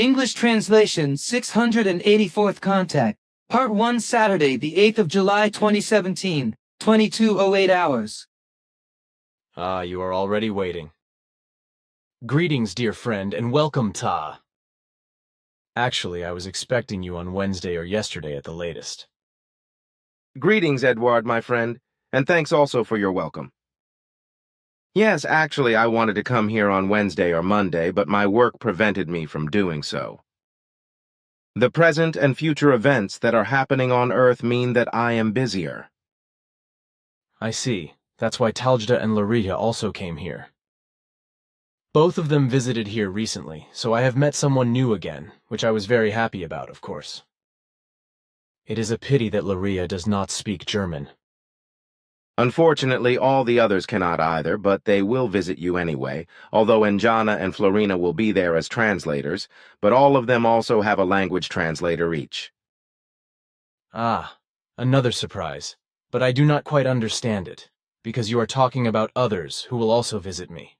English translation 684th Contact. Part 1 Saturday, the 8th of July 2017, 22:08 hours. Ah, you are already waiting. Greetings, dear friend, and welcome, Ta. Actually, I was expecting you on Wednesday or yesterday at the latest. Greetings, Edward, my friend, and thanks also for your welcome. Yes, actually, I wanted to come here on Wednesday or Monday, but my work prevented me from doing so. The present and future events that are happening on Earth mean that I am busier. I see. That's why Taljda and Lariha also came here. Both of them visited here recently, so I have met someone new again, which I was very happy about, of course. It is a pity that Lariha does not speak German. Unfortunately, all the others cannot either, but they will visit you anyway, although Anjana and Florina will be there as translators, but all of them also have a language translator each. Ah, another surprise, but I do not quite understand it, because you are talking about others who will also visit me.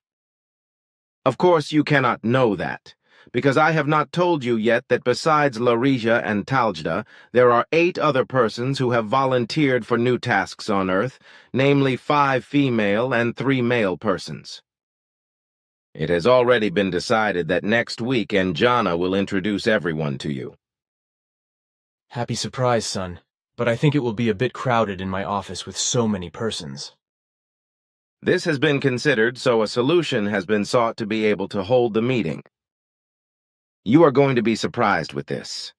Of course, you cannot know that, because I have not told you yet that besides Lariha and Taljda, there are 8 other persons who have volunteered for new tasks on Earth, namely 5 female and 3 male persons. It has already been decided that next week Anjana will introduce everyone to you. Happy surprise, son, but I think it will be a bit crowded in my office with so many persons. This has been considered, so a solution has been sought to be able to hold the meeting. You are going to be surprised with this.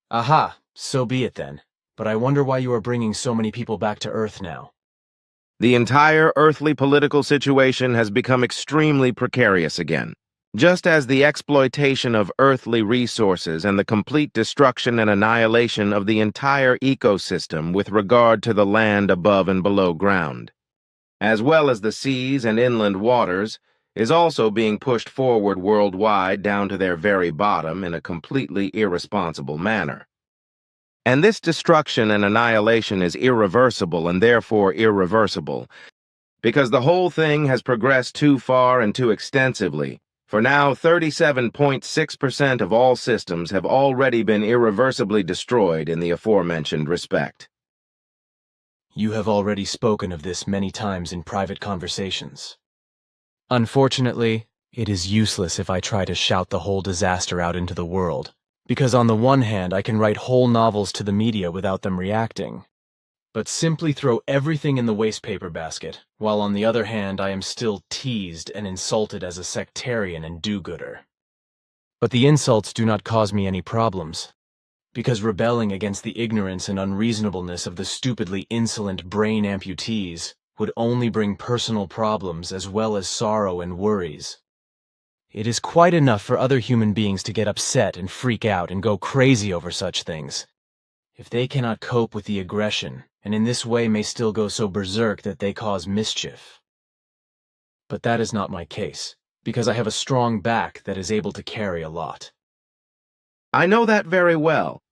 Aha, so be it then. But I wonder why you are bringing so many people back to Earth now. The entire earthly political situation has become extremely precarious again. Just as the exploitation of earthly resources and the complete destruction and annihilation of the entire ecosystem with regard to the land above and below ground, as well as the seas and inland waters, is also being pushed forward worldwide down to their very bottom in a completely irresponsible manner. And this destruction and annihilation is irreversible and therefore irreversible, because the whole thing has progressed too far and too extensively. For now, 37.6% of all systems have already been irreversibly destroyed in the aforementioned respect. You have already spoken of this many times in private conversations. Unfortunately, it is useless if I try to shout the whole disaster out into the world, because on the one hand I can write whole novels to the media without them reacting, but simply throw everything in the wastepaper basket, while on the other hand I am still teased and insulted as a sectarian and do-gooder. But the insults do not cause me any problems, because rebelling against the ignorance and unreasonableness of the stupidly insolent brain amputees would only bring personal problems as well as sorrow and worries. It is quite enough for other human beings to get upset and freak out and go crazy over such things, if they cannot cope with the aggression, and in this way may still go so berserk that they cause mischief. But that is not my case, because I have a strong back that is able to carry a lot. I know that very well,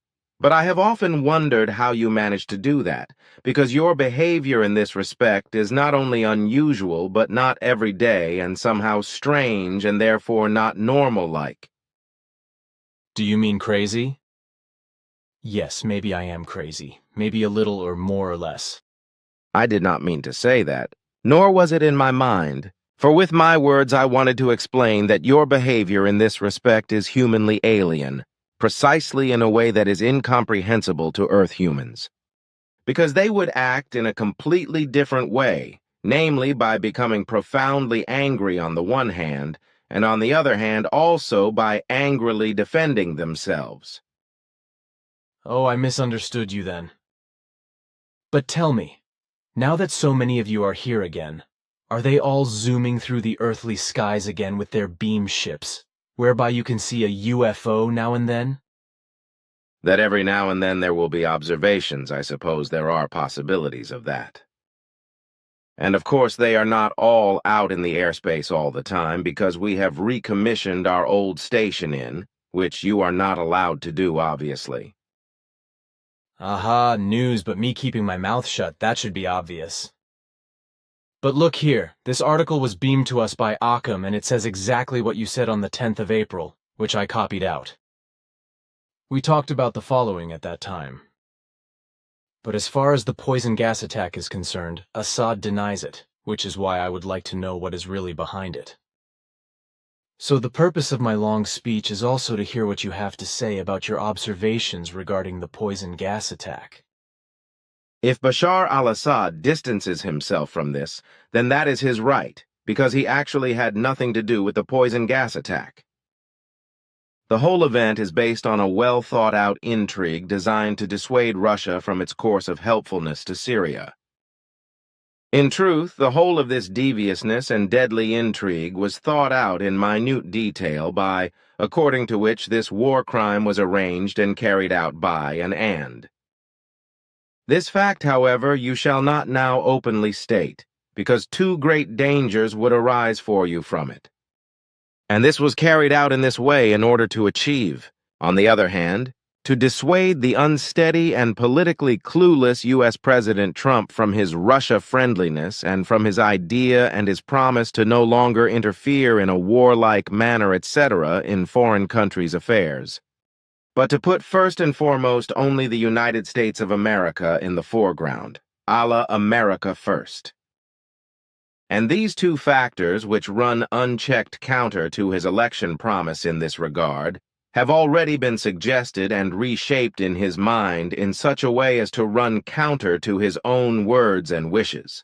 but I have often wondered how you manage to do that, because your behavior in this respect is not only unusual, but not everyday and somehow strange and therefore not normal-like. Do you mean crazy? Yes, maybe I am crazy, maybe a little or more or less. I did not mean to say that, nor was it in my mind, for with my words I wanted to explain that your behavior in this respect is humanly alien, precisely in a way that is incomprehensible to Earth humans. Because they would act in a completely different way, namely by becoming profoundly angry on the one hand, and on the other hand also by angrily defending themselves. Oh, I misunderstood you then. But tell me, now that so many of you are here again, are they all zooming through the earthly skies again with their beam ships, whereby you can see a UFO now and then? That every now and then there will be observations, I suppose there are possibilities of that. And of course they are not all out in the airspace all the time, because we have recommissioned our old station in, which you are not allowed to do, obviously. Aha, news, but me keeping my mouth shut, that should be obvious. But look here, this article was beamed to us by Occam, and it says exactly what you said on the 10th of April, which I copied out. We talked about the following at that time. But as far as the poison gas attack is concerned, Assad denies it, which is why I would like to know what is really behind it. So the purpose of my long speech is also to hear what you have to say about your observations regarding the poison gas attack. If Bashar al-Assad distances himself from this, then that is his right, because he actually had nothing to do with the poison gas attack. The whole event is based on a well-thought-out intrigue designed to dissuade Russia from its course of helpfulness to Syria. In truth, the whole of this deviousness and deadly intrigue was thought out in minute detail by, according to which this war crime was arranged and carried out by and. This fact, however, you shall not now openly state, because two great dangers would arise for you from it. And this was carried out in this way in order to achieve, on the other hand, to dissuade the unsteady and politically clueless U.S. President Trump from his Russia-friendliness and from his idea and his promise to no longer interfere in a warlike manner, etc., in foreign countries' affairs, but to put first and foremost only the United States of America in the foreground, a la America first. And these two factors, which run unchecked counter to his election promise in this regard, have already been suggested and reshaped in his mind in such a way as to run counter to his own words and wishes.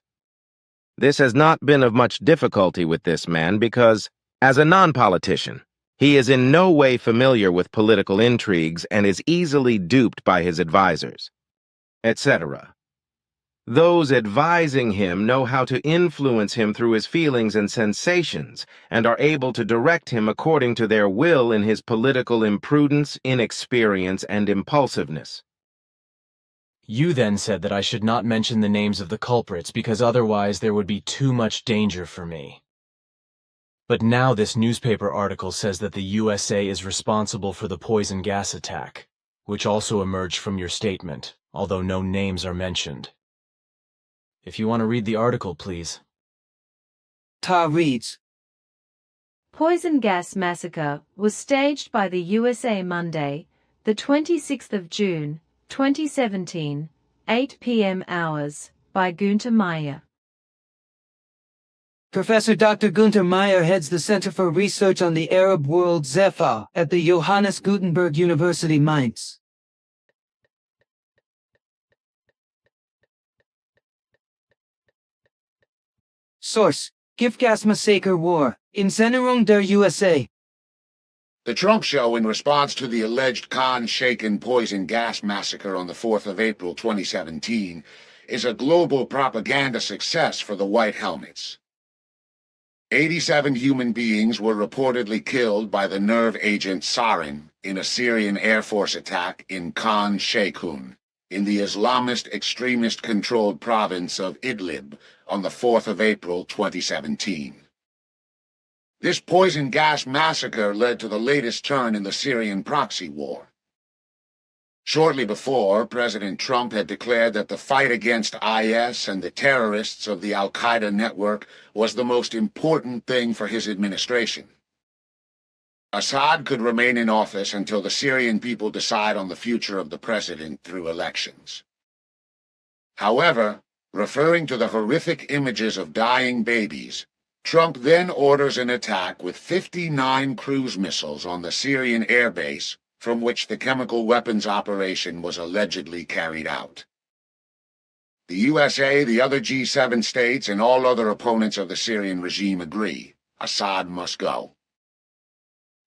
This has not been of much difficulty with this man because, as a non-politician, he is in no way familiar with political intrigues and is easily duped by his advisors, etc. Those advising him know how to influence him through his feelings and sensations, and are able to direct him according to their will in his political imprudence, inexperience, and impulsiveness. You then said that I should not mention the names of the culprits because otherwise there would be too much danger for me. But now this newspaper article says that the USA is responsible for the poison gas attack, which also emerged from your statement, although no names are mentioned. If you want to read the article, please. Ta reads. Poison gas massacre was staged by the USA Monday, the 26th of June, 2017, 8 p.m. hours, by Günther Meier. Professor Dr. Günther Meier heads the Center for Research on the Arab World (ZEFA) at the Johannes Gutenberg University Mainz. Source: Giftgas Massacre War, Inszenierung der USA. The Trump show in response to the alleged Khan-Shaken poison gas massacre on the 4th of April 2017 is a global propaganda success for the White Helmets. 87 human beings were reportedly killed by the nerve agent sarin in a Syrian Air Force attack in Khan Sheikhoun, in the Islamist extremist-controlled province of Idlib on the 4th of April 2017. This poison gas massacre led to the latest turn in the Syrian proxy war. Shortly before, President Trump had declared that the fight against IS and the terrorists of the al-Qaeda network was the most important thing for his administration. Assad could remain in office until the Syrian people decide on the future of the president through elections. However, referring to the horrific images of dying babies, Trump then orders an attack with 59 cruise missiles on the Syrian airbase from which the chemical weapons operation was allegedly carried out. The USA, the other G7 states, and all other opponents of the Syrian regime agree: Assad must go.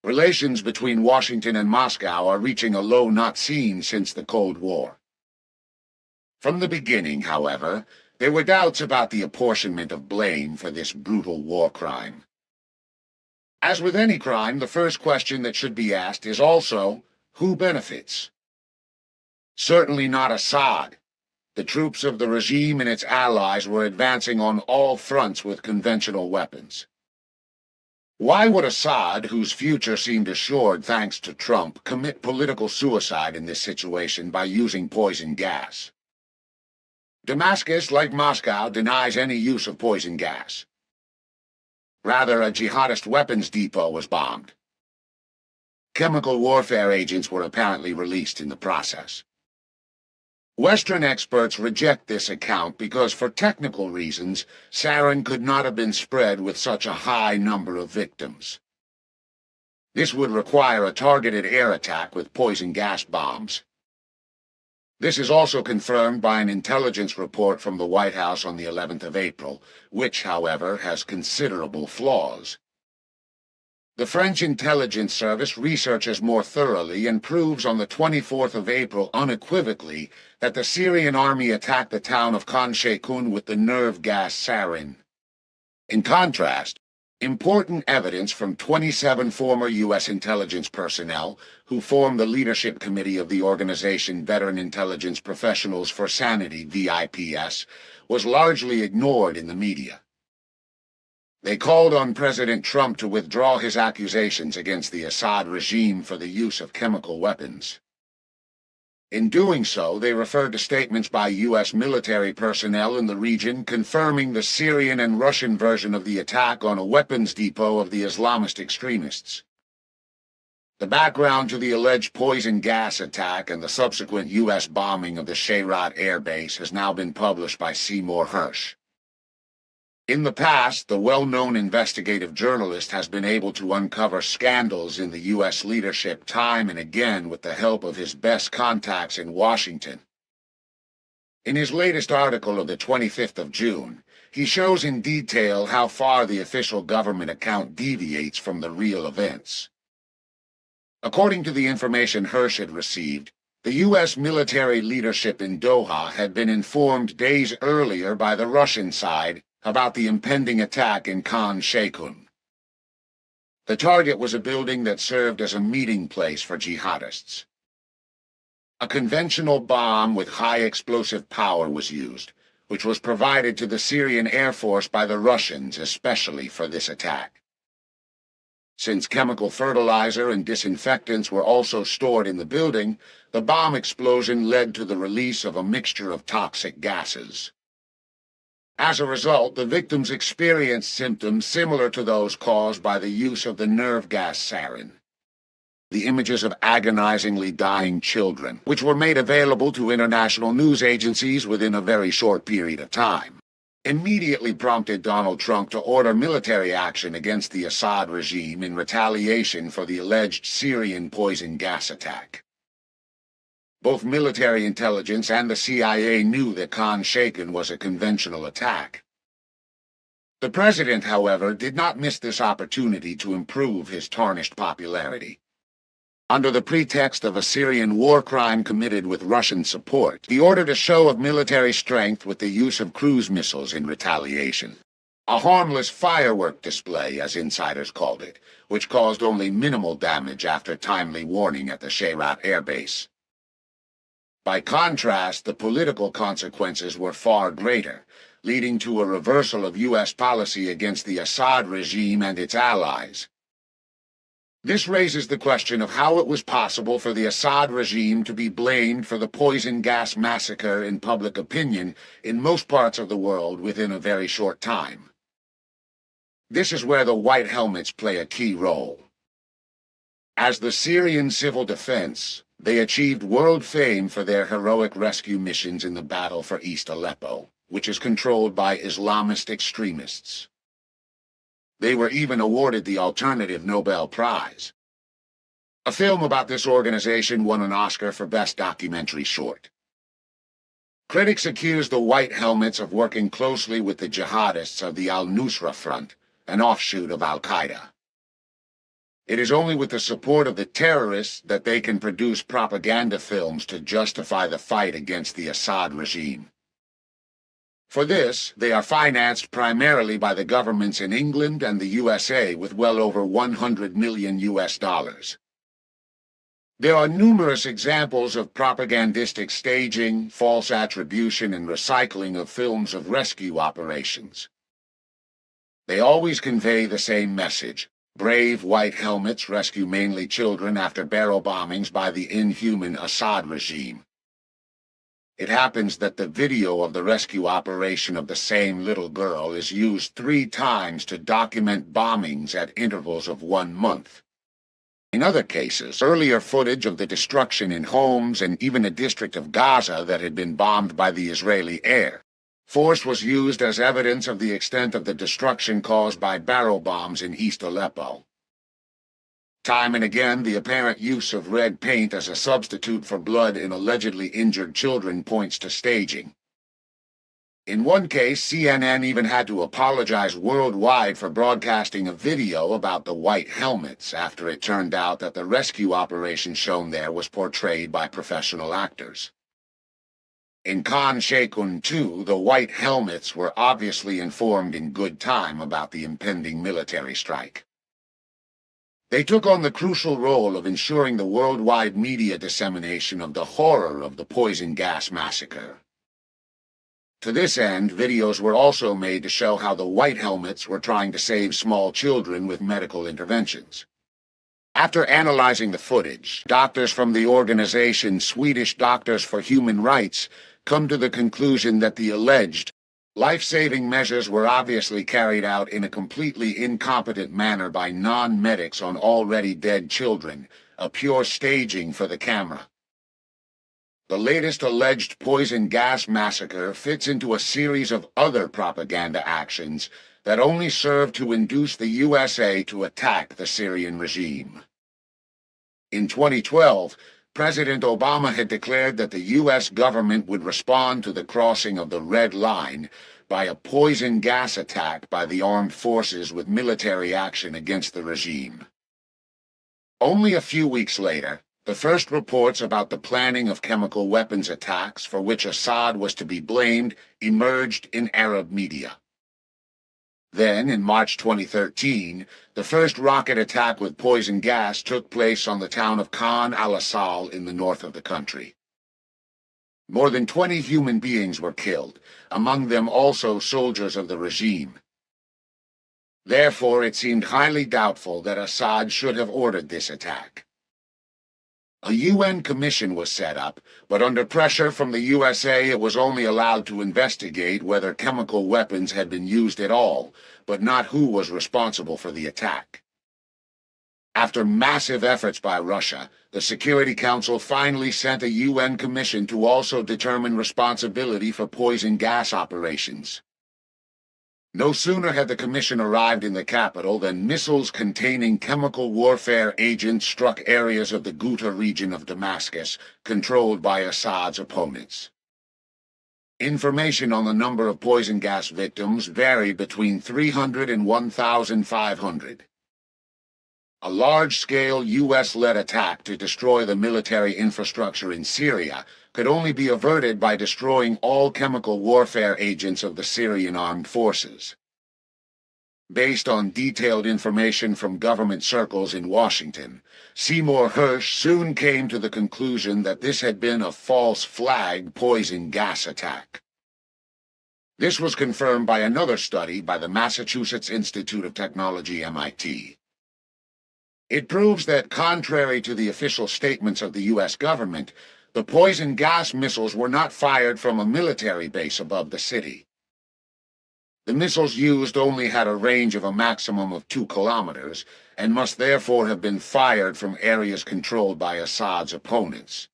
Relations between Washington and Moscow are reaching a low not seen since the Cold War. From the beginning, however, there were doubts about the apportionment of blame for this brutal war crime. As with any crime, the first question that should be asked is also, who benefits? Certainly not Assad. The troops of the regime and its allies were advancing on all fronts with conventional weapons. Why would Assad, whose future seemed assured thanks to Trump, commit political suicide in this situation by using poison gas? Damascus, like Moscow, denies any use of poison gas. Rather, a jihadist weapons depot was bombed. Chemical warfare agents were apparently released in the process. Western experts reject this account because, for technical reasons, sarin could not have been spread with such a high number of victims. This would require a targeted air attack with poison gas bombs. This is also confirmed by an intelligence report from the White House on the 11th of April, which, however, has considerable flaws. The French intelligence service researches more thoroughly and proves on the 24th of April unequivocally that the Syrian army attacked the town of Khan Sheikhoun with the nerve gas sarin. In contrast, important evidence from 27 former U.S. intelligence personnel who formed the leadership committee of the organization Veteran Intelligence Professionals for Sanity, VIPS, was largely ignored in the media. They called on President Trump to withdraw his accusations against the Assad regime for the use of chemical weapons. In doing so, they referred to statements by U.S. military personnel in the region confirming the Syrian and Russian version of the attack on a weapons depot of the Islamist extremists. The background to the alleged poison gas attack and the subsequent U.S. bombing of the Shayrat air base has now been published by Seymour Hersh. In the past, the well-known investigative journalist has been able to uncover scandals in the U.S. leadership time and again with the help of his best contacts in Washington. In his latest article of the 25th of June, he shows in detail how far the official government account deviates from the real events. According to the information Hersh had received, the U.S. military leadership in Doha had been informed days earlier by the Russian side about the impending attack in Khan Sheikhoun. The target was a building that served as a meeting place for jihadists. A conventional bomb with high explosive power was used, which was provided to the Syrian Air Force by the Russians especially for this attack. Since chemical fertilizer and disinfectants were also stored in the building, the bomb explosion led to the release of a mixture of toxic gases. As a result, the victims experienced symptoms similar to those caused by the use of the nerve gas sarin. The images of agonizingly dying children, which were made available to international news agencies within a very short period of time, immediately prompted Donald Trump to order military action against the Assad regime in retaliation for the alleged Syrian poison gas attack. Both military intelligence and the CIA knew that Khan Sheikhoun was a conventional attack. The president, however, did not miss this opportunity to improve his tarnished popularity. Under the pretext of a Syrian war crime committed with Russian support, he ordered a show of military strength with the use of cruise missiles in retaliation. A harmless firework display, as insiders called it, which caused only minimal damage after timely warning at the Shayrat air base. By contrast, the political consequences were far greater, leading to a reversal of U.S. policy against the Assad regime and its allies. This raises the question of how it was possible for the Assad regime to be blamed for the poison gas massacre in public opinion in most parts of the world within a very short time. This is where the White Helmets play a key role. As the Syrian civil defense, they achieved world fame for their heroic rescue missions in the battle for East Aleppo, which is controlled by Islamist extremists. They were even awarded the alternative Nobel Prize. A film about this organization won an Oscar for Best Documentary Short. Critics accuse the White Helmets of working closely with the jihadists of the al-Nusra Front, an offshoot of al-Qaeda. It is only with the support of the terrorists that they can produce propaganda films to justify the fight against the Assad regime. For this, they are financed primarily by the governments in England and the USA with well over $100 million US. There are numerous examples of propagandistic staging, false attribution, and recycling of films of rescue operations. They always convey the same message. Brave White Helmets rescue mainly children after barrel bombings by the inhuman Assad regime. It happens that the video of the rescue operation of the same little girl is used 3 times to document bombings at intervals of 1 month. In other cases, earlier footage of the destruction in homes and even a district of Gaza that had been bombed by the Israeli air force was used as evidence of the extent of the destruction caused by barrel bombs in East Aleppo. Time and again, the apparent use of red paint as a substitute for blood in allegedly injured children points to staging. In one case, CNN even had to apologize worldwide for broadcasting a video about the white helmets after it turned out that the rescue operation shown there was portrayed by professional actors. In Khan Sheikhoun, too, the white helmets were obviously informed in good time about the impending military strike. They took on the crucial role of ensuring the worldwide media dissemination of the horror of the poison gas massacre. To this end, videos were also made to show how the white helmets were trying to save small children with medical interventions. After analyzing the footage, doctors from the organization Swedish Doctors for Human Rights come to the conclusion that the alleged life-saving measures were obviously carried out in a completely incompetent manner by non-medics on already dead children, a pure staging for the camera. The latest alleged poison gas massacre fits into a series of other propaganda actions that only serve to induce the USA to attack the Syrian regime. In 2012, President Obama had declared that the U.S. government would respond to the crossing of the Red Line by a poison gas attack by the armed forces with military action against the regime. Only a few weeks later, the first reports about the planning of chemical weapons attacks for which Assad was to be blamed emerged in Arab media. Then, in March 2013, the first rocket attack with poison gas took place on the town of Khan al-Assal in the north of the country. More than 20 human beings were killed, among them also soldiers of the regime. Therefore, it seemed highly doubtful that Assad should have ordered this attack. A UN commission was set up, but under pressure from the USA it was only allowed to investigate whether chemical weapons had been used at all, but not who was responsible for the attack. After massive efforts by Russia, the Security Council finally sent a UN commission to also determine responsibility for poison gas operations. No sooner had the commission arrived in the capital than missiles containing chemical warfare agents struck areas of the Ghouta region of Damascus, controlled by Assad's opponents. Information on the number of poison gas victims varied between 300 and 1,500. A large-scale U.S.-led attack to destroy the military infrastructure in Syria could only be averted by destroying all chemical warfare agents of the Syrian armed forces. Based on detailed information from government circles in Washington, Seymour Hersh soon came to the conclusion that this had been a false flag poison gas attack. This was confirmed by another study by the Massachusetts Institute of Technology, MIT. It proves that, contrary to the official statements of the U.S. government, the poison gas missiles were not fired from a military base above the city. The missiles used only had a range of a maximum of 2 kilometers, and must therefore have been fired from areas controlled by Assad's opponents.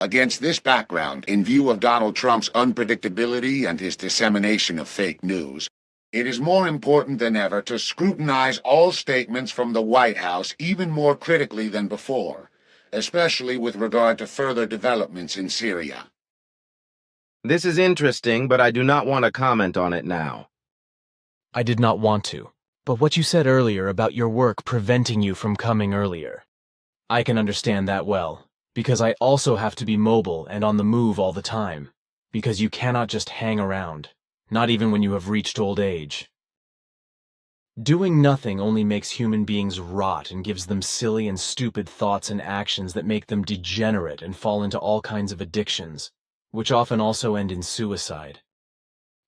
Against this background, in view of Donald Trump's unpredictability and his dissemination of fake news, it is more important than ever to scrutinize all statements from the White House even more critically than before, especially with regard to further developments in Syria. This is interesting, but I do not want to comment on it now. I did not want to, but what you said earlier about your work preventing you from coming earlier. I can understand that well, because I also have to be mobile and on the move all the time, because you cannot just hang around. Not even when you have reached old age. Doing nothing only makes human beings rot and gives them silly and stupid thoughts and actions that make them degenerate and fall into all kinds of addictions, which often also end in suicide.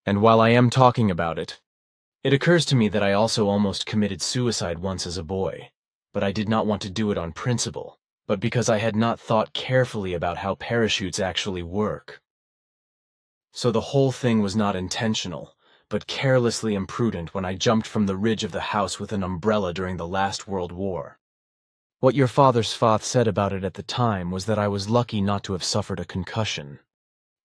And while I am talking about it, it occurs to me that I also almost committed suicide once as a boy, but I did not want to do it on principle, but because I had not thought carefully about how parachutes actually work. So the whole thing was not intentional, but carelessly imprudent when I jumped from the ridge of the house with an umbrella during the last World War. What your father's fath said about it at the time was that I was lucky not to have suffered a concussion,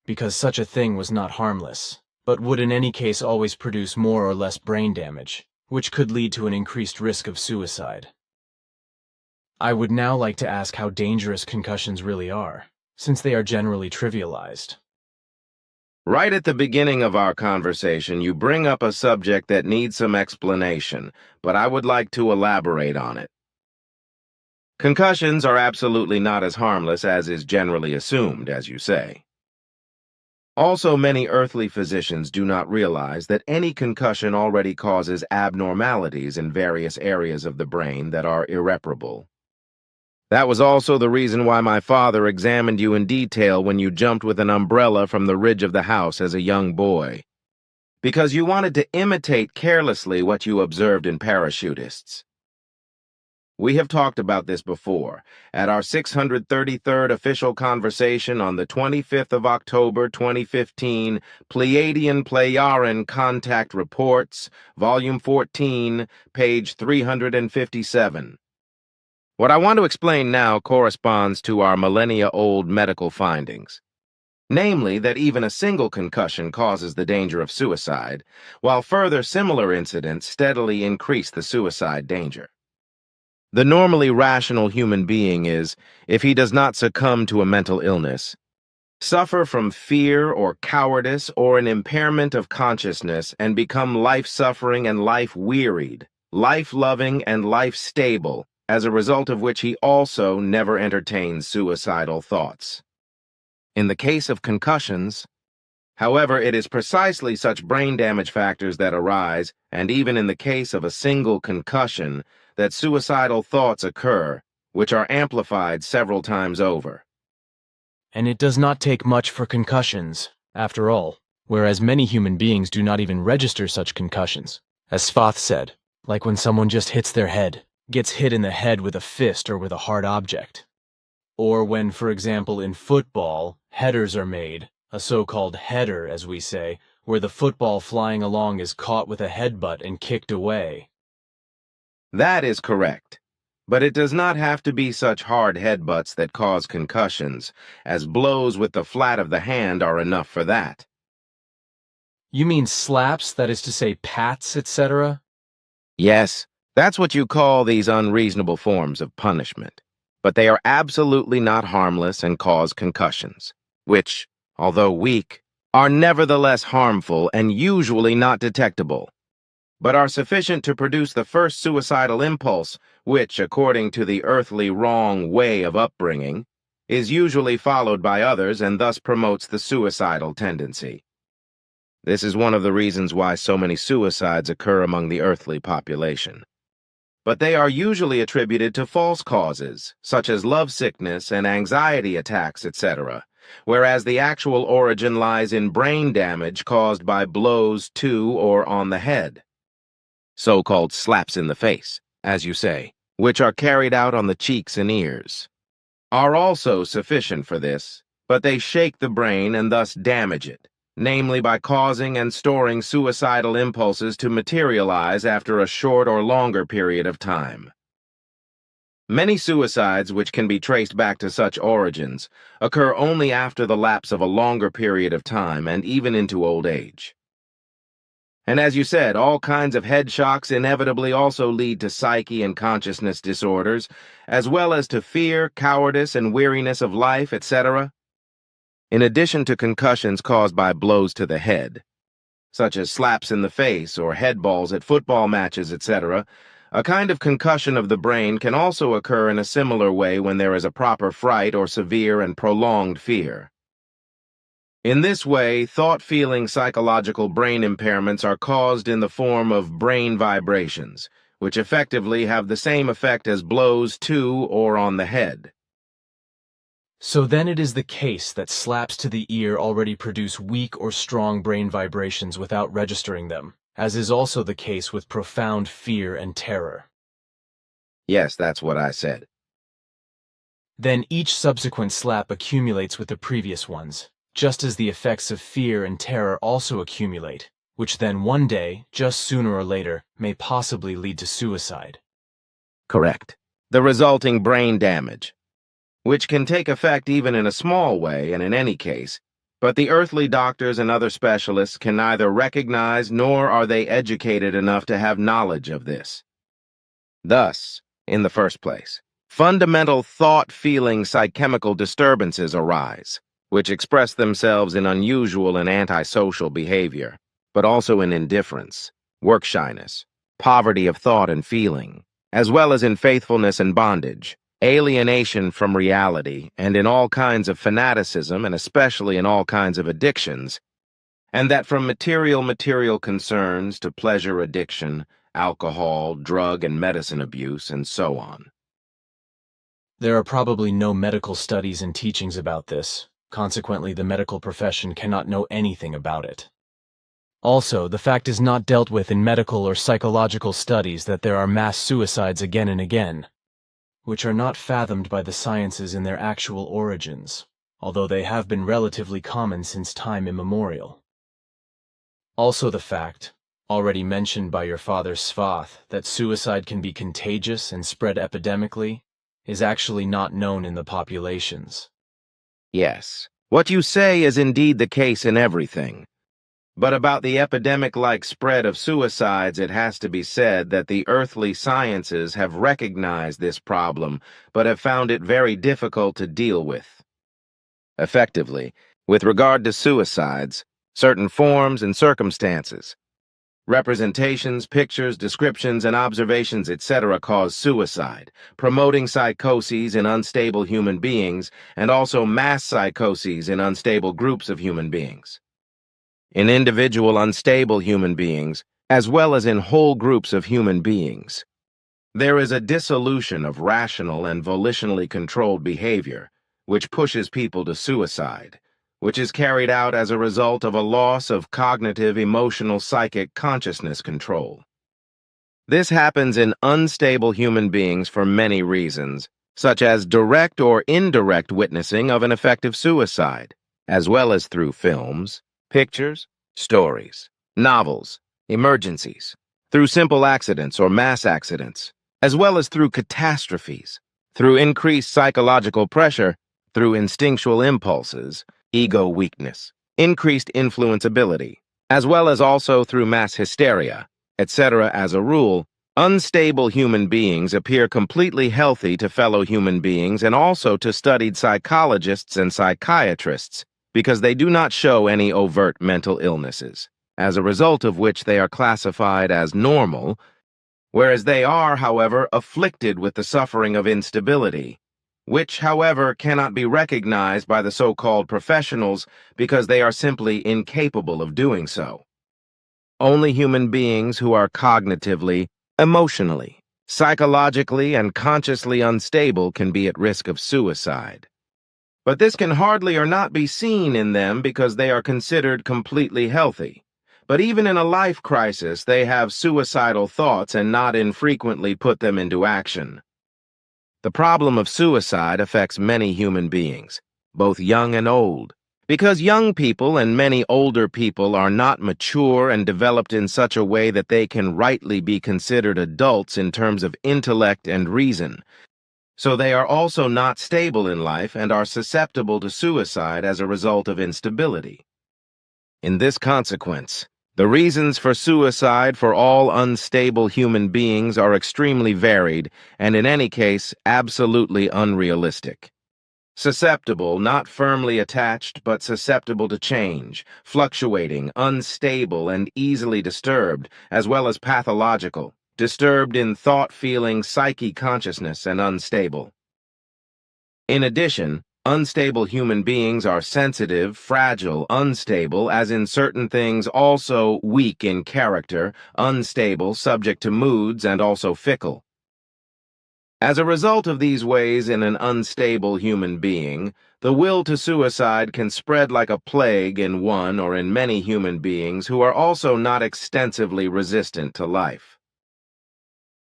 because such a thing was not harmless, but would in any case always produce more or less brain damage, which could lead to an increased risk of suicide. I would now like to ask how dangerous concussions really are, since they are generally trivialized. Right at the beginning of our conversation, you bring up a subject that needs some explanation, but I would like to elaborate on it. Concussions are absolutely not as harmless as is generally assumed, as you say. Also, many earthly physicians do not realize that any concussion already causes abnormalities in various areas of the brain that are irreparable. That was also the reason why my father examined you in detail when you jumped with an umbrella from the ridge of the house as a young boy. Because you wanted to imitate carelessly what you observed in parachutists. We have talked about this before, at our 633rd official conversation on the 25th of October 2015, Pleiadian Contact Reports, Volume 14, page 357. What I want to explain now corresponds to our millennia-old medical findings. Namely, that even a single concussion causes the danger of suicide, while further similar incidents steadily increase the suicide danger. The normally rational human being is, if he does not succumb to a mental illness, suffer from fear or cowardice or an impairment of consciousness and become life-suffering and life-wearied, life-loving and life-stable, as a result of which he also never entertains suicidal thoughts. In the case of concussions, however, it is precisely such brain damage factors that arise, and even in the case of a single concussion, that suicidal thoughts occur, which are amplified several times over. And it does not take much for concussions, after all, whereas many human beings do not even register such concussions. As Svath said, like when someone just hits their head, gets hit in the head with a fist or with a hard object. Or when, for example, in football, headers are made, a so-called header, as we say, where the football flying along is caught with a headbutt and kicked away. That is correct. But it does not have to be such hard headbutts that cause concussions, as blows with the flat of the hand are enough for that. You mean slaps, that is to say pats, etc.? Yes, that's what you call these unreasonable forms of punishment. But they are absolutely not harmless and cause concussions, which, although weak, are nevertheless harmful and usually not detectable, but are sufficient to produce the first suicidal impulse, which, according to the earthly wrong way of upbringing, is usually followed by others and thus promotes the suicidal tendency. This is one of the reasons why so many suicides occur among the earthly population. But they are usually attributed to false causes, such as lovesickness and anxiety attacks, etc., whereas the actual origin lies in brain damage caused by blows to or on the head. So-called slaps in the face, as you say, which are carried out on the cheeks and ears, are also sufficient for this, but they shake the brain and thus damage it, namely by causing and storing suicidal impulses to materialize after a short or longer period of time. Many suicides which can be traced back to such origins occur only after the lapse of a longer period of time and even into old age. And as you said, all kinds of head shocks inevitably also lead to psyche and consciousness disorders, as well as to fear, cowardice, and weariness of life, etc. In addition to concussions caused by blows to the head, such as slaps in the face or head balls at football matches, etc., a kind of concussion of the brain can also occur in a similar way when there is a proper fright or severe and prolonged fear. In this way, thought-feeling psychological brain impairments are caused in the form of brain vibrations, which effectively have the same effect as blows to or on the head. So then it is the case that slaps to the ear already produce weak or strong brain vibrations without registering them, as is also the case with profound fear and terror. Yes, that's what I said. Then each subsequent slap accumulates with the previous ones, just as the effects of fear and terror also accumulate, which then one day, just sooner or later, may possibly lead to suicide. Correct. the resulting brain damage, which can take effect even in a small way and in any case, but the earthly doctors and other specialists can neither recognize nor are they educated enough to have knowledge of this. Thus, in the first place, fundamental thought-feeling psychemical disturbances arise, which express themselves in unusual and antisocial behavior, but also in indifference, work shyness, poverty of thought and feeling, as well as in faithfulness and bondage, alienation from reality, and in all kinds of fanaticism, and especially in all kinds of addictions, and that from material concerns to pleasure addiction, alcohol, drug and medicine abuse, and so on. There are probably no medical studies and teachings about this. Consequently, the medical profession cannot know anything about it. Also, the fact is not dealt with in medical or psychological studies that there are mass suicides again and again, which are not fathomed by the sciences in their actual origins, although they have been relatively common since time immemorial. Also the fact, already mentioned by your father Svath, that suicide can be contagious and spread epidemically, is actually not known in the populations. Yes, what you say is indeed the case in everything. But about the epidemic-like spread of suicides, it has to be said that the earthly sciences have recognized this problem, but have found it very difficult to deal with. Effectively, with regard to suicides, certain forms and circumstances, representations, pictures, descriptions, and observations, etc. cause suicide, promoting psychoses in unstable human beings, and also mass psychoses in unstable groups of human beings. In individual unstable human beings, as well as in whole groups of human beings, there is a dissolution of rational and volitionally controlled behavior, which pushes people to suicide, which is carried out as a result of a loss of cognitive, emotional, psychic consciousness control. This happens in unstable human beings for many reasons, such as direct or indirect witnessing of an effective suicide, as well as through films, pictures, stories, novels, emergencies, through simple accidents or mass accidents, as well as through catastrophes, through increased psychological pressure, through instinctual impulses, ego weakness, increased influenceability, as well as also through mass hysteria, etc. As a rule, unstable human beings appear completely healthy to fellow human beings and also to studied psychologists and psychiatrists because they do not show any overt mental illnesses, as a result of which they are classified as normal, whereas they are, however, afflicted with the suffering of instability, which, however, cannot be recognized by the so-called professionals because they are simply incapable of doing so. Only human beings who are cognitively, emotionally, psychologically, and consciously unstable can be at risk of suicide. But this can hardly or not be seen in them because they are considered completely healthy. But even in a life crisis, they have suicidal thoughts and not infrequently put them into action. The problem of suicide affects many human beings, both young and old, because young people and many older people are not mature and developed in such a way that they can rightly be considered adults in terms of intellect and reason. So they are also not stable in life and are susceptible to suicide as a result of instability. In this consequence, the reasons for suicide for all unstable human beings are extremely varied and in any case absolutely unrealistic. Susceptible, not firmly attached, but susceptible to change, fluctuating, unstable, and easily disturbed, as well as pathological, disturbed in thought, feeling, psyche, consciousness, and unstable. In addition, unstable human beings are sensitive, fragile, unstable, as in certain things also weak in character, unstable, subject to moods, and also fickle. As a result of these ways in an unstable human being, the will to suicide can spread like a plague in one or in many human beings who are also not extensively resistant to life.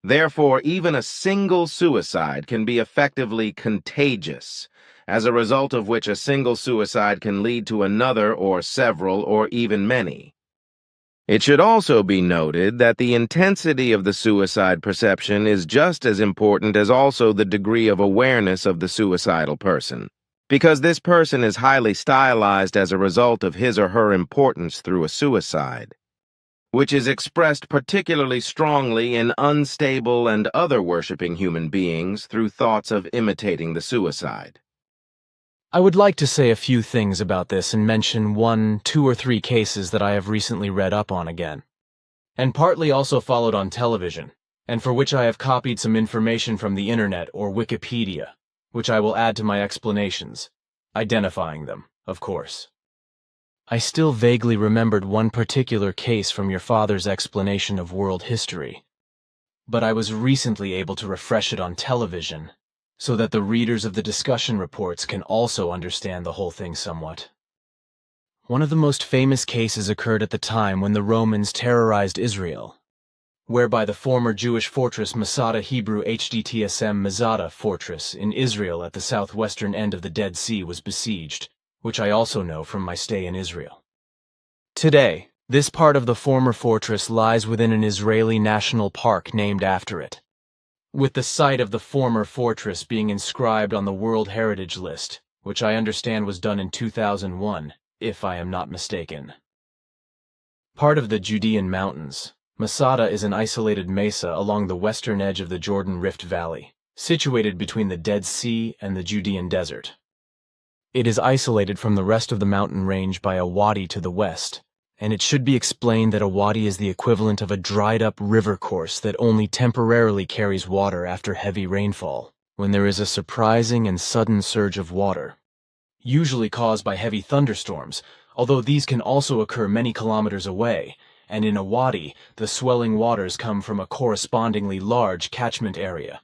Therefore, even a single suicide can be effectively contagious, as a result of which a single suicide can lead to another or several or even many. It should also be noted that the intensity of the suicide perception is just as important as also the degree of awareness of the suicidal person, because this person is highly stylized as a result of his or her importance through a suicide, which is expressed particularly strongly in unstable and other worshipping human beings through thoughts of imitating the suicide. I would like to say a few things about this and mention 1, 2, or 3 cases that I have recently read up on again, and partly also followed on television, and for which I have copied some information from the internet or Wikipedia, which I will add to my explanations, identifying them, of course. I still vaguely remembered one particular case from your father's explanation of world history, but I was recently able to refresh it on television, so that the readers of the discussion reports can also understand the whole thing somewhat. One of the most famous cases occurred at the time when the Romans terrorized Israel, whereby the former Jewish fortress Masada Hebrew HDTSM Masada fortress in Israel at the southwestern end of the Dead Sea was besieged, which I also know from my stay in Israel. Today, this part of the former fortress lies within an Israeli national park named after it, with the site of the former fortress being inscribed on the World Heritage List, which I understand was done in 2001, if I am not mistaken. Part of the Judean Mountains, Masada is an isolated mesa along the western edge of the Jordan Rift Valley, situated between the Dead Sea and the Judean Desert. It is isolated from the rest of the mountain range by a wadi to the west, and it should be explained that a wadi is the equivalent of a dried-up river course that only temporarily carries water after heavy rainfall, when there is a surprising and sudden surge of water, usually caused by heavy thunderstorms, although these can also occur many kilometers away, and in a wadi, the swelling waters come from a correspondingly large catchment area.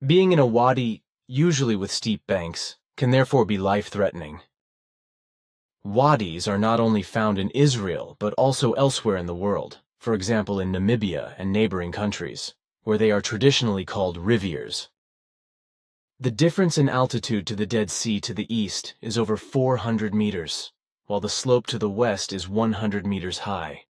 Being in a wadi, usually with steep banks, can therefore be life-threatening. Wadis are not only found in Israel, but also elsewhere in the world, for example in Namibia and neighboring countries, where they are traditionally called riviers. The difference in altitude to the Dead Sea to the east is over 400 meters, while the slope to the west is 100 meters high.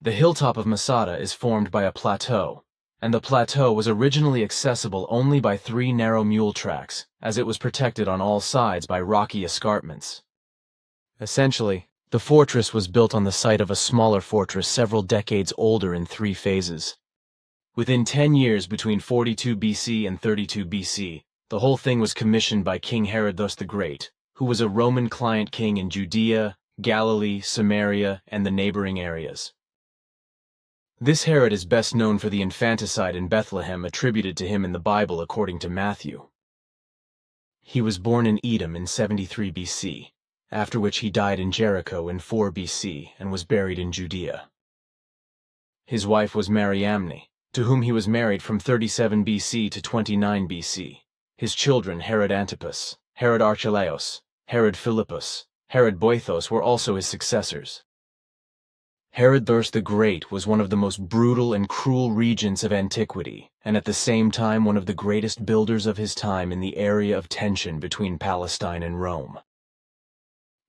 The hilltop of Masada is formed by a plateau, and the plateau was originally accessible only by 3 narrow mule tracks, as it was protected on all sides by rocky escarpments. Essentially, the fortress was built on the site of a smaller fortress several decades older in 3 phases. Within 10 years between 42 BC and 32 BC, the whole thing was commissioned by King Herod the Great, who was a Roman client king in Judea, Galilee, Samaria, and the neighboring areas. This Herod is best known for the infanticide in Bethlehem attributed to him in the Bible according to Matthew. He was born in Edom in 73 BC. After which he died in Jericho in 4 BC and was buried in Judea. His wife was Mariamne, to whom he was married from 37 BC to 29 BC. His children Herod Antipas, Herod Archelaus, Herod Philippus, Herod Boethos were also his successors. Herod the Great was one of the most brutal and cruel regents of antiquity, and at the same time one of the greatest builders of his time in the area of tension between Palestine and Rome.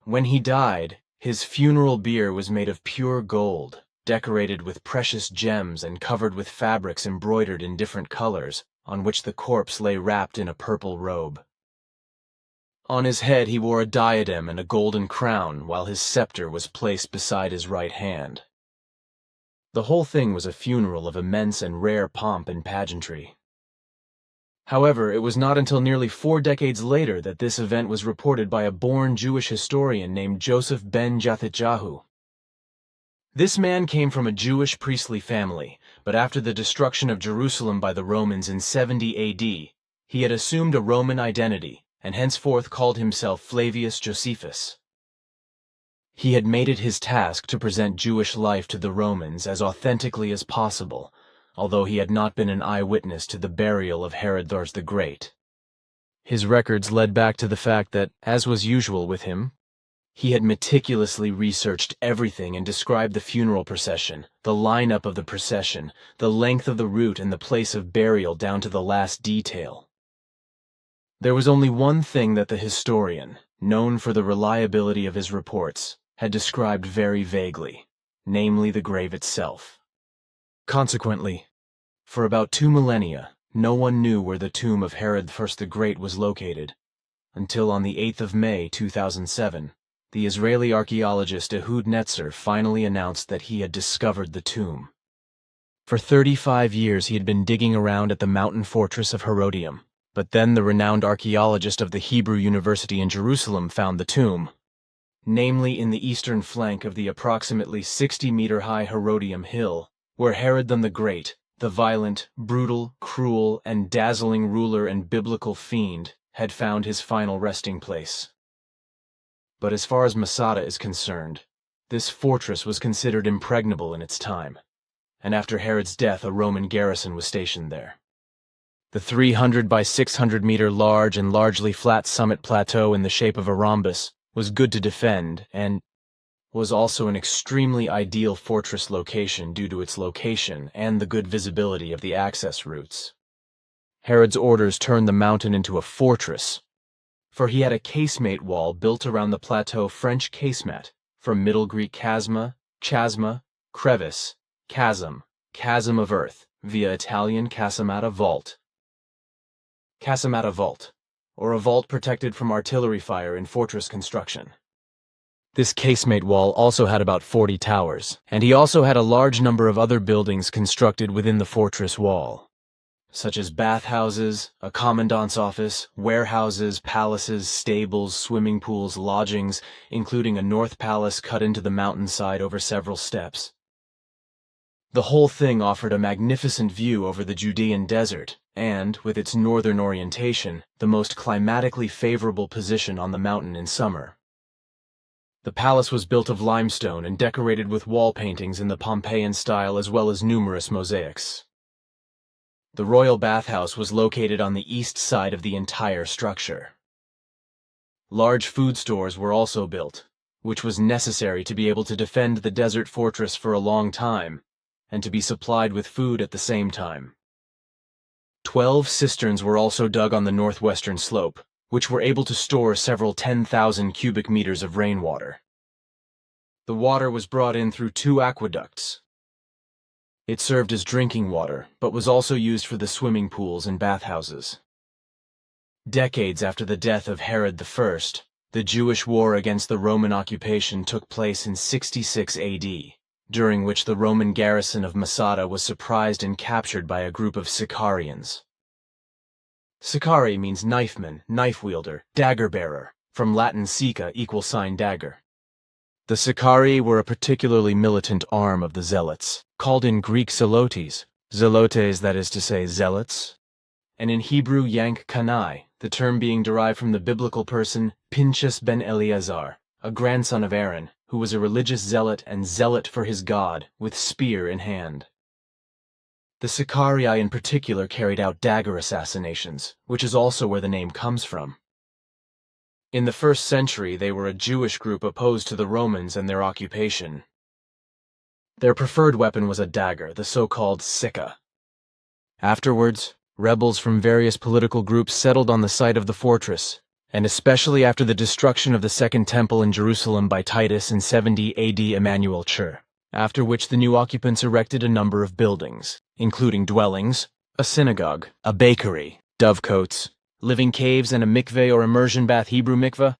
When he died, his funeral bier was made of pure gold, decorated with precious gems and covered with fabrics embroidered in different colors, on which the corpse lay wrapped in a purple robe. On his head he wore a diadem and a golden crown, while his scepter was placed beside his right hand. The whole thing was a funeral of immense and rare pomp and pageantry. However, it was not until nearly 4 decades later that this event was reported by a born Jewish historian named Joseph ben Jathitjahu. This man came from a Jewish priestly family, but after the destruction of Jerusalem by the Romans in 70 AD, he had assumed a Roman identity and henceforth called himself Flavius Josephus. He had made it his task to present Jewish life to the Romans as authentically as possible, although he had not been an eyewitness to the burial of Herod the Great. His records led back to the fact that, as was usual with him, he had meticulously researched everything and described the funeral procession, the lineup of the procession, the length of the route and the place of burial down to the last detail. There was only one thing that the historian, known for the reliability of his reports, had described very vaguely, namely the grave itself. Consequently, for about 2 millennia, no one knew where the tomb of Herod I the Great was located, until on the 8th of May 2007, the Israeli archaeologist Ehud Netzer finally announced that he had discovered the tomb. For 35 years he had been digging around at the mountain fortress of Herodium, but then the renowned archaeologist of the Hebrew University in Jerusalem found the tomb, namely in the eastern flank of the approximately 60-meter-high Herodium Hill, where Herod the Great, the violent, brutal, cruel, and dazzling ruler and biblical fiend, had found his final resting place. But as far as Masada is concerned, this fortress was considered impregnable in its time, and after Herod's death a Roman garrison was stationed there. The 300 by 600 meter large and largely flat summit plateau in the shape of a rhombus was good to defend and was also an extremely ideal fortress location due to its location and the good visibility of the access routes. Herod's orders turned the mountain into a fortress, for he had a casemate wall built around the plateau French casemat, from Middle Greek chasma, crevice, chasm of earth, via Italian casamata vault. Casamata vault, or a vault protected from artillery fire in fortress construction. This casemate wall also had about 40 towers, and he also had a large number of other buildings constructed within the fortress wall, such as bathhouses, a commandant's office, warehouses, palaces, stables, swimming pools, lodgings, including a north palace cut into the mountainside over several steps. The whole thing offered a magnificent view over the Judean desert, and, with its northern orientation, the most climatically favorable position on the mountain in summer. The palace was built of limestone and decorated with wall paintings in the Pompeian style as well as numerous mosaics. The royal bathhouse was located on the east side of the entire structure. Large food stores were also built, which was necessary to be able to defend the desert fortress for a long time, and to be supplied with food at the same time. 12 cisterns were also dug on the northwestern slope, which were able to store several 10,000 cubic meters of rainwater. The water was brought in through 2 aqueducts. It served as drinking water, but was also used for the swimming pools and bathhouses. Decades after the death of Herod I, the Jewish war against the Roman occupation took place in 66 AD, during which the Roman garrison of Masada was surprised and captured by a group of Sicarians. Sicari means knifeman, knife wielder, dagger bearer, from Latin sica = dagger. The Sicari were a particularly militant arm of the Zealots, called in Greek zelotes, that is to say zealots, and in Hebrew yank kanai, the term being derived from the biblical person Pinchas ben Eleazar, a grandson of Aaron, who was a religious zealot and zealot for his God, with spear in hand. The Sicarii in particular carried out dagger assassinations, which is also where the name comes from. In the 1st century, they were a Jewish group opposed to the Romans and their occupation. Their preferred weapon was a dagger, the so-called sika. Afterwards, rebels from various political groups settled on the site of the fortress, and especially after the destruction of the Second Temple in Jerusalem by Titus in 70 AD Emmanuel Chur, after which the new occupants erected a number of buildings, including dwellings, a synagogue, a bakery, dovecotes, living caves, and a mikveh or immersion bath Hebrew mikveh,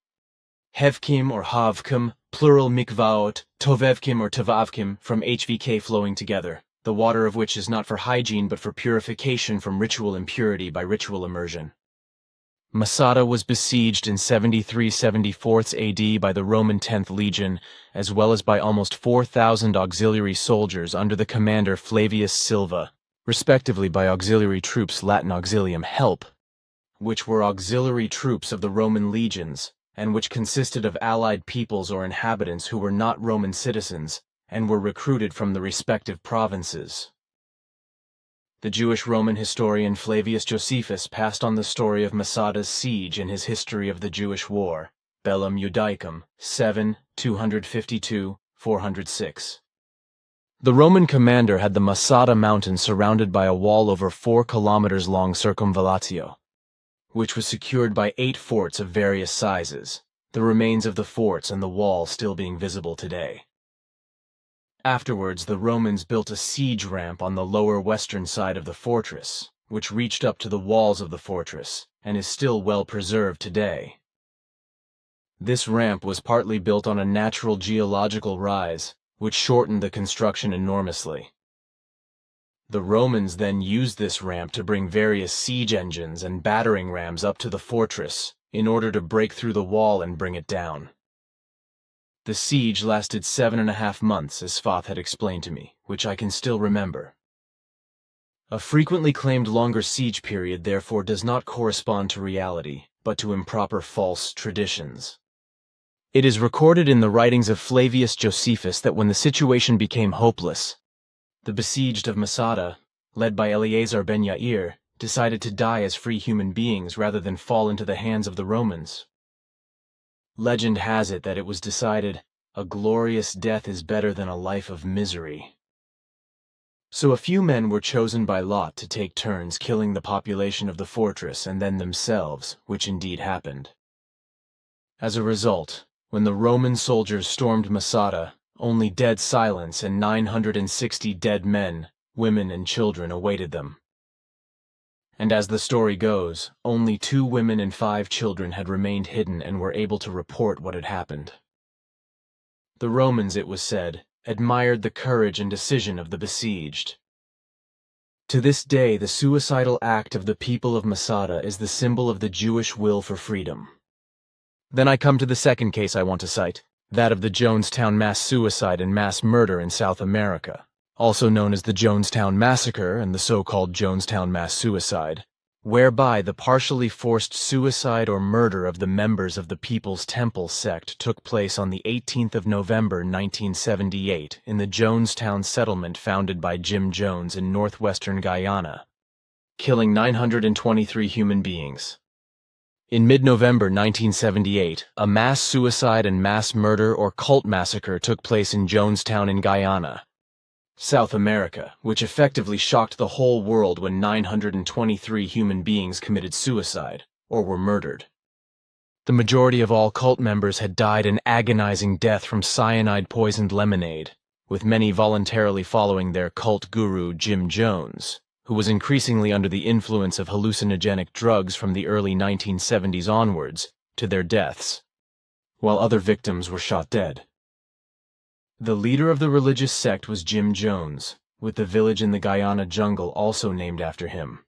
hevkim or havkim, plural mikvaot, tovevkim or tavavkim, from HVK flowing together, the water of which is not for hygiene but for purification from ritual impurity by ritual immersion. Masada was besieged in 73-74 AD by the Roman 10th Legion, as well as by almost 4,000 auxiliary soldiers under the commander Flavius Silva, respectively by auxiliary troops Latin auxilium help, which were auxiliary troops of the Roman legions, and which consisted of allied peoples or inhabitants who were not Roman citizens, and were recruited from the respective provinces. The Jewish Roman historian Flavius Josephus passed on the story of Masada's siege in his History of the Jewish War, Bellum Judaicum, 7, 252-406. The Roman commander had the Masada mountain surrounded by a wall over 4 kilometers long circumvallatio, which was secured by 8 forts of various sizes, the remains of the forts and the wall still being visible today. Afterwards, the Romans built a siege ramp on the lower western side of the fortress, which reached up to the walls of the fortress, and is still well preserved today. This ramp was partly built on a natural geological rise, which shortened the construction enormously. The Romans then used this ramp to bring various siege engines and battering rams up to the fortress in order to break through the wall and bring it down. The siege lasted 7.5 months, as Svath had explained to me, which I can still remember. A frequently claimed longer siege period therefore does not correspond to reality, but to improper false traditions. It is recorded in the writings of Flavius Josephus that when the situation became hopeless, the besieged of Masada, led by Eleazar ben Yair, decided to die as free human beings rather than fall into the hands of the Romans. Legend has it that it was decided, a glorious death is better than a life of misery. So a few men were chosen by lot to take turns killing the population of the fortress and then themselves, which indeed happened. As a result, when the Roman soldiers stormed Masada, only dead silence and 960 dead men, women, and children awaited them. And as the story goes, only 2 women and 5 children had remained hidden and were able to report what had happened. The Romans, it was said, admired the courage and decision of the besieged. To this day, the suicidal act of the people of Masada is the symbol of the Jewish will for freedom. Then I come to the second case I want to cite, that of the Jonestown mass suicide and mass murder in South America, also known as the Jonestown Massacre and the so-called Jonestown mass suicide, whereby the partially forced suicide or murder of the members of the People's Temple sect took place on the 18th of November 1978 in the Jonestown settlement founded by Jim Jones in northwestern Guyana, killing 923 human beings. In mid-November 1978, a mass suicide and mass murder or cult massacre took place in Jonestown in Guyana, South America, which effectively shocked the whole world when 923 human beings committed suicide, or were murdered. The majority of all cult members had died an agonizing death from cyanide-poisoned lemonade, with many voluntarily following their cult guru Jim Jones, who was increasingly under the influence of hallucinogenic drugs from the early 1970s onwards, to their deaths, while other victims were shot dead. The leader of the religious sect was Jim Jones, with the village in the Guyana jungle also named after him.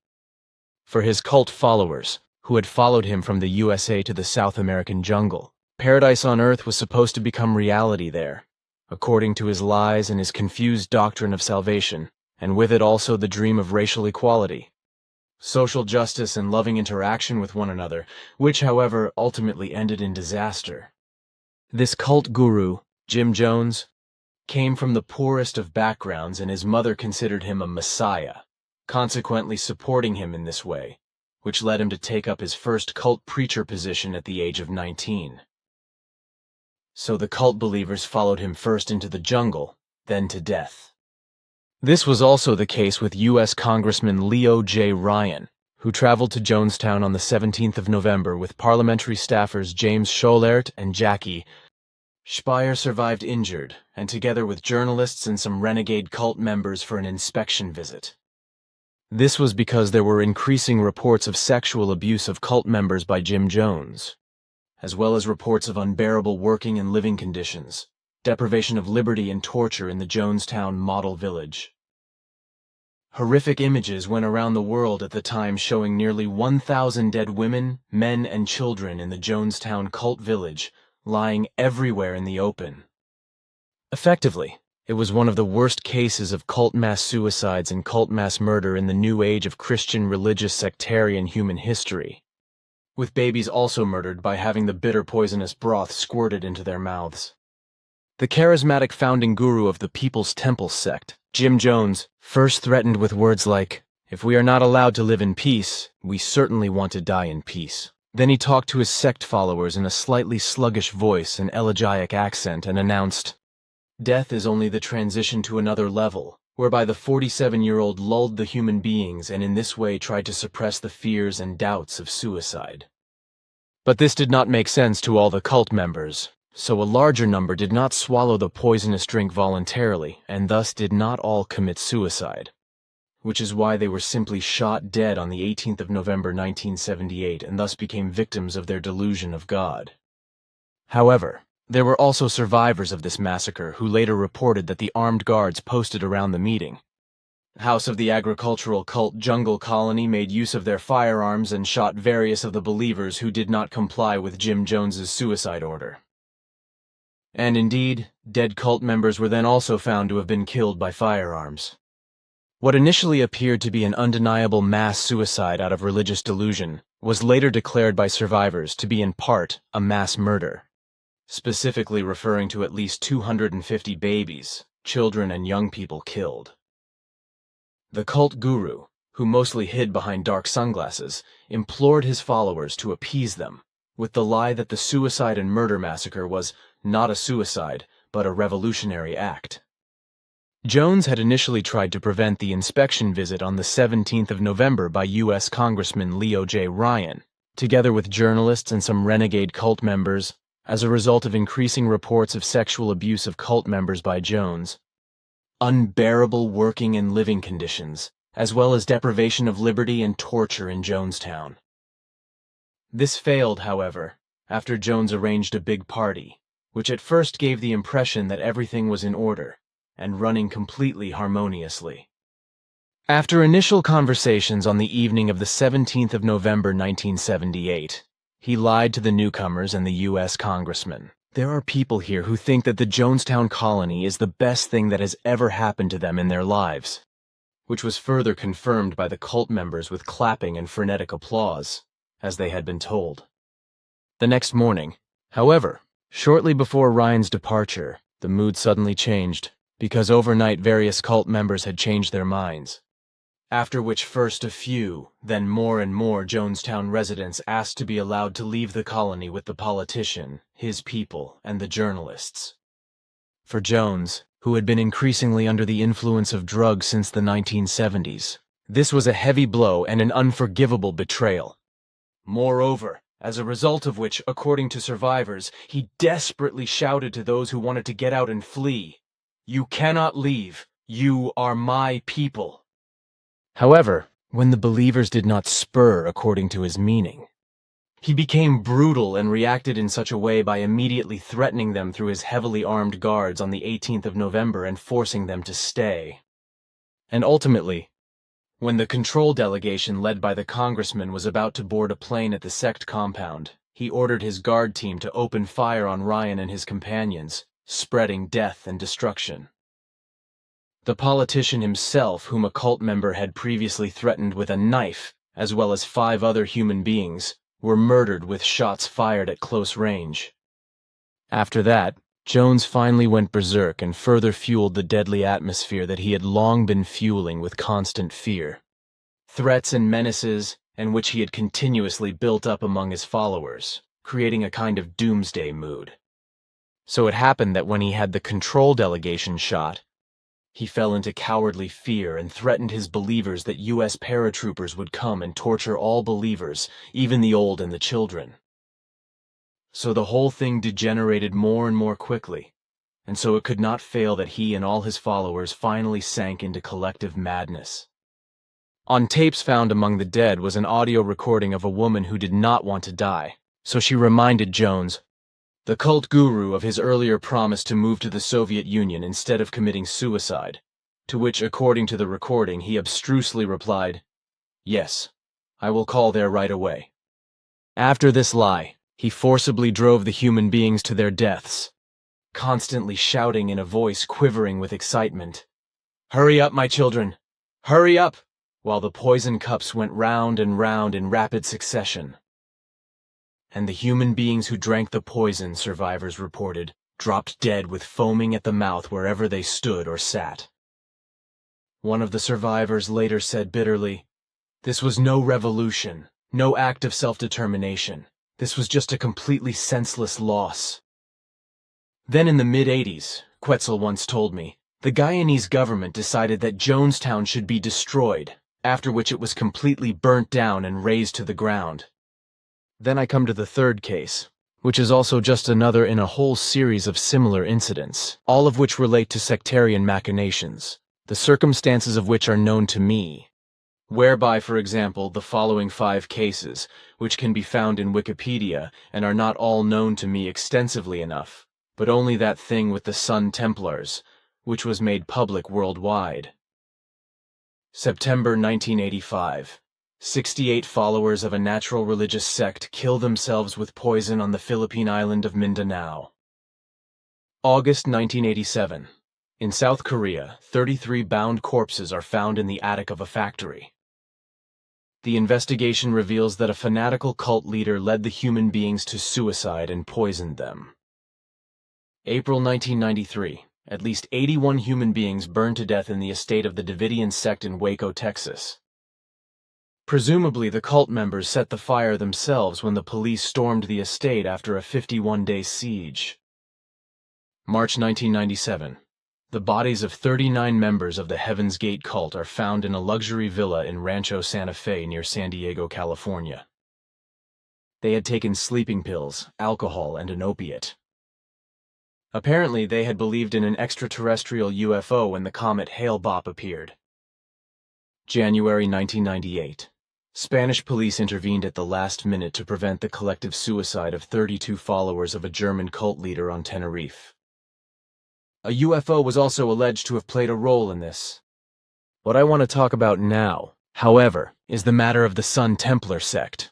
For his cult followers, who had followed him from the USA to the South American jungle, paradise on earth was supposed to become reality there, according to his lies and his confused doctrine of salvation, and with it also the dream of racial equality, social justice and loving interaction with one another, which, however, ultimately ended in disaster. This cult guru, Jim Jones, came from the poorest of backgrounds, and his mother considered him a messiah, consequently supporting him in this way, which led him to take up his first cult preacher position at the age of 19. So the cult believers followed him first into the jungle, then to death. This was also the case with U.S. Congressman Leo J. Ryan, who traveled to Jonestown on the 17th of November with parliamentary staffers James Scholert and Jackie. Speyer survived injured, and together with journalists and some renegade cult members for an inspection visit. This was because there were increasing reports of sexual abuse of cult members by Jim Jones, as well as reports of unbearable working and living conditions, deprivation of liberty and torture in the Jonestown model village. Horrific images went around the world at the time showing nearly 1,000 dead women, men, and children in the Jonestown cult village, lying everywhere in the open. Effectively, it was one of the worst cases of cult mass suicides and cult mass murder in the new age of Christian religious sectarian human history, with babies also murdered by having the bitter poisonous broth squirted into their mouths. The charismatic founding guru of the People's Temple sect, Jim Jones, first threatened with words like, "If we are not allowed to live in peace, we certainly want to die in peace." Then he talked to his sect followers in a slightly sluggish voice and elegiac accent and announced, "Death is only the transition to another level," whereby the 47-year-old lulled the human beings and in this way tried to suppress the fears and doubts of suicide. But this did not make sense to all the cult members, So a larger number did not swallow the poisonous drink voluntarily, and thus did not all commit suicide, which is why they were simply shot dead on the 18th of November 1978 and thus became victims of their delusion of God. However, there were also survivors of this massacre who later reported that the armed guards posted around the meeting house of the agricultural cult Jungle Colony made use of their firearms and shot various of the believers who did not comply with Jim Jones's suicide order. And indeed, dead cult members were then also found to have been killed by firearms. What initially appeared to be an undeniable mass suicide out of religious delusion was later declared by survivors to be in part a mass murder, specifically referring to at least 250 babies, children, and young people killed. The cult guru, who mostly hid behind dark sunglasses, implored his followers to appease them, with the lie that the suicide and murder massacre was not a suicide, but a revolutionary act. Jones had initially tried to prevent the inspection visit on the 17th of November by U.S. Congressman Leo J. Ryan, together with journalists and some renegade cult members, as a result of increasing reports of sexual abuse of cult members by Jones, unbearable working and living conditions, as well as deprivation of liberty and torture in Jonestown. This failed, however, after Jones arranged a big party, which at first gave the impression that everything was in order and running completely harmoniously. After initial conversations on the evening of the 17th of November 1978, he lied to the newcomers and the U.S. congressman. There are people here who think that the Jonestown colony is the best thing that has ever happened to them in their lives, which was further confirmed by the cult members with clapping and frenetic applause, as they had been told. The next morning, however, shortly before Ryan's departure, the mood suddenly changed, because overnight various cult members had changed their minds. After which first a few, then more and more Jonestown residents asked to be allowed to leave the colony with the politician, his people, and the journalists. For Jones, who had been increasingly under the influence of drugs since the 1970s, this was a heavy blow and an unforgivable betrayal. Moreover, as a result of which, according to survivors, he desperately shouted to those who wanted to get out and flee, "You cannot leave. You are my people." However, when the believers did not spur according to his meaning, he became brutal and reacted in such a way by immediately threatening them through his heavily armed guards on the 18th of November and forcing them to stay. And ultimately, when the control delegation led by the congressman was about to board a plane at the sect compound, he ordered his guard team to open fire on Ryan and his companions, spreading death and destruction. The politician himself, whom a cult member had previously threatened with a knife, as well as 5 other human beings, were murdered with shots fired at close range. After that, Jones finally went berserk and further fueled the deadly atmosphere that he had long been fueling with constant fear, threats and menaces, and which he had continuously built up among his followers, creating a kind of doomsday mood. So it happened that when he had the control delegation shot, he fell into cowardly fear and threatened his believers that U.S. paratroopers would come and torture all believers, even the old and the children. So the whole thing degenerated more and more quickly, and so it could not fail that he and all his followers finally sank into collective madness. On tapes found among the dead was an audio recording of a woman who did not want to die, so she reminded Jones, the cult guru, of his earlier promise to move to the Soviet Union instead of committing suicide, to which, according to the recording, he abstrusely replied, "Yes, I will call there right away." After this lie, he forcibly drove the human beings to their deaths, constantly shouting in a voice quivering with excitement, "Hurry up, my children! Hurry up!" while the poison cups went round and round in rapid succession. And the human beings who drank the poison, survivors reported, dropped dead with foaming at the mouth wherever they stood or sat. One of the survivors later said bitterly, "This was no revolution, no act of self-determination. This was just a completely senseless loss." Then in the mid-80s, Quetzal once told me, the Guyanese government decided that Jonestown should be destroyed, after which it was completely burnt down and razed to the ground. Then I come to the third case, which is also just another in a whole series of similar incidents, all of which relate to sectarian machinations, the circumstances of which are known to me, whereby, for example, the following 5 cases, which can be found in Wikipedia and are not all known to me extensively enough, but only that thing with the Sun Templars, which was made public worldwide. September 1985. 68 followers of a natural religious sect kill themselves with poison on the Philippine island of Mindanao. August 1987. In South Korea, 33 bound corpses are found in the attic of a factory. The investigation reveals that a fanatical cult leader led the human beings to suicide and poisoned them. April 1993. At least 81 human beings burned to death in the estate of the Davidian sect in Waco, Texas. Presumably, the cult members set the fire themselves when the police stormed the estate after a 51-day siege. March 1997. The bodies of 39 members of the Heaven's Gate cult are found in a luxury villa in Rancho Santa Fe near San Diego, California. They had taken sleeping pills, alcohol, and an opiate. Apparently, they had believed in an extraterrestrial UFO when the comet Hale-Bopp appeared. January 1998. Spanish police intervened at the last minute to prevent the collective suicide of 32 followers of a German cult leader on Tenerife. A UFO was also alleged to have played a role in this. What I want to talk about now, however, is the matter of the Sun Templar sect,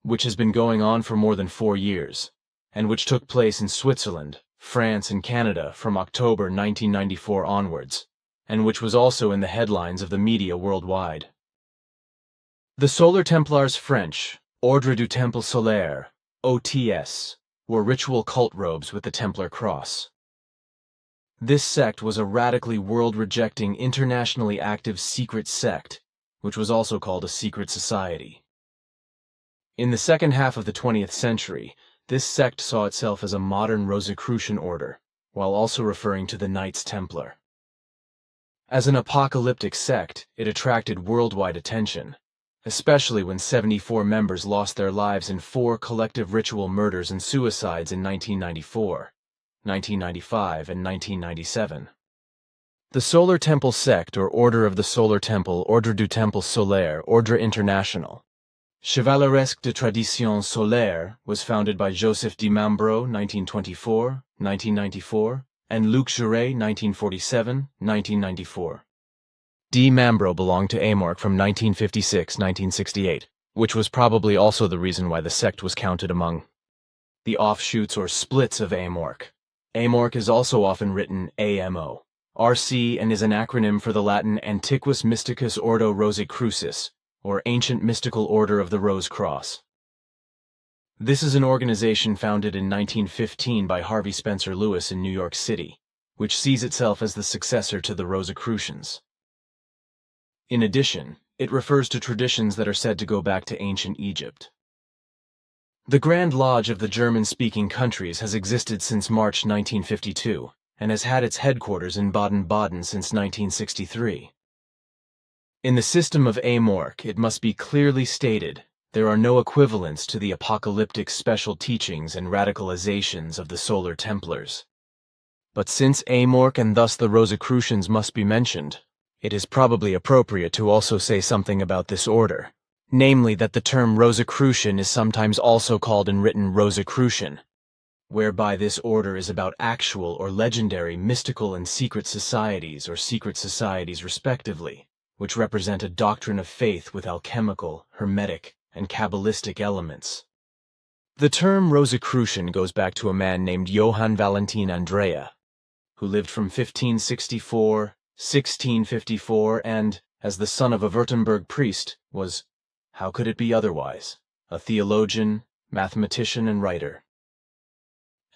which has been going on for more than 4 years, and which took place in Switzerland, France, and Canada from October 1994 onwards, and which was also in the headlines of the media worldwide. The Solar Templars, French, Ordre du Temple Solaire, OTS, wore ritual cult robes with the Templar cross. This sect was a radically world-rejecting, internationally active secret sect, which was also called a secret society. In the second half of the 20th century, this sect saw itself as a modern Rosicrucian order, while also referring to the Knights Templar. As an apocalyptic sect, it attracted worldwide attention, especially when 74 members lost their lives in 4 collective ritual murders and suicides in 1994, 1995, and 1997. The Solar Temple sect, or Order of the Solar Temple, Ordre du Temple Solaire, Ordre International, Chevaleresque de Tradition Solaire, was founded by Joseph Di Mambro, 1924, 1994, and Luc Jouret, 1947, 1994. Di Mambro belonged to Amorc from 1956-1968, which was probably also the reason why the sect was counted among the offshoots or splits of Amorc. Amorc is also often written AMO, RC, and is an acronym for the Latin Antiquus Mysticus Ordo Rosicrucis, or Ancient Mystical Order of the Rose Cross. This is an organization founded in 1915 by Harvey Spencer Lewis in New York City, which sees itself as the successor to the Rosicrucians. In addition, it refers to traditions that are said to go back to ancient Egypt. The Grand Lodge of the German-speaking countries has existed since March 1952 and has had its headquarters in Baden-Baden since 1963. In the system of Amorc, it must be clearly stated, there are no equivalents to the apocalyptic special teachings and radicalizations of the Solar Templars. But since Amorc and thus the Rosicrucians must be mentioned, it is probably appropriate to also say something about this order, namely that the term Rosicrucian is sometimes also called and written Rosicrucian, whereby this order is about actual or legendary mystical and secret societies or secret societies respectively, which represent a doctrine of faith with alchemical, hermetic, and Kabbalistic elements. The term Rosicrucian goes back to a man named Johann Valentin Andrea, who lived from 1564 1654 and, as the son of a Württemberg priest, was, how could it be otherwise, a theologian, mathematician, and writer.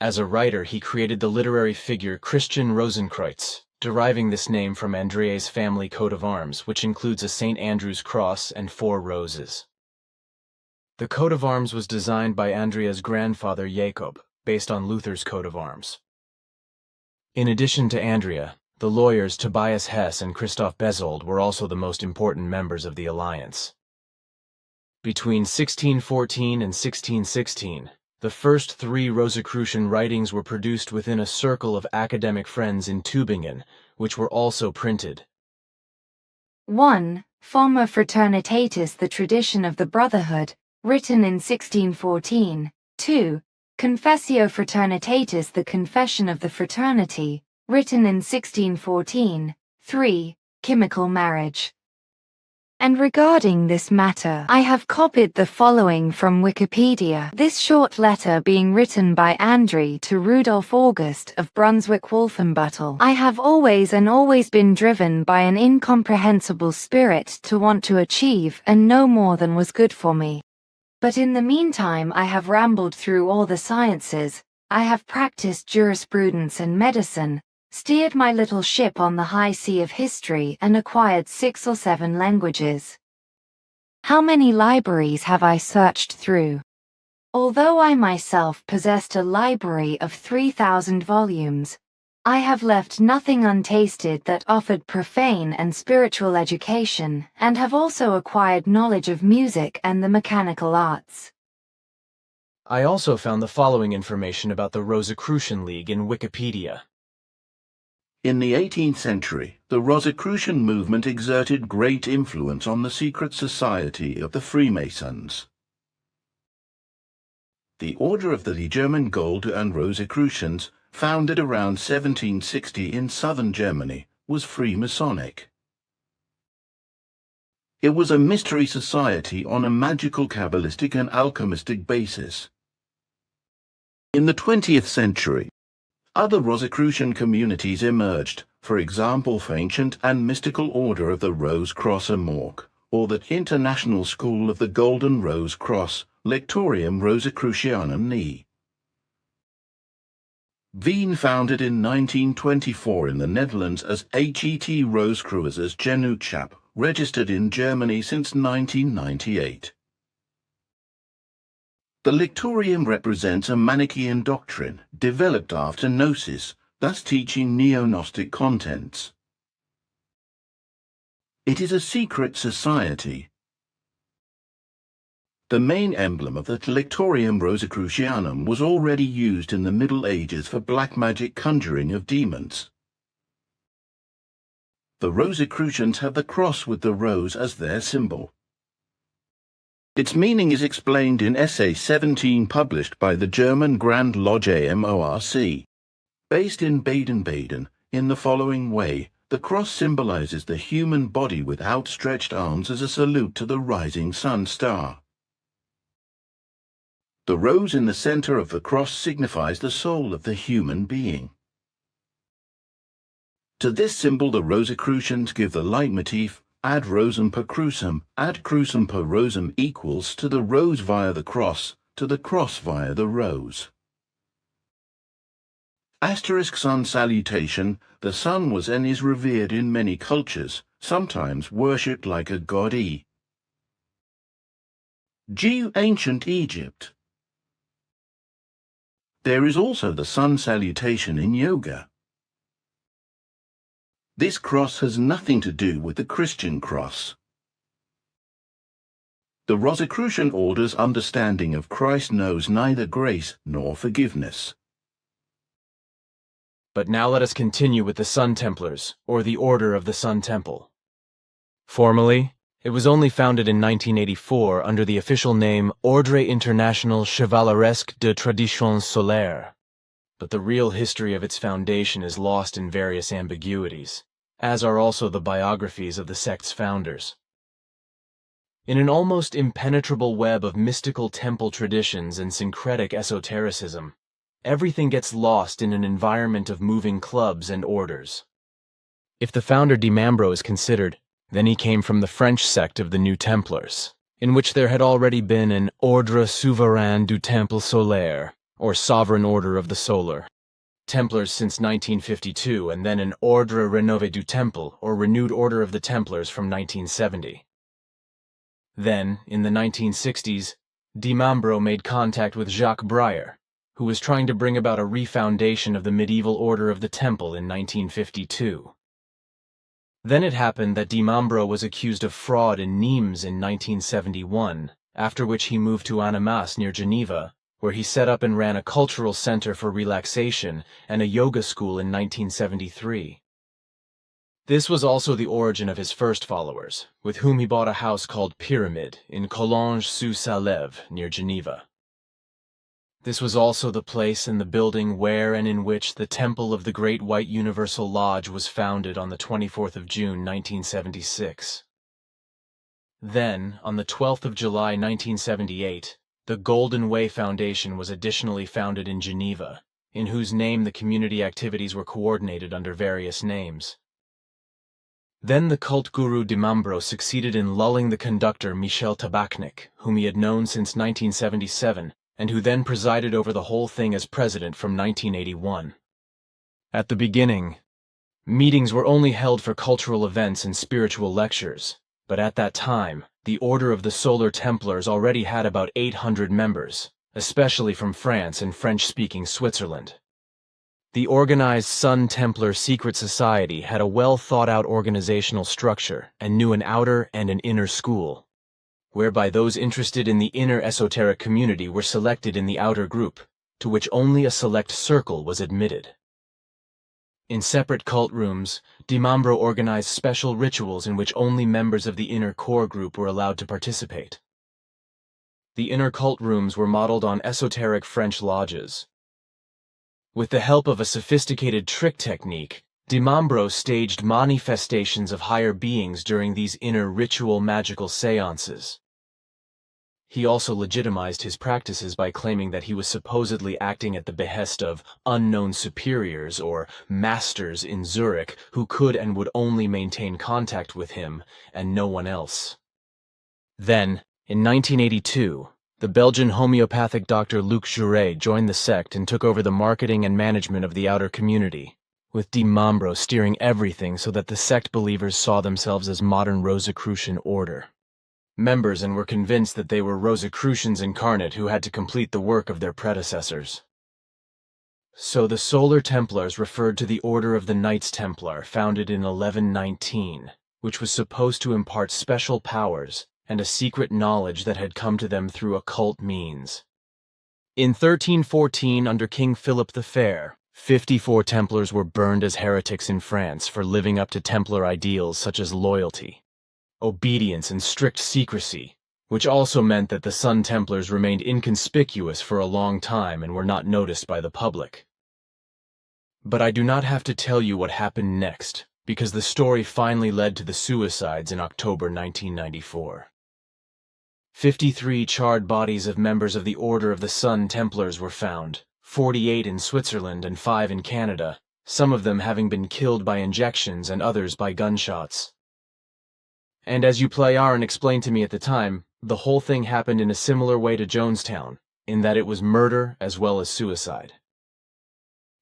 As a writer, he created the literary figure Christian Rosenkreuz, deriving this name from Andrea's family coat of arms, which includes a St. Andrew's cross and 4 roses. The coat of arms was designed by Andrea's grandfather Jacob, based on Luther's coat of arms. In addition to Andrea, the lawyers Tobias Hess and Christoph Bezold were also the most important members of the alliance. Between 1614 and 1616, The first 3 Rosicrucian writings were produced within a circle of academic friends in Tübingen, which were also printed. 1. Forma Fraternitatis, the tradition of the Brotherhood, written in 1614. 2. Confessio Fraternitatis, the confession of the fraternity, written in 1614. 3. Chemical marriage. And regarding this matter, I have copied the following from Wikipedia, this short letter being written by André to Rudolf August of Brunswick-Wolfenbüttel. I have always been driven by an incomprehensible spirit to want to achieve and no more than was good for me. But in the meantime I have rambled through all the sciences, I have practiced jurisprudence and medicine, steered my little ship on the high sea of history and acquired 6 or 7 languages. How many libraries have I searched through? Although I myself possessed a library of 3,000 volumes, I have left nothing untasted that offered profane and spiritual education, and have also acquired knowledge of music and the mechanical arts. I also found the following information about the Rosicrucian League in Wikipedia. In the 18th century, the Rosicrucian movement exerted great influence on the secret society of the Freemasons. The Order of the German Gold and Rosicrucians, founded around 1760 in southern Germany, was Freemasonic. It was a mystery society on a magical, Kabbalistic and alchemistic basis. In the 20th century, other Rosicrucian communities emerged, for example the Ancient and Mystical Order of the Rose Cross Amorque, or the International School of the Golden Rose Cross, Lectorium Rosicrucianum Ne. Wien, founded in 1924 in the Netherlands as Het Rosicrucians Genootschap, registered in Germany since 1998. The Lectorium represents a Manichaean doctrine developed after Gnosis, thus teaching neo-Gnostic contents. It is a secret society. The main emblem of the Lectorium Rosicrucianum was already used in the Middle Ages for black magic conjuring of demons. The Rosicrucians have the cross with the rose as their symbol. Its meaning is explained in Essay 17 published by the German Grand Lodge AMORC. Based in Baden-Baden, in the following way, the cross symbolizes the human body with outstretched arms as a salute to the rising sun star. The rose in the center of the cross signifies the soul of the human being. To this symbol the Rosicrucians give the leitmotif, ad rosum per crucem, ad crucem per rosum equals to the rose via the cross, to the cross via the rose. Asterisk sun salutation, the sun was and is revered in many cultures, sometimes worshipped like a god. Ancient Egypt. There is also the sun salutation in yoga. This cross has nothing to do with the Christian cross. The Rosicrucian order's understanding of Christ knows neither grace nor forgiveness. But now let us continue with the Sun Templars, or the Order of the Sun Temple. Formally, it was only founded in 1984 under the official name Ordre International Chevaleresque de Traditions Solaires. But the real history of its foundation is lost in various ambiguities, as are also the biographies of the sect's founders. In an almost impenetrable web of mystical temple traditions and syncretic esotericism, everything gets lost in an environment of moving clubs and orders. If the founder Di Mambro is considered, then he came from the French sect of the New Templars, in which there had already been an Ordre Souverain du Temple Solaire, or Sovereign Order of the Solar, Templars since 1952, and then an Ordre Renové du Temple, or Renewed Order of the Templars from 1970. Then, in the 1960s, Di Mambro made contact with Jacques Breyer, who was trying to bring about a refoundation of the medieval Order of the Temple in 1952. Then it happened that Di Mambro was accused of fraud in Nimes in 1971, after which he moved to Annemasse near Geneva, where he set up and ran a cultural center for relaxation and a yoga school in 1973. This was also the origin of his first followers, with whom he bought a house called Pyramid in Collonges-sous-Salève near Geneva. This was also the place and the building where and in which the Temple of the Great White Universal Lodge was founded on the 24th of June, 1976. Then, on the 12th of July, 1978, the Golden Way Foundation was additionally founded in Geneva, in whose name the community activities were coordinated under various names. Then the cult guru Dimambro succeeded in lulling the conductor Michel Tabachnik, whom he had known since 1977, and who then presided over the whole thing as president from 1981. At the beginning, meetings were only held for cultural events and spiritual lectures, but at that time, the Order of the Solar Templars already had about 800 members, especially from France and French-speaking Switzerland. The organized Sun Templar secret society had a well-thought-out organizational structure and knew an outer and an inner school, whereby those interested in the inner esoteric community were selected in the outer group, to which only a select circle was admitted. In separate cult rooms, Dimambro organized special rituals in which only members of the inner core group were allowed to participate. The inner cult rooms were modeled on esoteric French lodges. With the help of a sophisticated trick technique, Dimambro staged manifestations of higher beings during these inner ritual magical seances. He also legitimized his practices by claiming that he was supposedly acting at the behest of unknown superiors or masters in Zurich who could and would only maintain contact with him and no one else. Then, in 1982, the Belgian homeopathic Dr. Luc Jouret joined the sect and took over the marketing and management of the outer community, with Dimambro steering everything so that the sect believers saw themselves as modern Rosicrucian order. Members and were convinced that they were Rosicrucians incarnate who had to complete the work of their predecessors. So the Solar Templars referred to the Order of the Knights Templar founded in 1119, which was supposed to impart special powers and a secret knowledge that had come to them through occult means. In 1314, under King Philip the Fair, 54 Templars were burned as heretics in France for living up to Templar ideals such as loyalty, obedience, and strict secrecy, which also meant that the Sun Templars remained inconspicuous for a long time and were not noticed by the public. But I do not have to tell you what happened next, because the story finally led to the suicides in October 1994. 53 charred bodies of members of the Order of the Sun Templars were found, 48 in Switzerland and 5 in Canada, some of them having been killed by injections and others by gunshots. And as you Playaran explained to me at the time, the whole thing happened in a similar way to Jonestown, in that it was murder as well as suicide.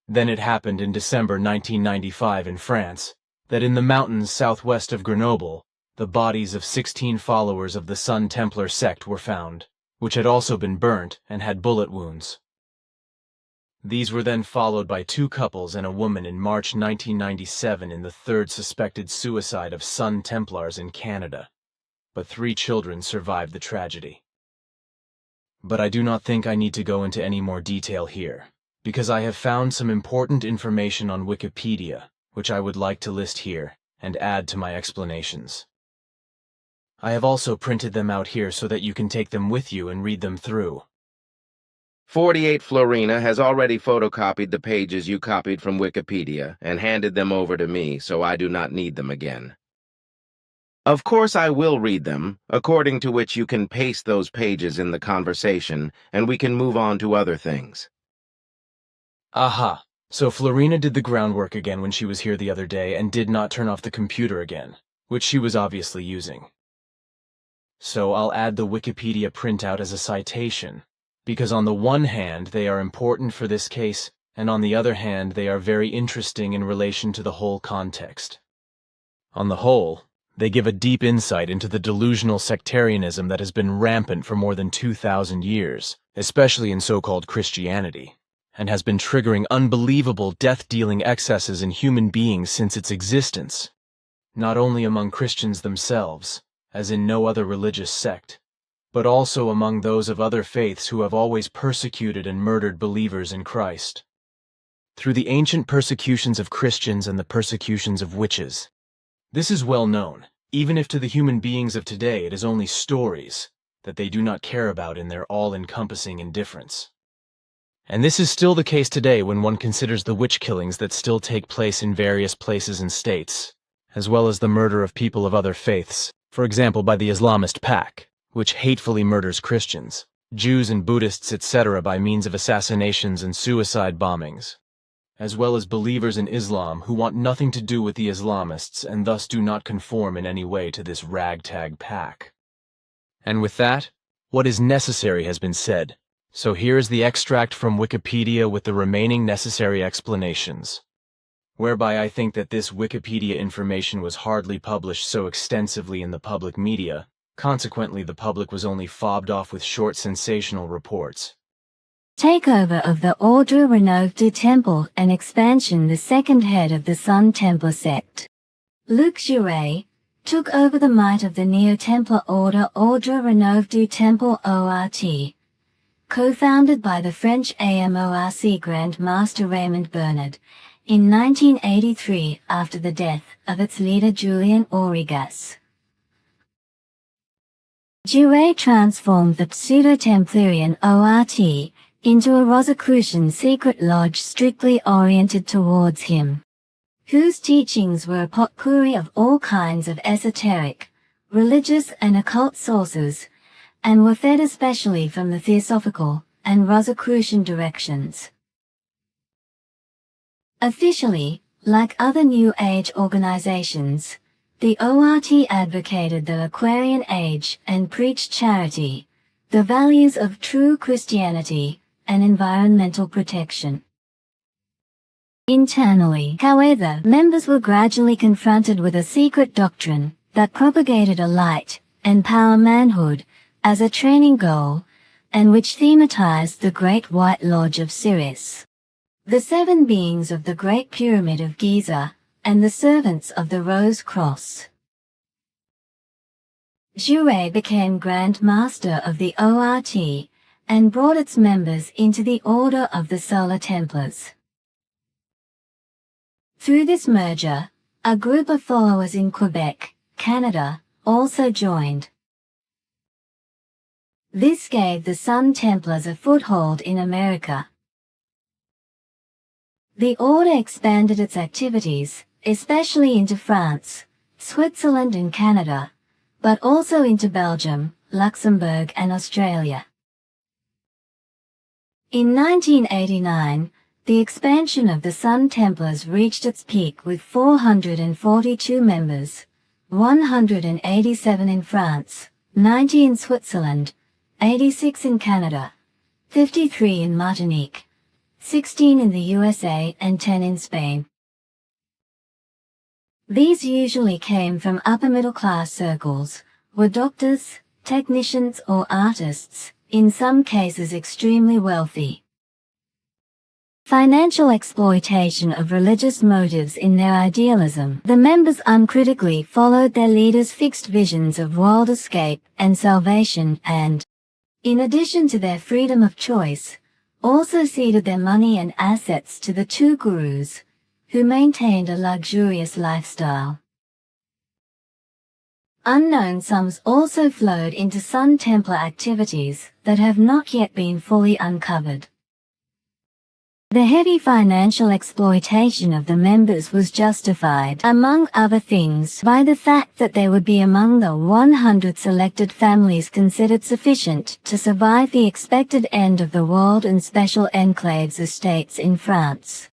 Then it happened in December 1995 in France, that in the mountains southwest of Grenoble, the bodies of 16 followers of the Sun Templar sect were found, which had also been burnt and had bullet wounds. These were then followed by 2 couples and a woman in March 1997 in the 3rd suspected suicide of Sun Templars in Canada, but 3 children survived the tragedy. But I do not think I need to go into any more detail here, because I have found some important information on Wikipedia, which I would like to list here and add to my explanations. I have also printed them out here so that you can take them with you and read them through. 48 Florina has already photocopied the pages you copied from Wikipedia and handed them over to me, so I do not need them again. Of course I will read them, according to which you can paste those pages in the conversation, and we can move on to other things. Aha, so Florina did the groundwork again when she was here the other day and did not turn off the computer again, which she was obviously using. So I'll add the Wikipedia printout as a citation, because on the one hand they are important for this case, and on the other hand they are very interesting in relation to the whole context. On the whole, they give a deep insight into the delusional sectarianism that has been rampant for more than 2,000 years, especially in so-called Christianity, and has been triggering unbelievable death-dealing excesses in human beings since its existence, not only among Christians themselves, as in no other religious sect, but also among those of other faiths who have always persecuted and murdered believers in Christ. Through the ancient persecutions of Christians and the persecutions of witches. This is well known, even if to the human beings of today it is only stories that they do not care about in their all-encompassing indifference. And this is still the case today when one considers the witch killings that still take place in various places and states, as well as the murder of people of other faiths, for example by the Islamist pack, which hatefully murders Christians, Jews and Buddhists, etc. by means of assassinations and suicide bombings, as well as believers in Islam who want nothing to do with the Islamists and thus do not conform in any way to this ragtag pack. And with that, what is necessary has been said, so here is the extract from Wikipedia with the remaining necessary explanations, whereby I think that this Wikipedia information was hardly published so extensively in the public media, consequently the public was only fobbed off with short sensational reports. Takeover of the Ordre Renouveau du Temple and expansion. The second head of the Sun Templar sect, Luc Jouret, took over the might of the Neo-Templar Order Ordre Renouveau du Temple ORT, co-founded by the French AMORC Grand Master Raymond Bernard, in 1983 after the death of its leader Julien Aurigas. Jouret transformed the pseudo-Templarian ORT into a Rosicrucian secret lodge strictly oriented towards him, whose teachings were a potpourri of all kinds of esoteric, religious and occult sources, and were fed especially from the Theosophical and Rosicrucian directions. Officially, like other New Age organizations, the ORT advocated the Aquarian Age and preached charity, the values of true Christianity, and environmental protection. Internally, however, members were gradually confronted with a secret doctrine that propagated a light and power manhood as a training goal, and which thematized the Great White Lodge of Sirius, the seven beings of the Great Pyramid of Giza, and the servants of the Rose Cross. Jouret became Grand Master of the ORT, and brought its members into the Order of the Solar Templars. Through this merger, a group of followers in Quebec, Canada, also joined. This gave the Sun Templars a foothold in America. The order expanded its activities, especially into France, Switzerland and Canada, but also into Belgium, Luxembourg and Australia. In 1989, the expansion of the Sun Templars reached its peak with 442 members, 187 in France, 90 in Switzerland, 86 in Canada, 53 in Martinique, 16 in the USA and 10 in Spain. These usually came from upper-middle-class circles, were doctors, technicians or artists, in some cases extremely wealthy. Financial exploitation of religious motives in their idealism. The members uncritically followed their leaders' fixed visions of world escape and salvation and, in addition to their freedom of choice, also ceded their money and assets to the two gurus, who maintained a luxurious lifestyle. Unknown sums also flowed into Sun Templar activities that have not yet been fully uncovered. The heavy financial exploitation of the members was justified, among other things, by the fact that they would be among the 100 selected families considered sufficient to survive the expected end of the world and special enclaves estates in France,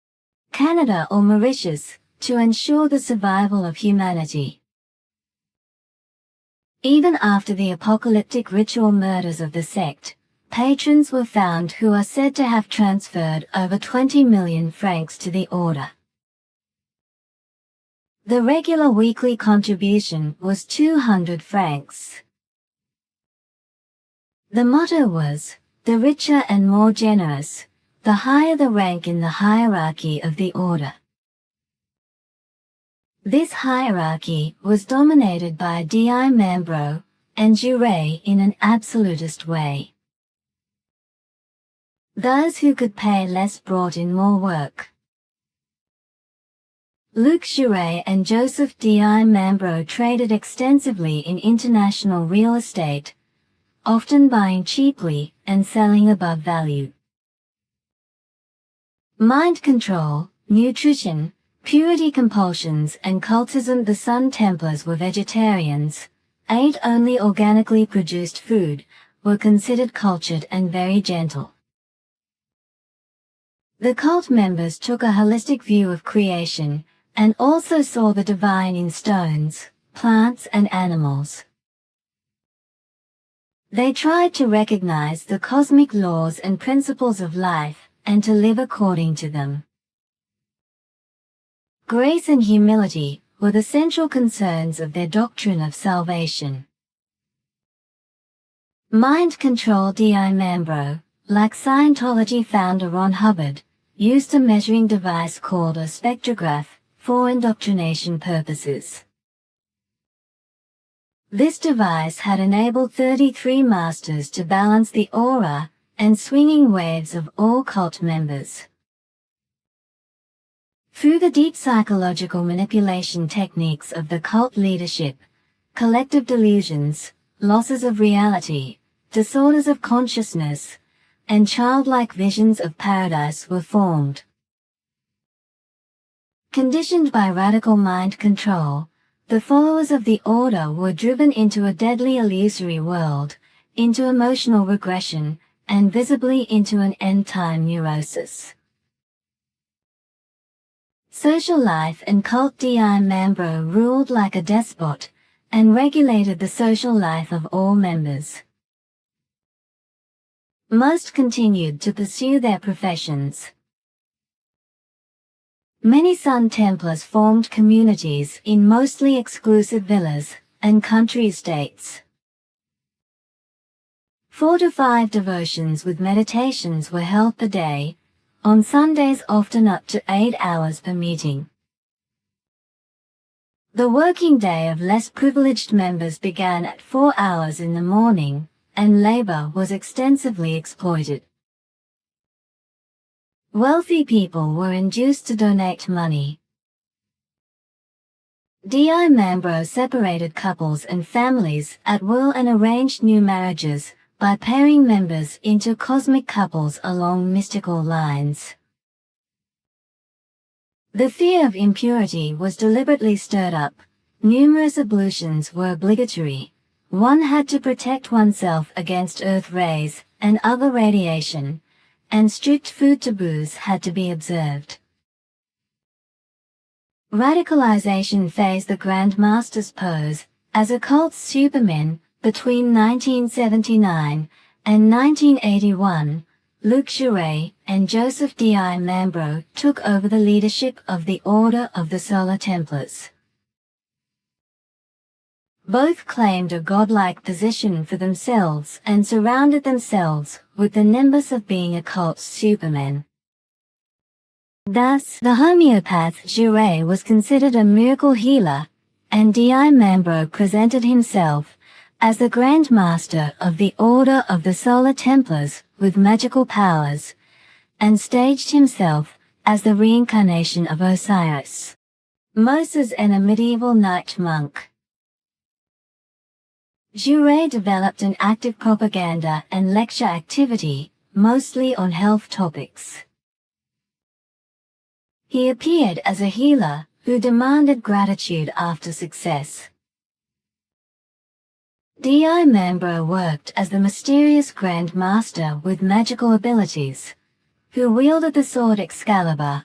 Canada or Mauritius, to ensure the survival of humanity. Even after the apocalyptic ritual murders of the sect, patrons were found who are said to have transferred over 20 million francs to the order. The regular weekly contribution was 200 francs. The motto was, "The richer and more generous, the higher the rank in the hierarchy of the order." This hierarchy was dominated by di membro, and jure in an absolutist way. Those who could pay less brought in more work. Luc Jure and Joseph D.I. Mambro traded extensively in international real estate, often buying cheaply and selling above value. Mind control, nutrition, purity compulsions and cultism. The Sun Templars were vegetarians, ate only organically produced food, were considered cultured and very gentle. The cult members took a holistic view of creation, and also saw the divine in stones, plants and animals. They tried to recognize the cosmic laws and principles of life, and to live according to them. Grace and humility were the central concerns of their doctrine of salvation. Mind control. D.I. Mambro, like Scientology founder Ron Hubbard, used a measuring device called a spectrograph for indoctrination purposes. This device had enabled 33 masters to balance the aura and swinging waves of all cult members. Through the deep psychological manipulation techniques of the cult leadership, collective delusions, losses of reality, disorders of consciousness, and childlike visions of paradise were formed. Conditioned by radical mind control, the followers of the order were driven into a deadly illusory world, into emotional regression, and visibly into an end-time neurosis. Social life and cult. D.I. Mambro ruled like a despot, and regulated the social life of all members. Most continued to pursue their professions. Many Sun Templars formed communities in mostly exclusive villas and country estates. 4 to 5 devotions with meditations were held per day, on Sundays often up to 8 hours per meeting. The working day of less privileged members began at 4 hours in the morning, and labor was extensively exploited. Wealthy people were induced to donate money. D.I. Mambro separated couples and families at will and arranged new marriages by pairing members into cosmic couples along mystical lines. The fear of impurity was deliberately stirred up. Numerous ablutions were obligatory. One had to protect oneself against Earth rays and other radiation, and strict food taboos had to be observed. Radicalization phased the Grand Master's pose as a cult superman. Between 1979 and 1981, Luc Jure and Joseph D.I. Mambro took over the leadership of the Order of the Solar Templars. Both claimed a godlike position for themselves and surrounded themselves with the nimbus of being a cult superman. Thus, the homeopath Jure was considered a miracle healer, and D.I. Mambro presented himself as the Grand Master of the Order of the Solar Templars with magical powers, and staged himself as the reincarnation of Osiris, Moses and a medieval night monk. Jure developed an active propaganda and lecture activity, mostly on health topics. He appeared as a healer who demanded gratitude after success. D.I. Mambro worked as the mysterious Grand Master with magical abilities, who wielded the sword Excalibur,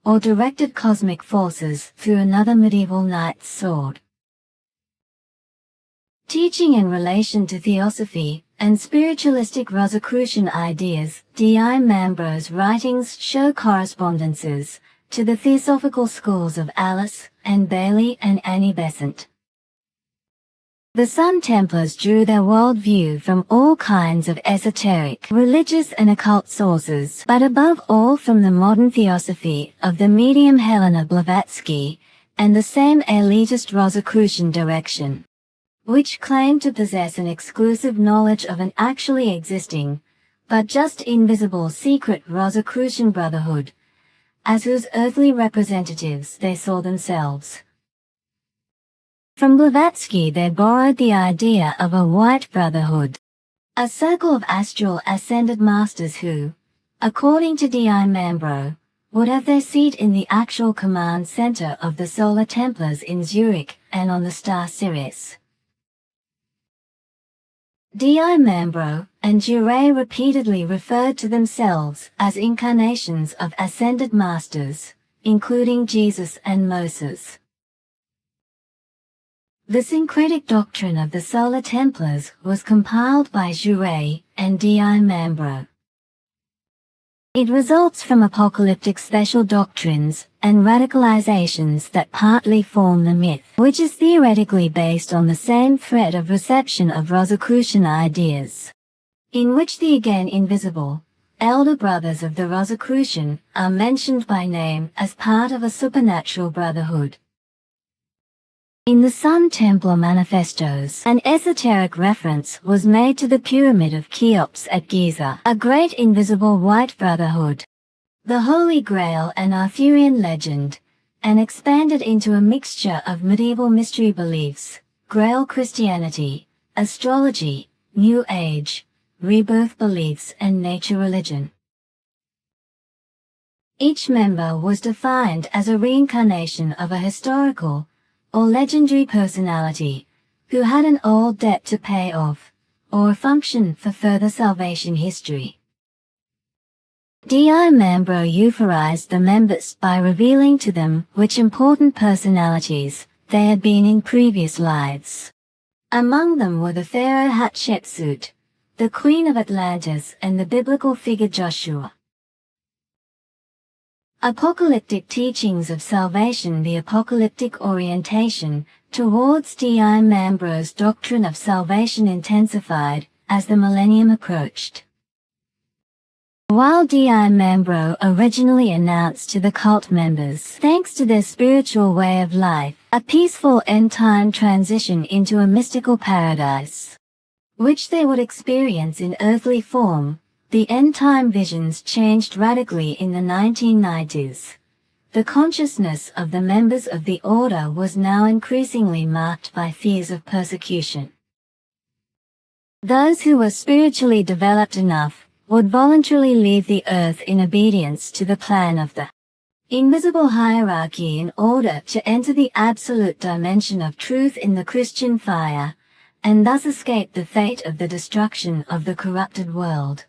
or directed cosmic forces through another medieval knight's sword. Teaching in relation to theosophy and spiritualistic Rosicrucian ideas. D.I. Mambro's writings show correspondences to the theosophical schools of Alice and Bailey and Annie Besant. The Sun Templars drew their worldview from all kinds of esoteric, religious and occult sources, but above all from the modern theosophy of the medium Helena Blavatsky and the same elitist Rosicrucian direction. which claimed to possess an exclusive knowledge of an actually existing, but just invisible secret Rosicrucian brotherhood, as whose earthly representatives they saw themselves. From Blavatsky they borrowed the idea of a white brotherhood, a circle of astral ascended masters who, according to D.I. Mambro, would have their seat in the actual command center of the solar Templars in Zurich and on the star Sirius. D.I. Mambro and Jure repeatedly referred to themselves as incarnations of ascended masters, including Jesus and Moses. The syncretic doctrine of the Solar Templars was compiled by Jure and D.I. Mambro. It results from apocalyptic special doctrines and radicalizations that partly form the myth, which is theoretically based on the same thread of reception of Rosicrucian ideas, in which the again invisible, elder brothers of the Rosicrucian are mentioned by name as part of a supernatural brotherhood. In the Sun Templar manifestos, an esoteric reference was made to the Pyramid of Cheops at Giza, a great invisible white brotherhood, the Holy Grail and Arthurian legend, and expanded into a mixture of medieval mystery beliefs, Grail Christianity, astrology, New Age, rebirth beliefs and nature religion. Each member was defined as a reincarnation of a historical, or legendary personality, who had an old debt to pay off, or a function for further salvation history. D.I. Mambro euphorized the members by revealing to them which important personalities they had been in previous lives. Among them were the Pharaoh Hatshepsut, the Queen of Atlantis and the biblical figure Joshua. Apocalyptic teachings of salvation. The apocalyptic orientation towards D.I. Mambro's doctrine of salvation intensified as the millennium approached. While D.I. Mambro originally announced to the cult members, thanks to their spiritual way of life, a peaceful end-time transition into a mystical paradise, which they would experience in earthly form, the end-time visions changed radically in the 1990s. The consciousness of the members of the order was now increasingly marked by fears of persecution. Those who were spiritually developed enough would voluntarily leave the earth in obedience to the plan of the invisible hierarchy in order to enter the absolute dimension of truth in the Christian fire, and thus escape the fate of the destruction of the corrupted world.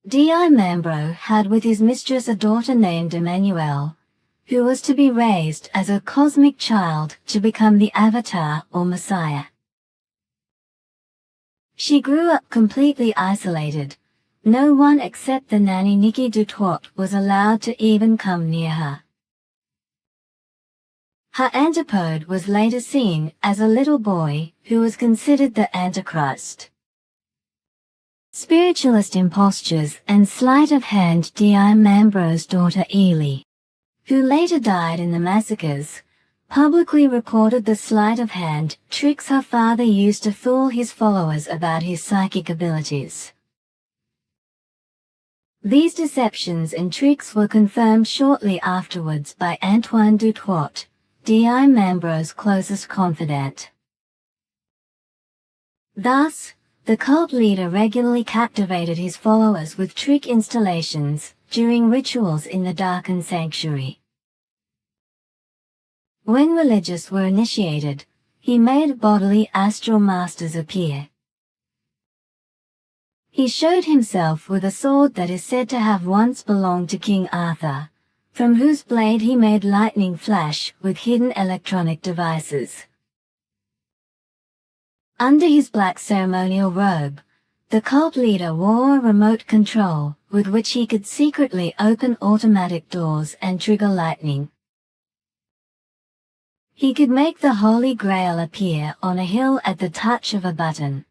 D.I. Mambro had with his mistress a daughter named Emmanuel, who was to be raised as a cosmic child to become the Avatar or Messiah. She grew up completely isolated. No one except the nanny Nikki Dutoit was allowed to even come near her. Her antipode was later seen as a little boy who was considered the Antichrist. Spiritualist impostures and sleight of hand. D.I. Mambro's daughter Ely, who later died in the massacres, publicly reported the sleight of hand tricks her father used to fool his followers about his psychic abilities. These deceptions and tricks were confirmed shortly afterwards by Antoine Dutoit, D.I. Mambro's closest confidant. Thus, the cult leader regularly captivated his followers with trick installations during rituals in the darkened sanctuary. When religious were initiated, he made bodily astral masters appear. He showed himself with a sword that is said to have once belonged to King Arthur, from whose blade he made lightning flash with hidden electronic devices. Under his black ceremonial robe, the cult leader wore a remote control with which he could secretly open automatic doors and trigger lightning. He could make the Holy Grail appear on a hill at the touch of a button.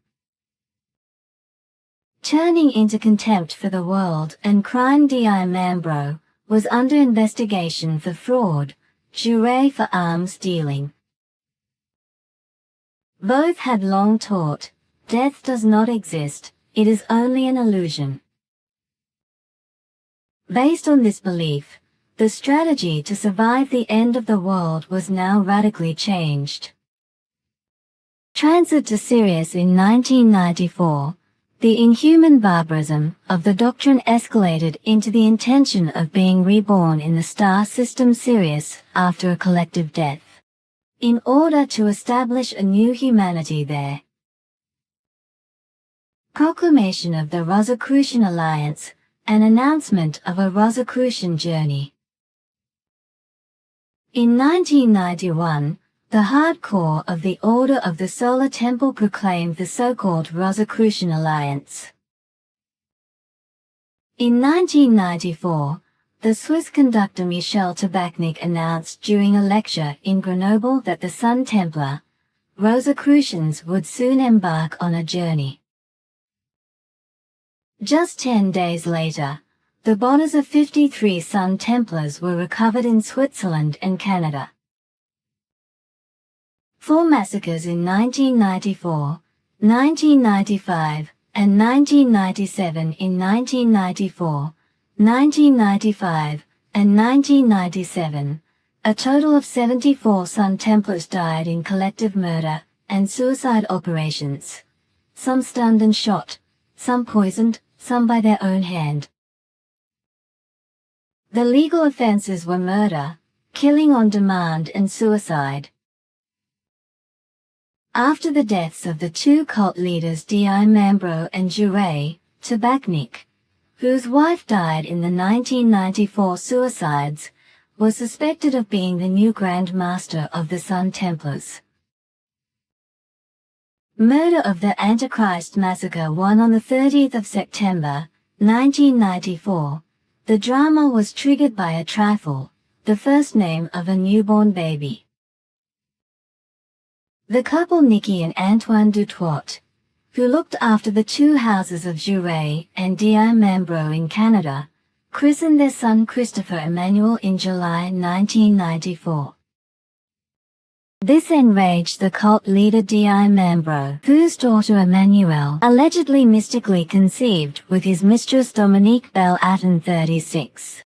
Turning into contempt for the world and crime. D.I. Mambro was under investigation for fraud, jure for arms dealing. Both had long taught, death does not exist, it is only an illusion. Based on this belief, the strategy to survive the end of the world was now radically changed. Transit to Sirius in 1994, the inhuman barbarism of the doctrine escalated into the intention of being reborn in the star system Sirius after a collective death, in order to establish a new humanity there. Proclamation of the Rosicrucian Alliance, an announcement of a Rosicrucian journey. In 1991, the hardcore of the Order of the Solar Temple proclaimed the so-called Rosicrucian Alliance. In 1994, the Swiss conductor Michel Tabachnik announced during a lecture in Grenoble that the Sun Templar, Rosicrucians would soon embark on a journey. Just 10 days later, the bodies of 53 Sun Templars were recovered in Switzerland and Canada. 4 massacres in 1994, 1995, and 1997. In 1994, 1995, and 1997, a total of 74 Sun Templars died in collective murder and suicide operations. Some stunned and shot, some poisoned, some by their own hand. The legal offenses were murder, killing on demand, and suicide. After the deaths of the 2 cult leaders D.I. Mambro and Jure, Tabachnik, whose wife died in the 1994 suicides, was suspected of being the new Grand Master of the Sun Templars. Murder of the Antichrist Massacre 1 on the 30th of September, 1994. The drama was triggered by a trifle, the first name of a newborn baby. The couple Nikki and Antoine Dutoit, who looked after the 2 houses of Jure and D.I. Mambro in Canada, christened their son Christopher Emmanuel in July 1994. This enraged the cult leader D.I. Mambro, whose daughter Emmanuel, allegedly mystically conceived with his mistress Dominique Belle-Atten 36,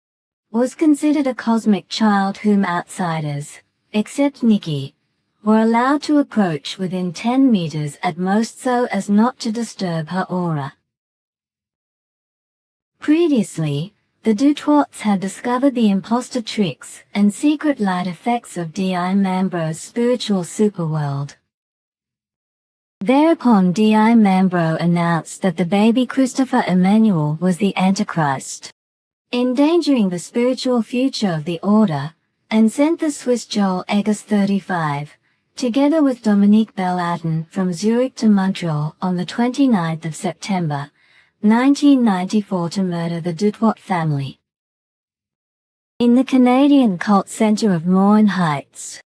was considered a cosmic child whom outsiders, except Nikki, were allowed to approach within 10 meters at most so as not to disturb her aura. Previously, the Dutoits had discovered the imposter tricks and secret light effects of D.I. Mambro's spiritual superworld. Thereupon D.I. Mambro announced that the baby Christopher Emmanuel was the Antichrist, endangering the spiritual future of the Order, and sent the Swiss Joel Eggers 35, together with Dominique Belle-Atten from Zurich to Montreal on the 29th of September, 1994 to murder the Dutoit family. In the Canadian cult centre of Morin Heights,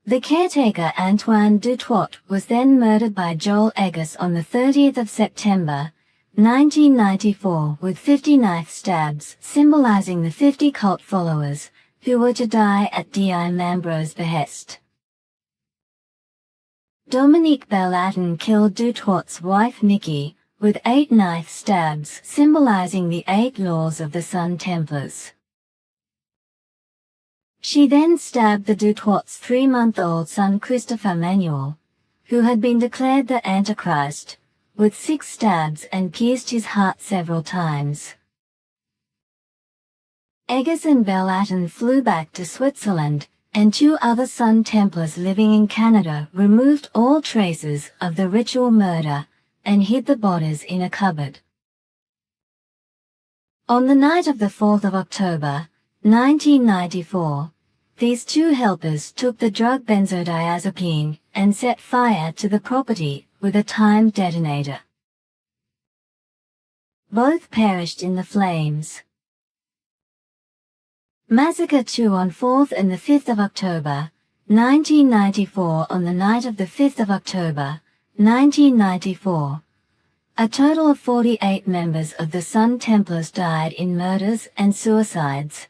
the caretaker Antoine Dutoit was then murdered by Joel Eggers on the 30th of September, 1994 with 50 knife stabs symbolizing the 50 cult followers who were to die at D.I. Mambro's behest. Dominique Belle-Atten killed Dutoit's wife Nikki with 8 knife stabs symbolizing the 8 laws of the Sun Templars. She then stabbed the Dutoit's 3-month-old son Christopher Emmanuel, who had been declared the Antichrist, with 6 stabs and pierced his heart several times. Eggers and Belle-Atten flew back to Switzerland, and 2 other Sun Templars living in Canada removed all traces of the ritual murder and hid the bodies in a cupboard. On the night of the 4th of October, 1994, these 2 helpers took the drug benzodiazepine and set fire to the property with a timed detonator. Both perished in the flames. Massacre 2 on 4th and the 5th of October, 1994. On the night of the 5th of October, 1994, a total of 48 members of the Sun Templars died in murders and suicides.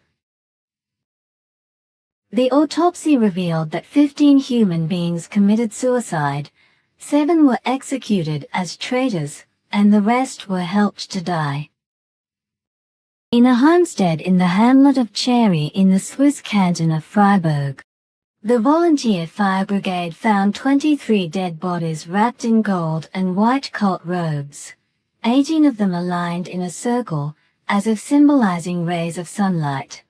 The autopsy revealed that 15 human beings committed suicide, 7 were executed as traitors, and the rest were helped to die. In a homestead in the hamlet of Cherry in the Swiss canton of Freiburg, the volunteer fire brigade found 23 dead bodies wrapped in gold and white cult robes, 18 of them aligned in a circle, as if symbolizing rays of sunlight.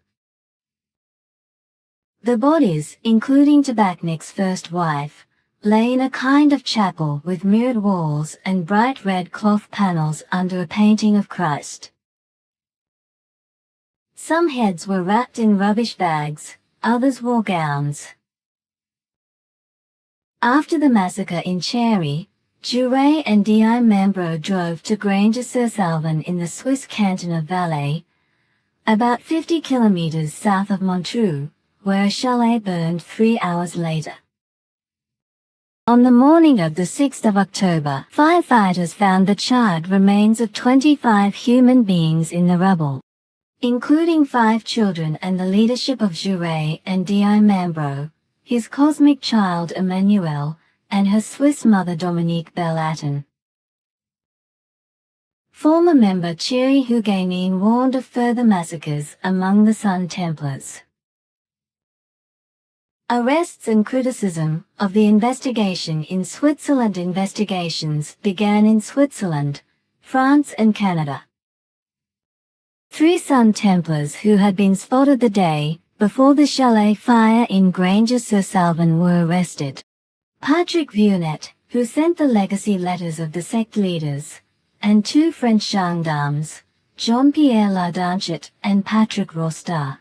The bodies, including Tabachnik's first wife, lay in a kind of chapel with mirrored walls and bright red cloth panels under a painting of Christ. Some heads were wrapped in rubbish bags, others wore gowns. After the massacre in Cherry, Duray and Di Membro drove to Granger-sur-Salvan in the Swiss canton of Valais, about 50 kilometers south of Montreux, where a chalet burned 3 hours later. On the morning of the 6th of October, firefighters found the charred remains of 25 human beings in the rubble, including 5 children and the leadership of Duray and Di Membro, his cosmic child Emmanuel, and her Swiss mother Dominique Bellatin. Former member Thierry Huguenin warned of further massacres among the Sun Templars. Arrests and criticism of the investigation in Switzerland. Investigations began in Switzerland, France and Canada. 3 Sun Templars who had been spotted the day before the chalet fire in Granger-sur-Salvan were arrested. Patrick Vuillet, who sent the legacy letters of the sect leaders, and 2 French gendarmes, Jean-Pierre Lardanchet and Patrick Rostar.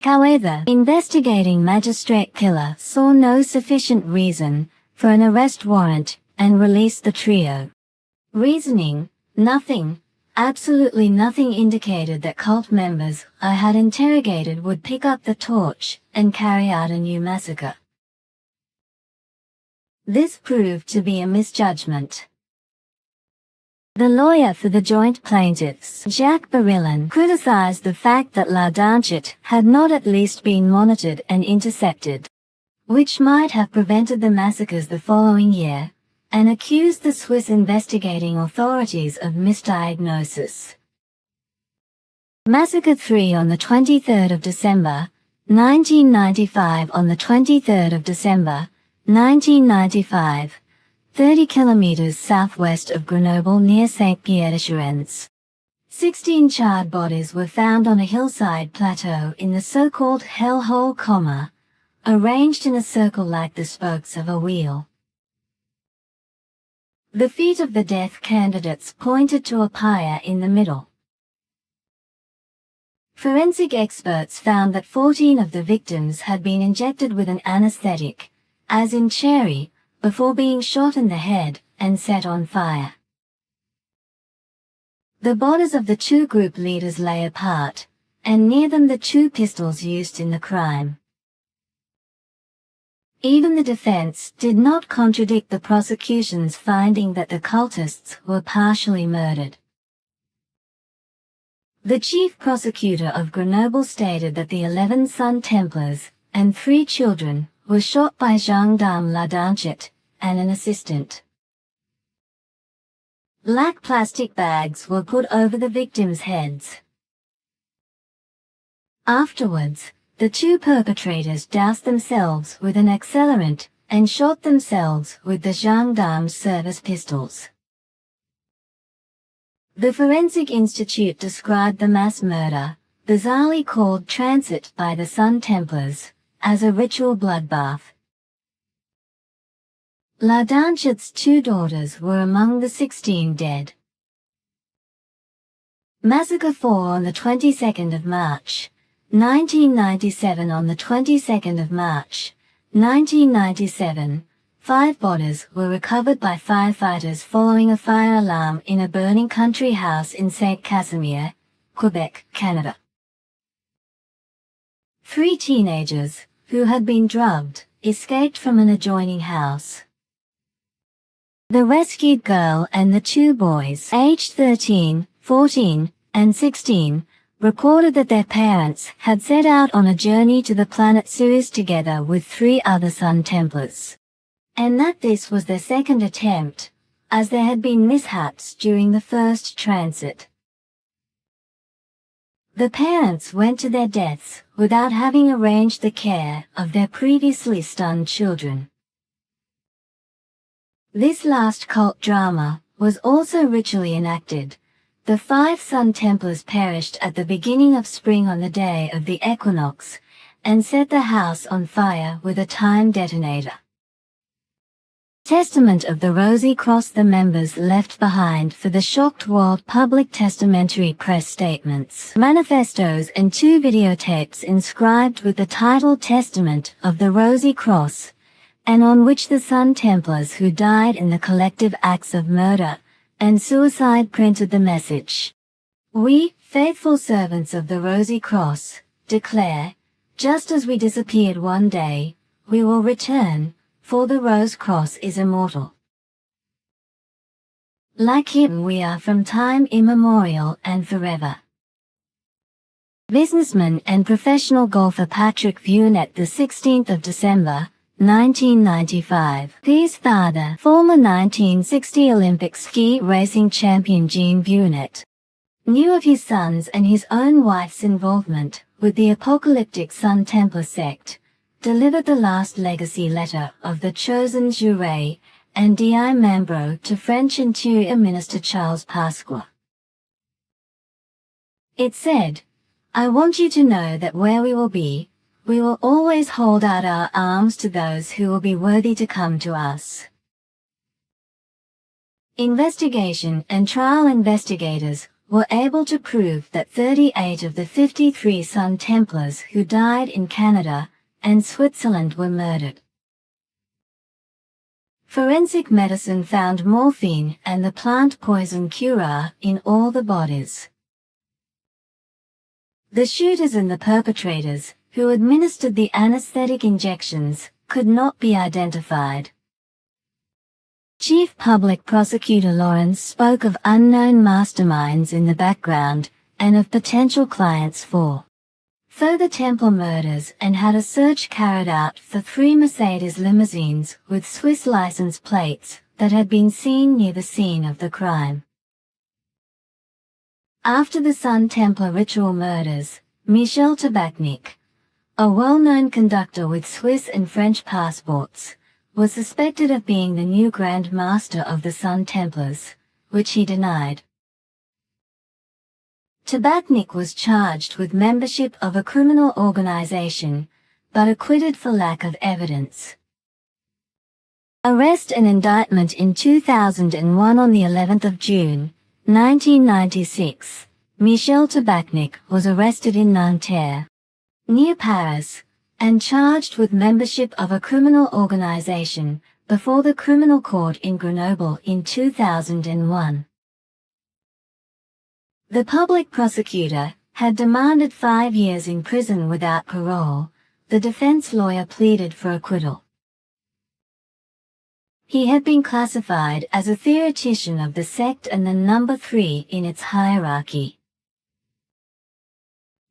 However, investigating magistrate Killer saw no sufficient reason for an arrest warrant and released the trio. Reasoning: nothing, absolutely nothing indicated that cult members I had interrogated would pick up the torch and carry out a new massacre. This proved to be a misjudgment. The lawyer for the joint plaintiffs, Jacques Barillon, criticized the fact that Lardanchet had not at least been monitored and intercepted, which might have prevented the massacres the following year, and accused the Swiss investigating authorities of misdiagnosis. Massacre 3 on the 23rd of December, 1995. On the 23rd of December, 1995, 30 kilometers southwest of Grenoble near Saint-Pierre-de-Charentes. 16 charred bodies were found on a hillside plateau in the so-called hellhole comma, arranged in a circle like the spokes of a wheel. The feet of the death candidates pointed to a pyre in the middle. Forensic experts found that 14 of the victims had been injected with an anesthetic, as in Cherry, before being shot in the head and set on fire. The bodies of the 2 group leaders lay apart, and near them the 2 pistols used in the crime. Even the defense did not contradict the prosecution's finding that the cultists were partially murdered. The chief prosecutor of Grenoble stated that the 11 Sun Templars and 3 children were shot by gendarme Lardanchet and an assistant. Black plastic bags were put over the victims' heads. Afterwards, the 2 perpetrators doused themselves with an accelerant and shot themselves with the gendarmes' service pistols. The Forensic Institute described the mass murder, bizarrely called transit by the Sun Templars, as a ritual bloodbath. Lardanchet's 2 daughters were among the 16 dead. Massacre 4 on the 22nd of March, 1997. On the 22nd of March, 1997, 5 bodies were recovered by firefighters following a fire alarm in a burning country house in Saint-Casimir, Quebec, Canada. 3 teenagers, who had been drugged, escaped from an adjoining house. The rescued girl and the 2 boys, aged 13, 14, and 16, reported that their parents had set out on a journey to the planet Sirius together with 3 other Sun Templars. and that this was their second attempt, as there had been mishaps during the first transit. The parents went to their deaths without having arranged the care of their previously stunned children. This last cult drama was also ritually enacted. The 5 Sun Templars perished at the beginning of spring on the day of the equinox, and set the house on fire with a time detonator. Testament of the Rosy Cross the members left behind for the shocked world public testamentary press statements, manifestos and 2 videotapes inscribed with the title Testament of the Rosy Cross, and on which the Sun Templars who died in the collective acts of murder and suicide printed the message. We, faithful servants of the Rosy Cross, declare, just as we disappeared one day, we will return, for the Rose Cross is immortal. Like him we are from time immemorial and forever. Businessman and professional golfer Patrick Vunet, the 16th of December, 1995. His father, former 1960 Olympic ski racing champion Jean Vunet, knew of his son's and his own wife's involvement with the apocalyptic Sun Templar sect, delivered the last legacy letter of the chosen juré and di membro to French Interior Minister Charles Pasqua. It said, I want you to know that where we will be, we will always hold out our arms to those who will be worthy to come to us. Investigation and trial investigators were able to prove that 38 of the 53 Sun Templars who died in Canada and Switzerland were murdered. Forensic medicine found morphine and the plant poison curare in all the bodies. The shooters and the perpetrators, who administered the anesthetic injections, could not be identified. Chief Public Prosecutor Lawrence spoke of unknown masterminds in the background and of potential clients for further Templar murders, and had a search carried out for 3 Mercedes limousines with Swiss license plates that had been seen near the scene of the crime. After the Sun Templar ritual murders, Michel Tabachnik, a well-known conductor with Swiss and French passports, was suspected of being the new Grand Master of the Sun Templars, which he denied. Tabachnik was charged with membership of a criminal organization, but acquitted for lack of evidence. Arrest and indictment in 2001. On the 11th of June, 1996, Michel Tabachnik was arrested in Nanterre, near Paris, and charged with membership of a criminal organization before the criminal court in Grenoble in 2001. The public prosecutor had demanded 5 years in prison without parole. The defense lawyer pleaded for acquittal. He had been classified as a theoretician of the sect and the number 3 in its hierarchy.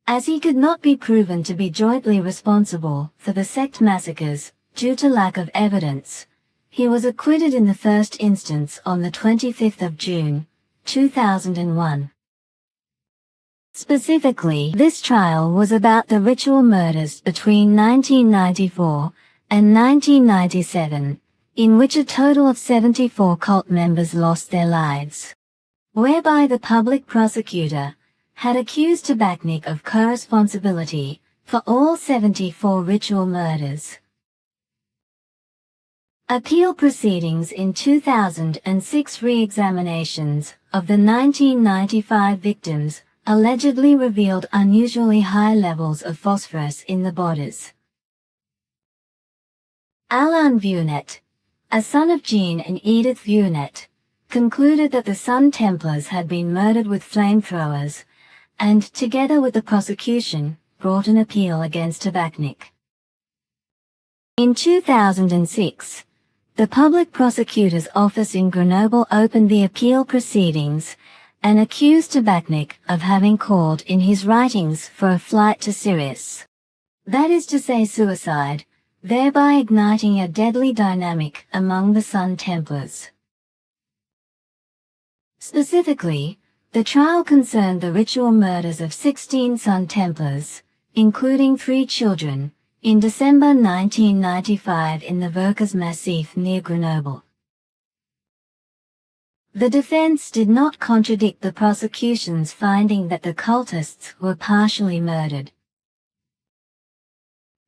As he could not be proven to be jointly responsible for the sect massacres due to lack of evidence, he was acquitted in the first instance on the 25th of June, 2001. Specifically, this trial was about the ritual murders between 1994 and 1997, in which a total of 74 cult members lost their lives, whereby the public prosecutor had accused Tabachnik of co-responsibility for all 74 ritual murders. Appeal proceedings in 2006 re-examinations of the 1995 victims allegedly revealed unusually high levels of phosphorus in the bodies. Alain Vunet, a son of Jean and Edith Vunet, concluded that the Sun Templars had been murdered with flamethrowers, and, together with the prosecution, brought an appeal against Tabachnik. In 2006, the public prosecutor's office in Grenoble opened the appeal proceedings and accused Tabachnik of having called in his writings for a flight to Syria, that is to say suicide, thereby igniting a deadly dynamic among the Sun Templars. Specifically, the trial concerned the ritual murders of 16 Sun Templars, including 3 children, in December 1995 in the Vercors Massif near Grenoble. The defense did not contradict the prosecution's finding that the cultists were partially murdered.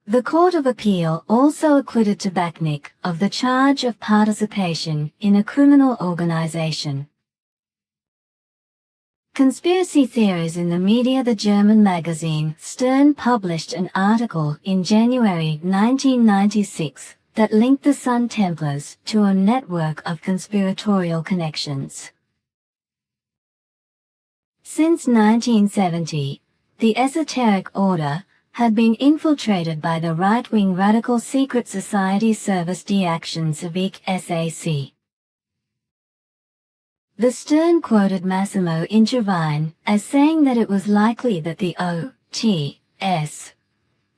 The Court of Appeal also acquitted Tabachnik of the charge of participation in a criminal organization. Conspiracy theories in the media. The German magazine Stern published an article in January 1996 that linked the Sun Templars to a network of conspiratorial connections. Since 1970, the esoteric order had been infiltrated by the right-wing radical secret society Service d'Action Civique SAC. The Stern quoted Massimo Introvigne as saying that it was likely that the OTS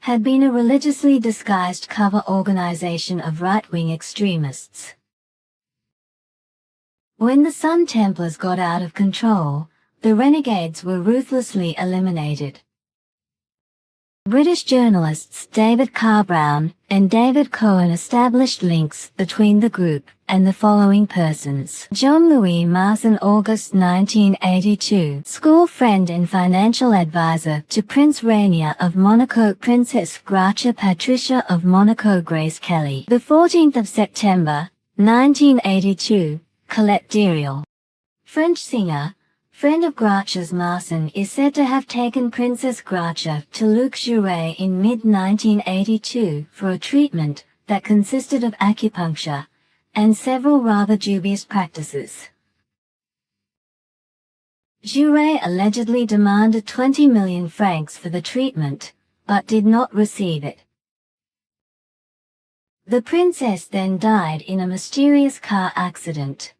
had been a religiously disguised cover organization of right-wing extremists. When the Sun Templars got out of control, the renegades were ruthlessly eliminated. British journalists David Carr Brown and David Cohen established links between the group and the following persons: John Louis Marson, August 1982, school friend and financial advisor to Prince Rainier of Monaco, Princess Gracia Patricia of Monaco, Grace Kelly. The 14th of September, 1982, Colette Diriel, French singer, friend of Gracia's. Marson is said to have taken Princess Gracia to Luc Jouret in mid-1982 for a treatment that consisted of acupuncture and several rather dubious practices. Jouret allegedly demanded 20 million francs for the treatment, but did not receive it. The princess then died in a mysterious car accident.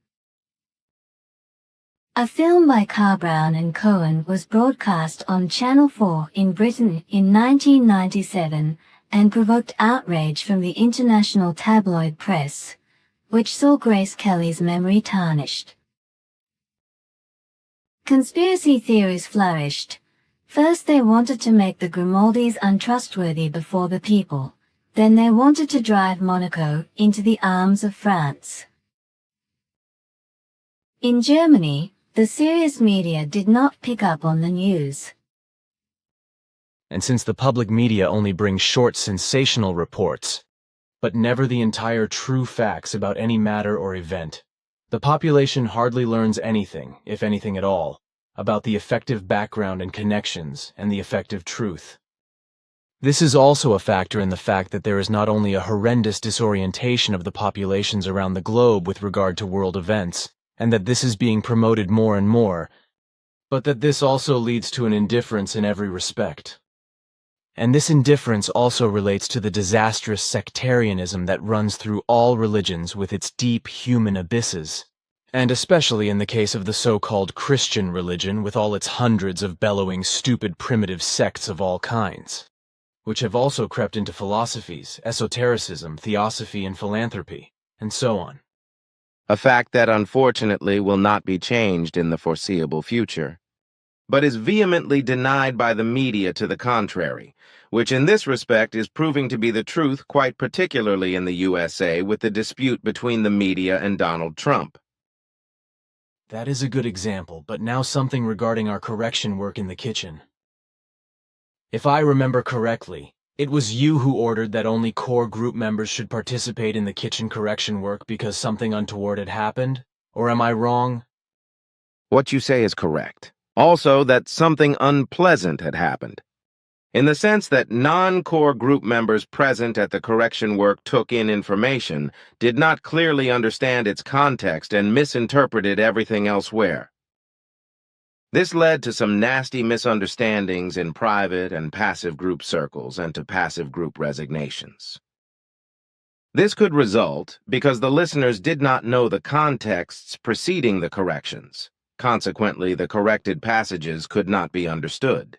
A film by Carr Brown and Cohen was broadcast on Channel 4 in Britain in 1997 and provoked outrage from the international tabloid press, which saw Grace Kelly's memory tarnished. Conspiracy theories flourished. First they wanted to make the Grimaldis untrustworthy before the people, then they wanted to drive Monaco into the arms of France. In Germany, the serious media did not pick up on the news. And since the public media only brings short sensational reports, but never the entire true facts about any matter or event, the population hardly learns anything, if anything at all, about the effective background and connections and the effective truth. This is also a factor in the fact that there is not only a horrendous disorientation of the populations around the globe with regard to world events, and that this is being promoted more and more, but that this also leads to an indifference in every respect. And this indifference also relates to the disastrous sectarianism that runs through all religions with its deep human abysses, and especially in the case of the so-called Christian religion with all its hundreds of bellowing, stupid, primitive sects of all kinds, which have also crept into philosophies, esotericism, theosophy, and philanthropy, and so on. A fact that unfortunately will not be changed in the foreseeable future, but is vehemently denied by the media to the contrary, which in this respect is proving to be the truth quite particularly in the USA with the dispute between the media and Donald Trump. That is a good example, but now something regarding our correction work in the kitchen. If I remember correctly, it was you who ordered that only core group members should participate in the kitchen correction work because something untoward had happened? Or am I wrong? What you say is correct. Also, that something unpleasant had happened, in the sense that non-core group members present at the correction work took in information, did not clearly understand its context, and misinterpreted everything elsewhere. This led to some nasty misunderstandings in private and passive group circles and to passive group resignations. This could result because the listeners did not know the contexts preceding the corrections. Consequently, the corrected passages could not be understood.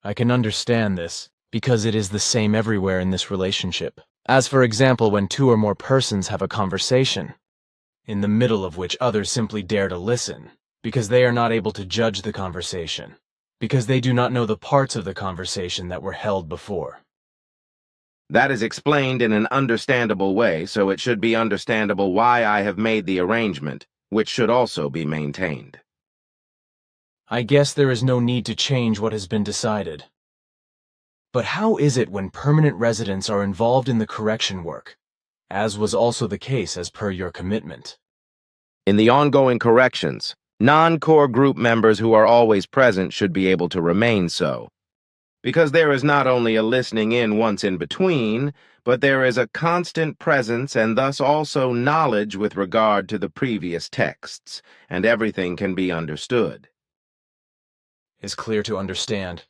I can understand this, because it is the same everywhere in this relationship. As for example, when two or more persons have a conversation, in the middle of which others simply dare to listen, because they are not able to judge the conversation, because they do not know the parts of the conversation that were held before. That is explained in an understandable way, so it should be understandable why I have made the arrangement, which should also be maintained. I guess there is no need to change what has been decided. But how is it when permanent residents are involved in the correction work, as was also the case as per your commitment? In the ongoing corrections, non-core group members who are always present should be able to remain so. Because there is not only a listening in once in between, but there is a constant presence and thus also knowledge with regard to the previous texts, and everything can be understood. Is clear to understand.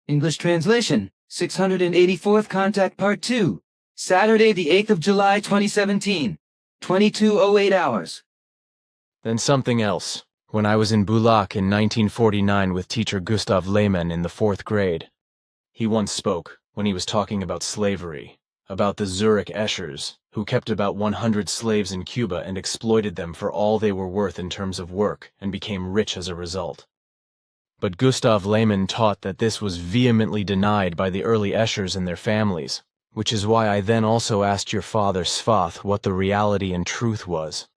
English translation, 684th Contact Part 2, Saturday the 8th of July 2017, 22:08 hours. Then something else. When I was in Bulak in 1949 with teacher Gustav Lehmann in the 4th grade, he once spoke, when he was talking about slavery, about the Zurich Eschers, who kept about 100 slaves in Cuba and exploited them for all they were worth in terms of work and became rich as a result. But Gustav Lehmann taught that this was vehemently denied by the early Eschers and their families, which is why I then also asked your father Svath what the reality and truth was.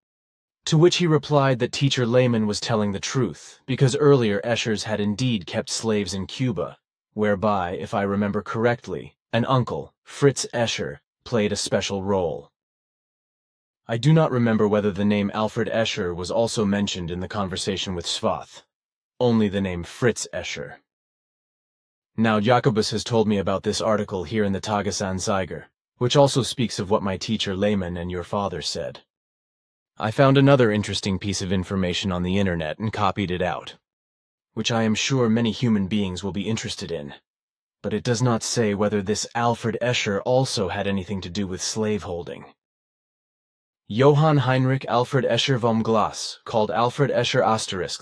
To which he replied that teacher Lehmann was telling the truth, because earlier Eschers had indeed kept slaves in Cuba, whereby, if I remember correctly, an uncle, Fritz Escher, played a special role. I do not remember whether the name Alfred Escher was also mentioned in the conversation with Svath, only the name Fritz Escher. Now Jacobus has told me about this article here in the Tagesanzeiger, which also speaks of what my teacher Lehmann and your father said. I found another interesting piece of information on the internet and copied it out, which I am sure many human beings will be interested in, but it does not say whether this Alfred Escher also had anything to do with slaveholding. Johann Heinrich Alfred Escher vom Glas, called Alfred Escher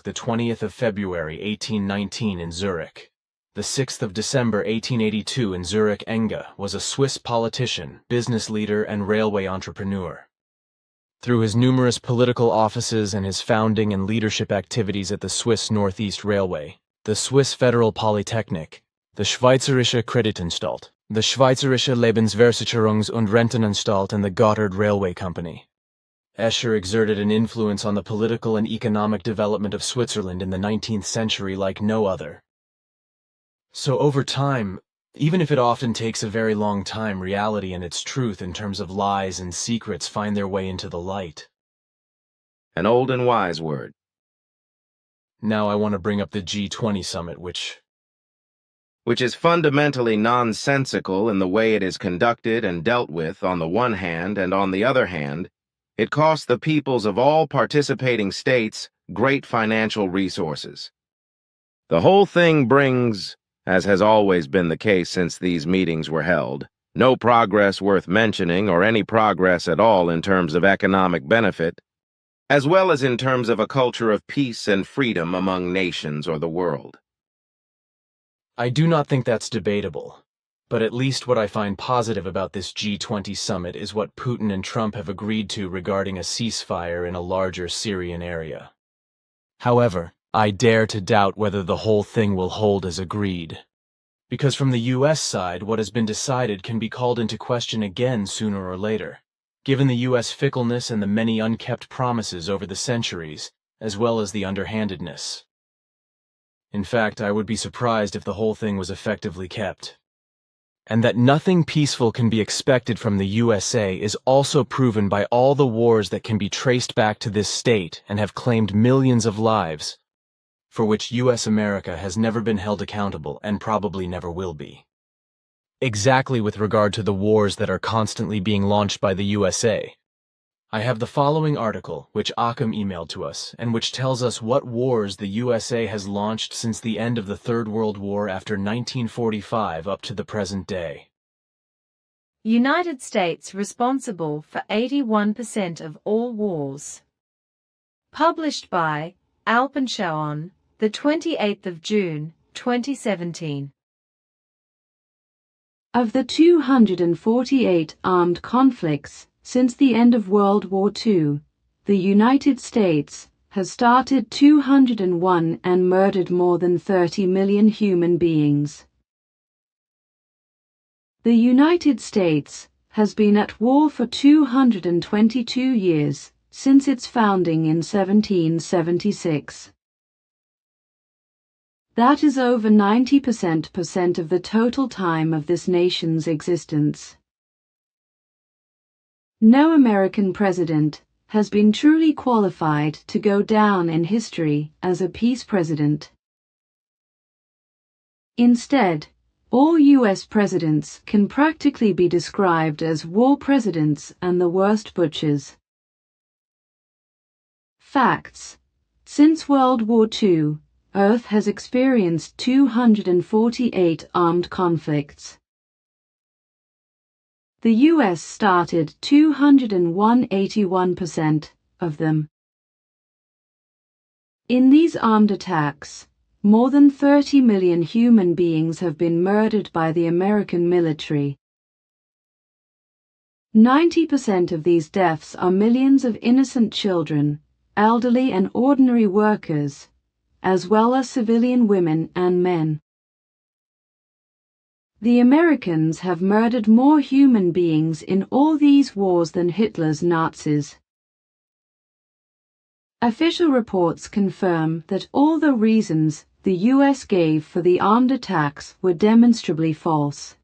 * the 20th of February 1819 in Zurich, the 6th of December 1882 in Zurich Enga, was a Swiss politician, business leader, and railway entrepreneur. Through his numerous political offices and his founding and leadership activities at the Swiss Northeast Railway, the Swiss Federal Polytechnic, the Schweizerische Kreditanstalt, the Schweizerische Lebensversicherungs- und Rentenanstalt, and the Gotthard Railway Company, Escher exerted an influence on the political and economic development of Switzerland in the 19th century like no other. So over time, even if it often takes a very long time, reality and its truth in terms of lies and secrets find their way into the light. An old and wise word. Now I want to bring up the G20 summit, which is fundamentally nonsensical in the way it is conducted and dealt with on the one hand, and on the other hand, it costs the peoples of all participating states great financial resources. The whole thing brings, as has always been the case since these meetings were held, no progress worth mentioning or any progress at all in terms of economic benefit, as well as in terms of a culture of peace and freedom among nations or the world. I do not think that's debatable, but at least what I find positive about this G20 summit is what Putin and Trump have agreed to regarding a ceasefire in a larger Syrian area. However, I dare to doubt whether the whole thing will hold as agreed, because from the US side what has been decided can be called into question again sooner or later, given the US fickleness and the many unkept promises over the centuries, as well as the underhandedness. In fact, I would be surprised if the whole thing was effectively kept. And that nothing peaceful can be expected from the USA is also proven by all the wars that can be traced back to this state and have claimed millions of lives, for which US America has never been held accountable and probably never will be. Exactly with regard to the wars that are constantly being launched by the USA. I have the following article, which Occam emailed to us, and which tells us what wars the USA has launched since the end of the Third World War after 1945 up to the present day. United States responsible for 81% of all wars. Published by Alpenschau on the 28th of June, 2017. Of the 248 armed conflicts since the end of World War II, the United States has started 201 and murdered more than 30 million human beings. The United States has been at war for 222 years since its founding in 1776. That is over 90% of the total time of this nation's existence. No American president has been truly qualified to go down in history as a peace president. Instead, all U.S. presidents can practically be described as war presidents and the worst butchers. Facts. Since World War II, Earth has experienced 248 armed conflicts. The U.S. started 201.81% of them. In these armed attacks, more than 30 million human beings have been murdered by the American military. 90% of these deaths are millions of innocent children, elderly and ordinary workers, as well as civilian women and men. The Americans have murdered more human beings in all these wars than Hitler's Nazis. Official reports confirm that all the reasons the U.S. gave for the armed attacks were demonstrably false.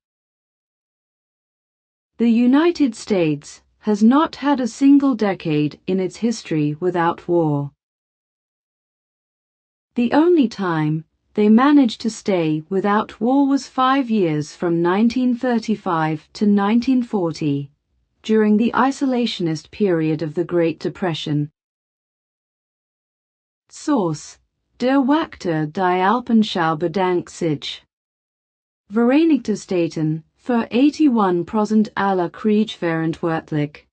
The United States has not had a single decade in its history without war. The only time they managed to stay without war was 5 years from 1935 to 1940, during the isolationist period of the Great Depression. Source: Der Wachter die Alpenschau bedankt sich. Vereinigte Staaten für 81% aller Kriegverantwortlich.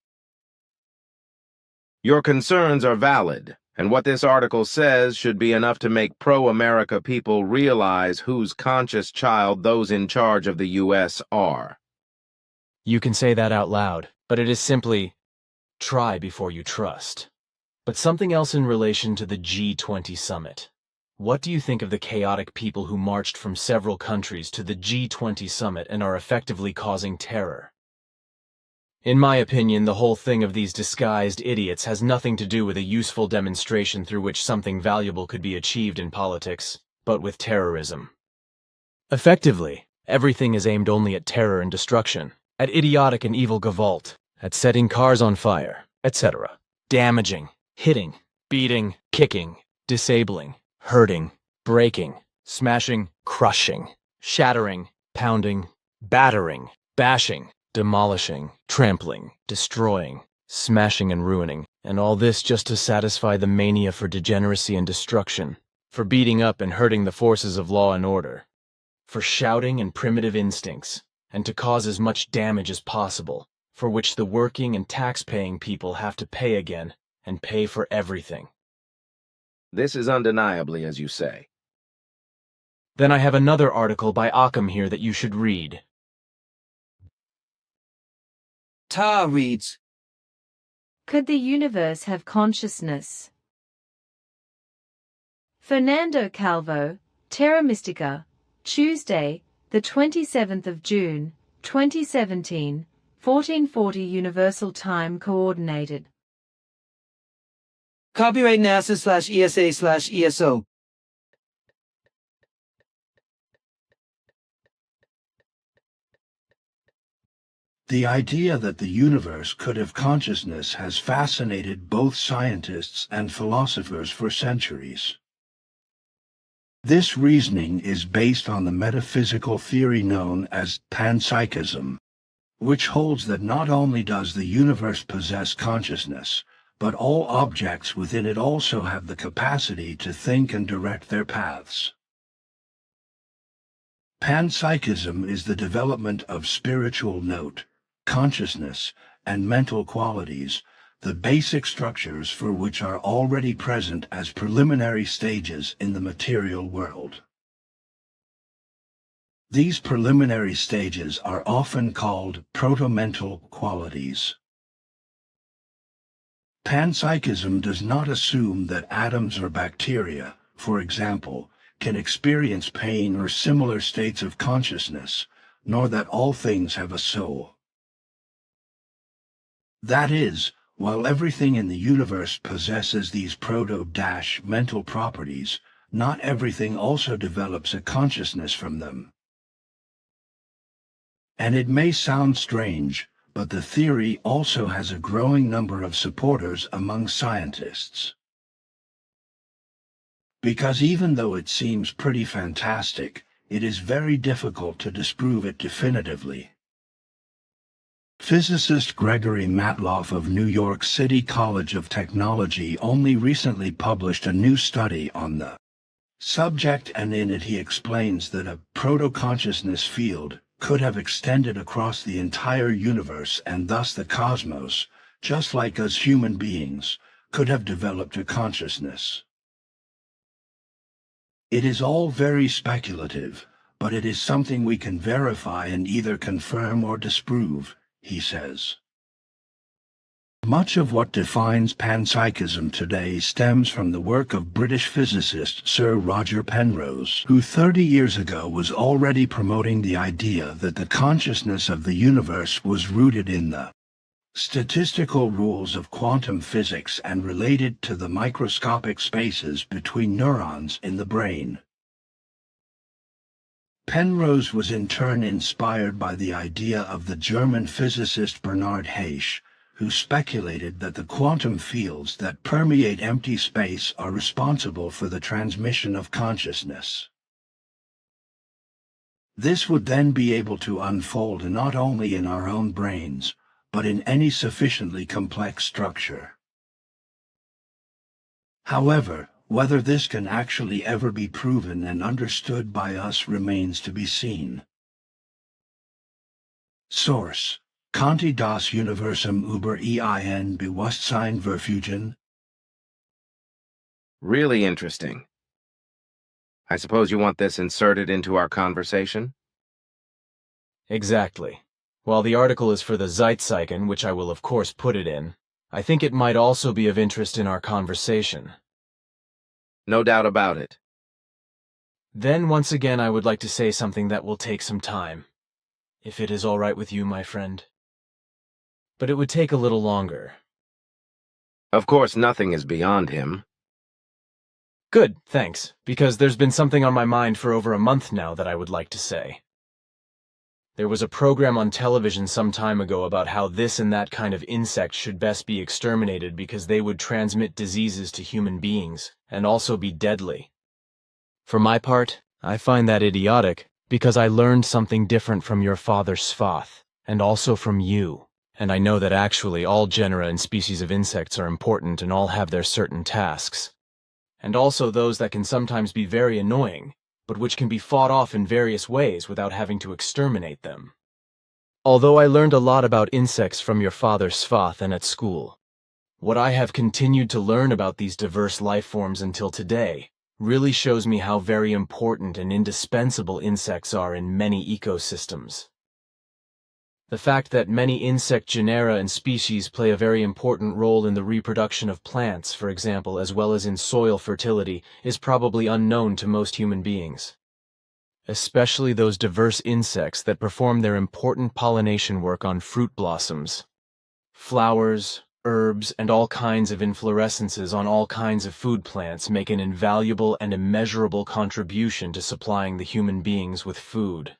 Your concerns are valid, and what this article says should be enough to make pro-America people realize whose conscious child those in charge of the U.S. are. You can say that out loud, but it is simply, try before you trust. But something else in relation to the G20 summit. What do you think of the chaotic people who marched from several countries to the G20 summit and are effectively causing terror? In my opinion, the whole thing of these disguised idiots has nothing to do with a useful demonstration through which something valuable could be achieved in politics, but with terrorism. Effectively, everything is aimed only at terror and destruction, at idiotic and evil gavolt, at setting cars on fire, etc. Damaging, hitting, beating, kicking, disabling, hurting, breaking, smashing, crushing, shattering, pounding, battering, bashing, demolishing, trampling, destroying, smashing and ruining, and all this just to satisfy the mania for degeneracy and destruction, for beating up and hurting the forces of law and order, for shouting and primitive instincts, and to cause as much damage as possible, for which the working and tax-paying people have to pay again, and pay for everything. This is undeniably as you say. Then I have another article by Occam here that you should read. Ta reads, Could the universe have consciousness? Fernando Calvo, Terra Mystica, Tuesday, the 27th of June, 2017, 1440 Universal Time Coordinated. Copyright NASA/ESA/ESO. The idea that the universe could have consciousness has fascinated both scientists and philosophers for centuries. This reasoning is based on the metaphysical theory known as panpsychism, which holds that not only does the universe possess consciousness, but all objects within it also have the capacity to think and direct their paths. Panpsychism is the development of spiritual note, consciousness, and mental qualities, the basic structures for which are already present as preliminary stages in the material world. These preliminary stages are often called proto-mental qualities. Panpsychism does not assume that atoms or bacteria, for example, can experience pain or similar states of consciousness, nor that all things have a soul. That is, while everything in the universe possesses these proto-mental properties, not everything also develops a consciousness from them. And it may sound strange, but the theory also has a growing number of supporters among scientists. Because even though it seems pretty fantastic, it is very difficult to disprove it definitively. Physicist Gregory Matloff of New York City College of Technology only recently published a new study on the subject, and in it he explains that a proto-consciousness field could have extended across the entire universe, and thus the cosmos, just like us human beings, could have developed a consciousness. It is all very speculative, but it is something we can verify and either confirm or disprove, he says. Much of what defines panpsychism today stems from the work of British physicist Sir Roger Penrose, who 30 years ago was already promoting the idea that the consciousness of the universe was rooted in the statistical rules of quantum physics and related to the microscopic spaces between neurons in the brain. Penrose was in turn inspired by the idea of the German physicist Bernhard Haysch, who speculated that the quantum fields that permeate empty space are responsible for the transmission of consciousness. This would then be able to unfold not only in our own brains, but in any sufficiently complex structure. However, whether this can actually ever be proven and understood by us remains to be seen. Source: Conti das Universum über ein Bewusstsein verfügen. Really interesting. I suppose you want this inserted into our conversation? Exactly. While the article is for the Zeitzeichen, which I will of course put it in, I think it might also be of interest in our conversation. No doubt about it. Then once again I would like to say something that will take some time, if it is all right with you, my friend. But it would take a little longer. Of course, nothing is beyond him. Good, thanks, because there's been something on my mind for over a month now that I would like to say. There was a program on television some time ago about how this and that kind of insect should best be exterminated because they would transmit diseases to human beings, and also be deadly. For my part, I find that idiotic, because I learned something different from your father Svath, and also from you. And I know that actually all genera and species of insects are important and all have their certain tasks. And also those that can sometimes be very annoying, but which can be fought off in various ways without having to exterminate them. Although I learned a lot about insects from your father Svath and at school, what I have continued to learn about these diverse life forms until today really shows me how very important and indispensable insects are in many ecosystems. The fact that many insect genera and species play a very important role in the reproduction of plants, for example, as well as in soil fertility, is probably unknown to most human beings. Especially those diverse insects that perform their important pollination work on fruit blossoms, flowers, herbs, and all kinds of inflorescences on all kinds of food plants make an invaluable and immeasurable contribution to supplying the human beings with food.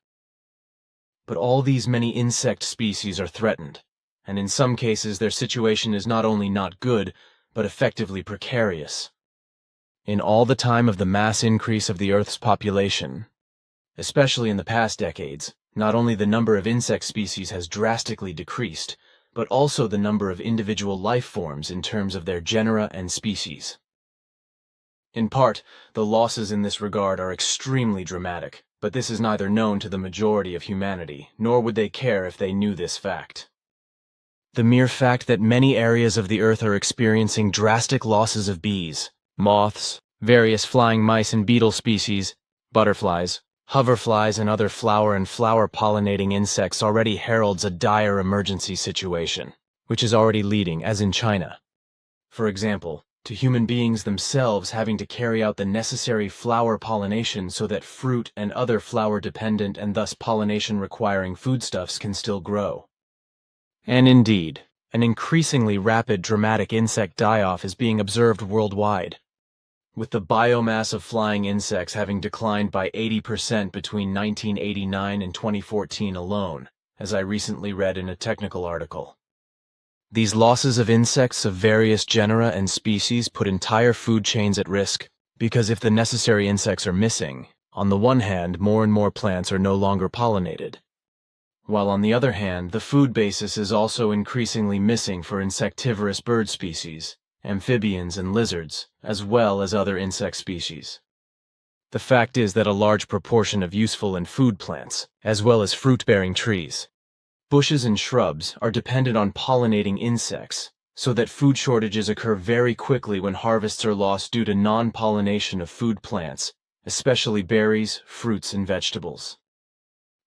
But all these many insect species are threatened, and in some cases their situation is not only not good, but effectively precarious. In all the time of the mass increase of the Earth's population, especially in the past decades, not only the number of insect species has drastically decreased, but also the number of individual life forms in terms of their genera and species. In part, the losses in this regard are extremely dramatic, but this is neither known to the majority of humanity, nor would they care if they knew this fact. The mere fact that many areas of the Earth are experiencing drastic losses of bees, moths, various flying mice and beetle species, butterflies, Hoverflies and other flower and flower-pollinating insects already heralds a dire emergency situation, which is already leading, as in China. For example, to human beings themselves having to carry out the necessary flower pollination so that fruit and other flower-dependent and thus pollination-requiring foodstuffs can still grow. And indeed, an increasingly rapid dramatic insect die-off is being observed worldwide, with the biomass of flying insects having declined by 80% between 1989 and 2014 alone, as I recently read in a technical article. These losses of insects of various genera and species put entire food chains at risk, because if the necessary insects are missing, on the one hand, more and more plants are no longer pollinated, while on the other hand, the food basis is also increasingly missing for insectivorous bird species, amphibians and lizards, as well as other insect species. The fact is that a large proportion of useful and food plants, as well as fruit-bearing trees, bushes and shrubs, are dependent on pollinating insects, so that food shortages occur very quickly when harvests are lost due to non-pollination of food plants, especially berries, fruits, and vegetables.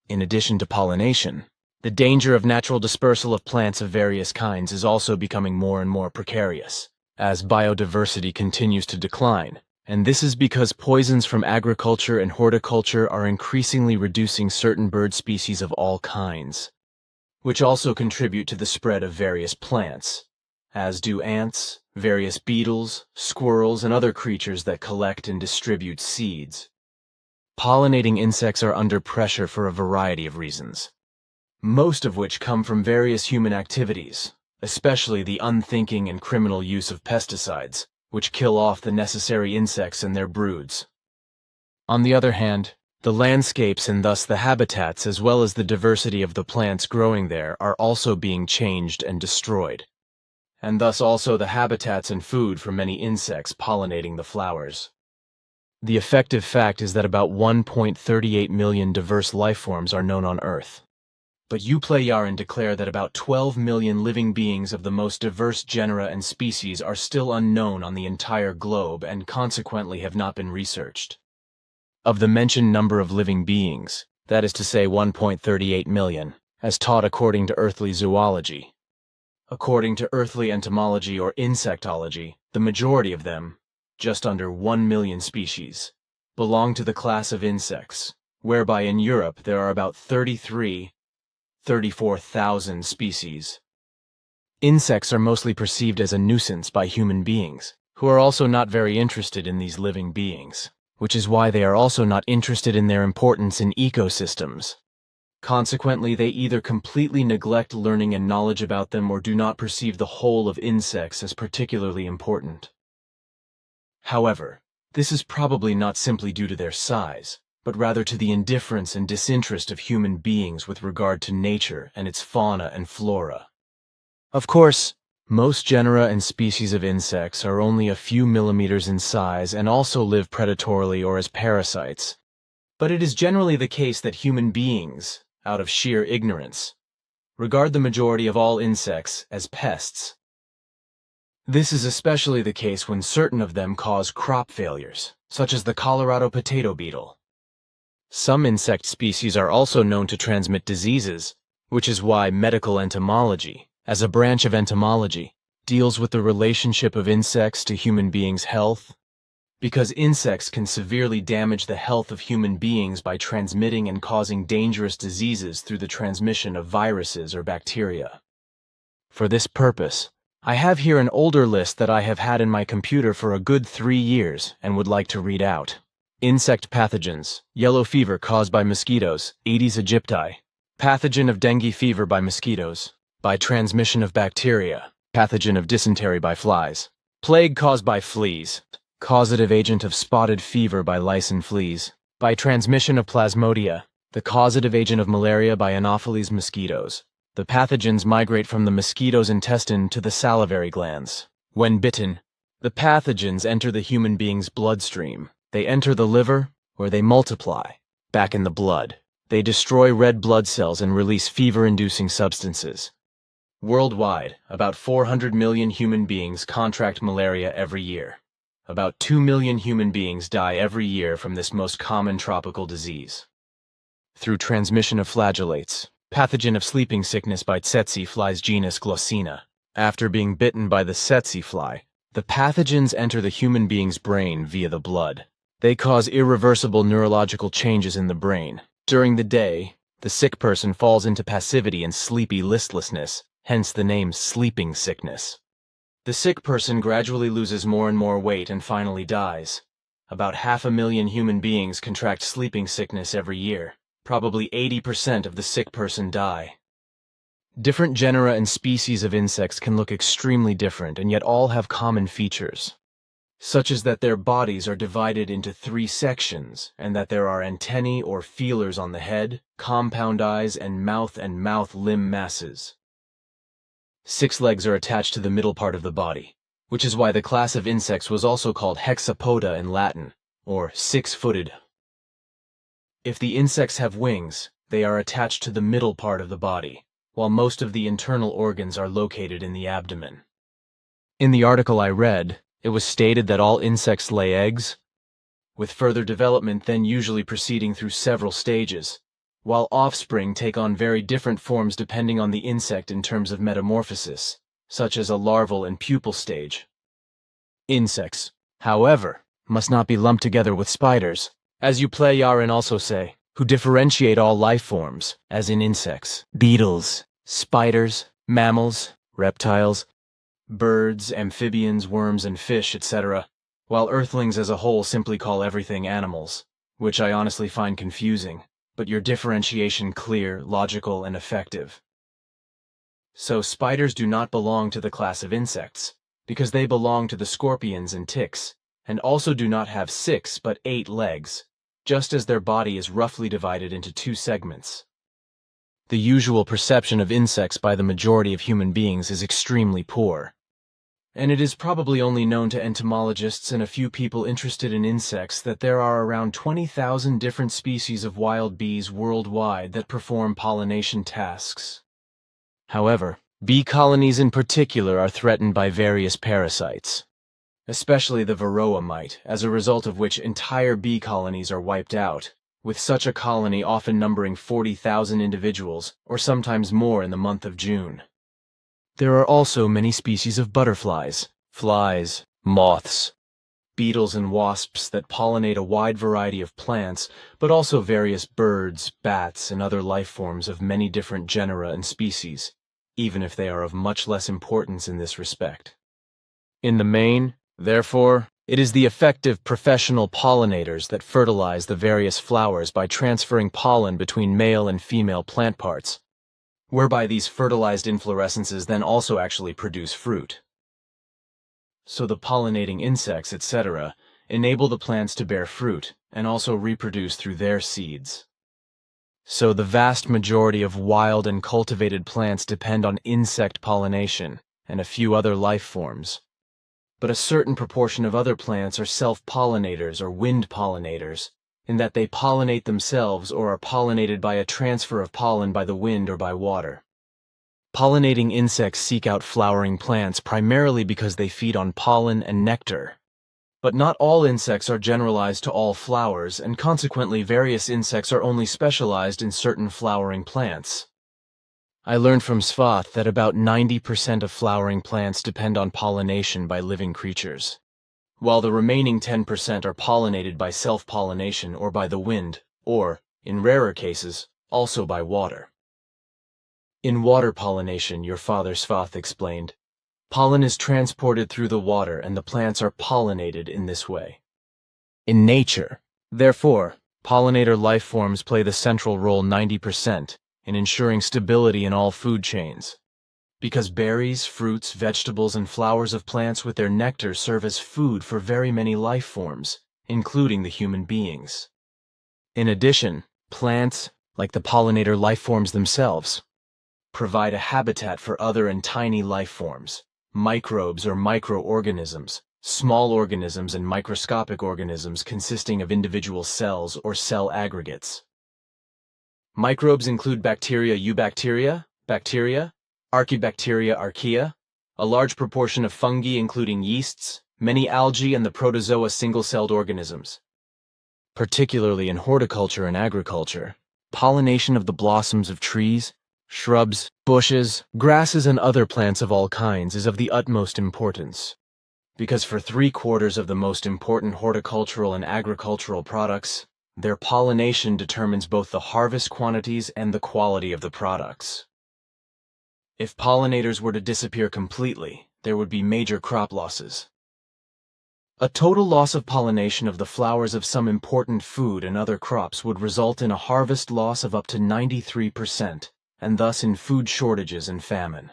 In addition to pollination, the danger of natural dispersal of plants of various kinds is also becoming more and more precarious, as biodiversity continues to decline, and this is because poisons from agriculture and horticulture are increasingly reducing certain bird species of all kinds, which also contribute to the spread of various plants, as do ants, various beetles, squirrels, and other creatures that collect and distribute seeds. Pollinating insects are under pressure for a variety of reasons, most of which come from various human activities, especially the unthinking and criminal use of pesticides, which kill off the necessary insects and their broods. On the other hand, the landscapes and thus the habitats as well as the diversity of the plants growing there are also being changed and destroyed, and thus also the habitats and food for many insects pollinating the flowers. The effective fact is that about 1.38 million diverse lifeforms are known on Earth. But Yaren declare that about 12 million living beings of the most diverse genera and species are still unknown on the entire globe and consequently have not been researched. Of the mentioned number of living beings, that is to say 1.38 million, as taught according to earthly zoology. According to earthly entomology or insectology, the majority of them, just under 1 million species, belong to the class of insects, whereby in Europe there are about 34,000 species. Insects are mostly perceived as a nuisance by human beings, who are also not very interested in these living beings, which is why they are also not interested in their importance in ecosystems. Consequently, they either completely neglect learning and knowledge about them or do not perceive the whole of insects as particularly important. However, this is probably not simply due to their size, but rather to the indifference and disinterest of human beings with regard to nature and its fauna and flora. Of course, most genera and species of insects are only a few millimeters in size and also live predatorily or as parasites. But it is generally the case that human beings, out of sheer ignorance, regard the majority of all insects as pests. This is especially the case when certain of them cause crop failures, such as the Colorado potato beetle. Some insect species are also known to transmit diseases, which is why medical entomology, as a branch of entomology, deals with the relationship of insects to human beings' health, because insects can severely damage the health of human beings by transmitting and causing dangerous diseases through the transmission of viruses or bacteria. For this purpose, I have here an older list that I have had in my computer for a good 3 years and would like to read out. Insect pathogens: yellow fever caused by mosquitoes, Aedes aegypti. Pathogen of dengue fever by mosquitoes, by transmission of bacteria. Pathogen of dysentery by flies. Plague caused by fleas. Causative agent of spotted fever by lice and fleas. By transmission of plasmodia. The causative agent of malaria by Anopheles mosquitoes. The pathogens migrate from the mosquito's intestine to the salivary glands. When bitten, the pathogens enter the human being's bloodstream. They enter the liver, where they multiply. Back in the blood, they destroy red blood cells and release fever-inducing substances. Worldwide, about 400 million human beings contract malaria every year. About 2 million human beings die every year from this most common tropical disease. Through transmission of flagellates, pathogen of sleeping sickness by tsetse flies genus Glossina. After being bitten by the tsetse fly, the pathogens enter the human being's brain via the blood. They cause irreversible neurological changes in the brain. During the day, the sick person falls into passivity and sleepy listlessness, hence the name sleeping sickness. The sick person gradually loses more and more weight and finally dies. About 500,000 human beings contract sleeping sickness every year. Probably 80% of the sick person die. Different genera and species of insects can look extremely different and yet all have common features, such as that their bodies are divided into 3 sections and that there are antennae or feelers on the head, compound eyes, and mouth limb masses. 6 legs are attached to the middle part of the body, which is why the class of insects was also called hexapoda in Latin, or 6-footed. If the insects have wings, they are attached to the middle part of the body, while most of the internal organs are located in the abdomen. In the article I read, it was stated that all insects lay eggs, with further development then usually proceeding through several stages, while offspring take on very different forms depending on the insect in terms of metamorphosis, such as a larval and pupal stage. Insects, however, must not be lumped together with spiders, as Eupleyaren also say, who differentiate all life forms, as in insects, beetles, spiders, mammals, reptiles, birds, amphibians, worms, and fish, etc., while earthlings as a whole simply call everything animals, which I honestly find confusing, but your differentiation clear, logical, and effective. So spiders do not belong to the class of insects, because they belong to the scorpions and ticks, and also do not have 6 but 8 legs, just as their body is roughly divided into 2 segments. The usual perception of insects by the majority of human beings is extremely poor, and it is probably only known to entomologists and a few people interested in insects that there are around 20,000 different species of wild bees worldwide that perform pollination tasks. However, bee colonies in particular are threatened by various parasites, especially the varroa mite, as a result of which entire bee colonies are wiped out, with such a colony often numbering 40,000 individuals, or sometimes more in the month of June. There are also many species of butterflies, flies, moths, beetles and wasps that pollinate a wide variety of plants, but also various birds, bats, and other life forms of many different genera and species, even if they are of much less importance in this respect. In the main, therefore, it is the effective professional pollinators that fertilize the various flowers by transferring pollen between male and female plant parts, whereby these fertilized inflorescences then also actually produce fruit. So the pollinating insects, etc., enable the plants to bear fruit and also reproduce through their seeds. So the vast majority of wild and cultivated plants depend on insect pollination and a few other life forms. But a certain proportion of other plants are self-pollinators or wind pollinators, in that they pollinate themselves or are pollinated by a transfer of pollen by the wind or by water. Pollinating insects seek out flowering plants primarily because they feed on pollen and nectar. But not all insects are generalized to all flowers, and consequently various insects are only specialized in certain flowering plants. I learned from Svath that about 90% of flowering plants depend on pollination by living creatures, while the remaining 10% are pollinated by self-pollination or by the wind, or, in rarer cases, also by water. In water pollination, your father Svath explained, pollen is transported through the water and the plants are pollinated in this way. In nature, therefore, pollinator life forms play the central role 90% in ensuring stability in all food chains, because berries, fruits, vegetables, and flowers of plants with their nectar serve as food for very many life forms, including the human beings. In addition, plants, like the pollinator life forms themselves, provide a habitat for other and tiny life forms, microbes or microorganisms, small organisms and microscopic organisms consisting of individual cells or cell aggregates. Microbes include bacteria eubacteria, bacteria, Archaebacteria archaea, a large proportion of fungi including yeasts, many algae and the protozoa single-celled organisms. Particularly in horticulture and agriculture, pollination of the blossoms of trees, shrubs, bushes, grasses, and other plants of all kinds is of the utmost importance. Because for 3/4 of the most important horticultural and agricultural products, their pollination determines both the harvest quantities and the quality of the products. If pollinators were to disappear completely, there would be major crop losses. A total loss of pollination of the flowers of some important food and other crops would result in a harvest loss of up to 93%, and thus in food shortages and famine.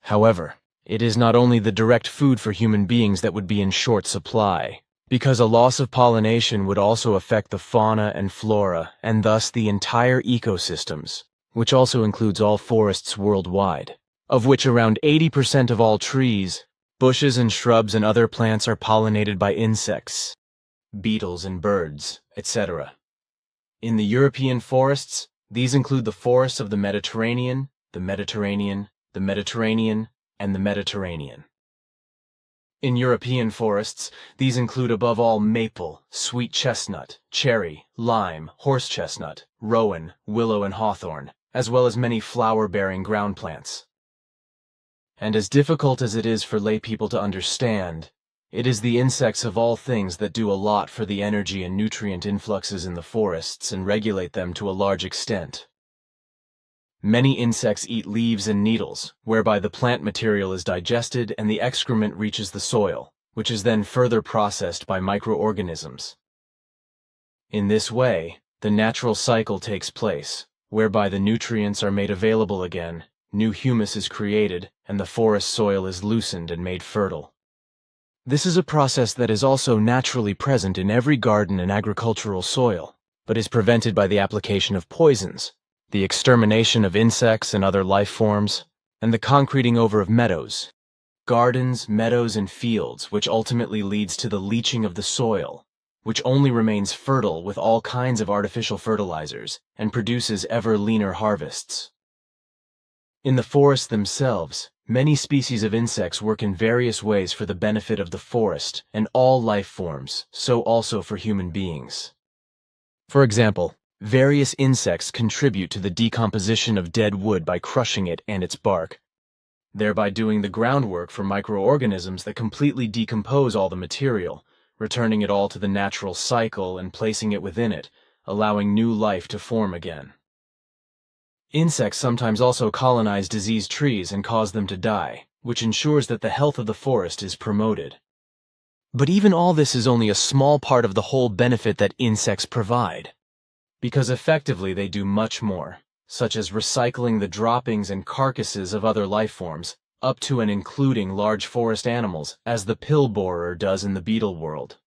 However, it is not only the direct food for human beings that would be in short supply, because a loss of pollination would also affect the fauna and flora, and thus the entire ecosystems, which also includes all forests worldwide, of which around 80% of all trees, bushes and shrubs and other plants are pollinated by insects, beetles and birds, etc. In the European forests, these include the forests of the Mediterranean, the Mediterranean, the Mediterranean, and the Mediterranean. In European forests, these include above all maple, sweet chestnut, cherry, lime, horse chestnut, rowan, willow, and hawthorn, as well as many flower-bearing ground plants. And as difficult as it is for lay people to understand, it is the insects of all things that do a lot for the energy and nutrient influxes in the forests and regulate them to a large extent. Many insects eat leaves and needles, whereby the plant material is digested and the excrement reaches the soil, which is then further processed by microorganisms. In this way, the natural cycle takes place, whereby the nutrients are made available again, new humus is created, and the forest soil is loosened and made fertile. This is a process that is also naturally present in every garden and agricultural soil, but is prevented by the application of poisons, the extermination of insects and other life forms, and the concreting over of meadows, gardens, meadows, and fields, which ultimately leads to the leaching of the soil, which only remains fertile with all kinds of artificial fertilizers and produces ever leaner harvests. In the forests themselves, many species of insects work in various ways for the benefit of the forest and all life forms, so also for human beings. For example, various insects contribute to the decomposition of dead wood by crushing it and its bark, thereby doing the groundwork for microorganisms that completely decompose all the material, returning it all to the natural cycle and placing it within it, allowing new life to form again. Insects sometimes also colonize diseased trees and cause them to die, which ensures that the health of the forest is promoted. But even all this is only a small part of the whole benefit that insects provide, because effectively they do much more, such as recycling the droppings and carcasses of other life forms, up to and including large forest animals, as the pill borer does in the beetle world.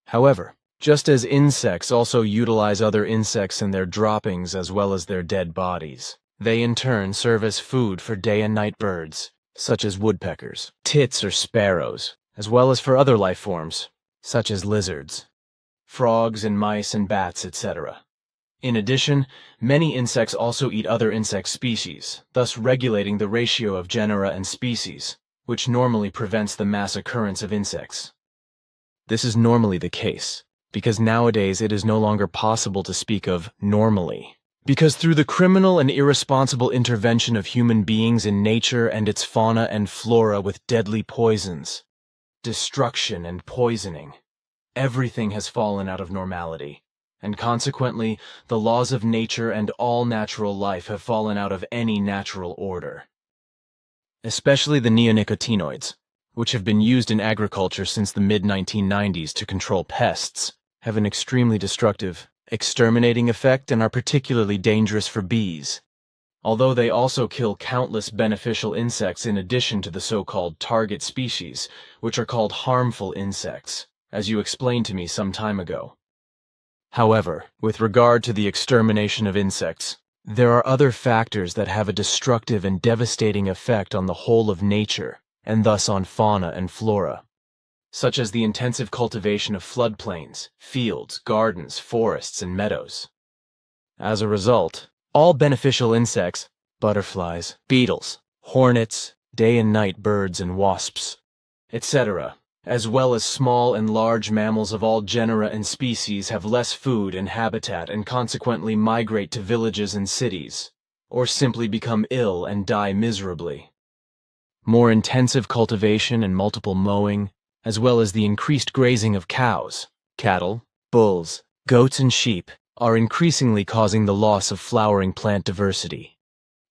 However, just as insects also utilize other insects and their droppings as well as their dead bodies, they in turn serve as food for day and night birds, such as woodpeckers, tits or sparrows, as well as for other life forms, such as lizards, frogs and mice and bats, etc. In addition, many insects also eat other insect species, thus regulating the ratio of genera and species, which normally prevents the mass occurrence of insects. This is normally the case, because nowadays it is no longer possible to speak of normally, because through the criminal and irresponsible intervention of human beings in nature and its fauna and flora with deadly poisons, destruction and poisoning, everything has fallen out of normality, and consequently the laws of nature and all natural life have fallen out of any natural order. Especially the neonicotinoids, which have been used in agriculture since the mid-1990s to control pests, have an extremely destructive, exterminating effect and are particularly dangerous for bees, although they also kill countless beneficial insects in addition to the so-called target species, which are called harmful insects, as you explained to me some time ago. However, with regard to the extermination of insects, there are other factors that have a destructive and devastating effect on the whole of nature, and thus on fauna and flora, such as the intensive cultivation of floodplains, fields, gardens, forests, and meadows. As a result, all beneficial insects, butterflies, beetles, hornets, day and night birds and wasps, etc., as well as small and large mammals of all genera and species have less food and habitat and consequently migrate to villages and cities, or simply become ill and die miserably. More intensive cultivation and multiple mowing, as well as the increased grazing of cows, cattle, bulls, goats and sheep, are increasingly causing the loss of flowering plant diversity.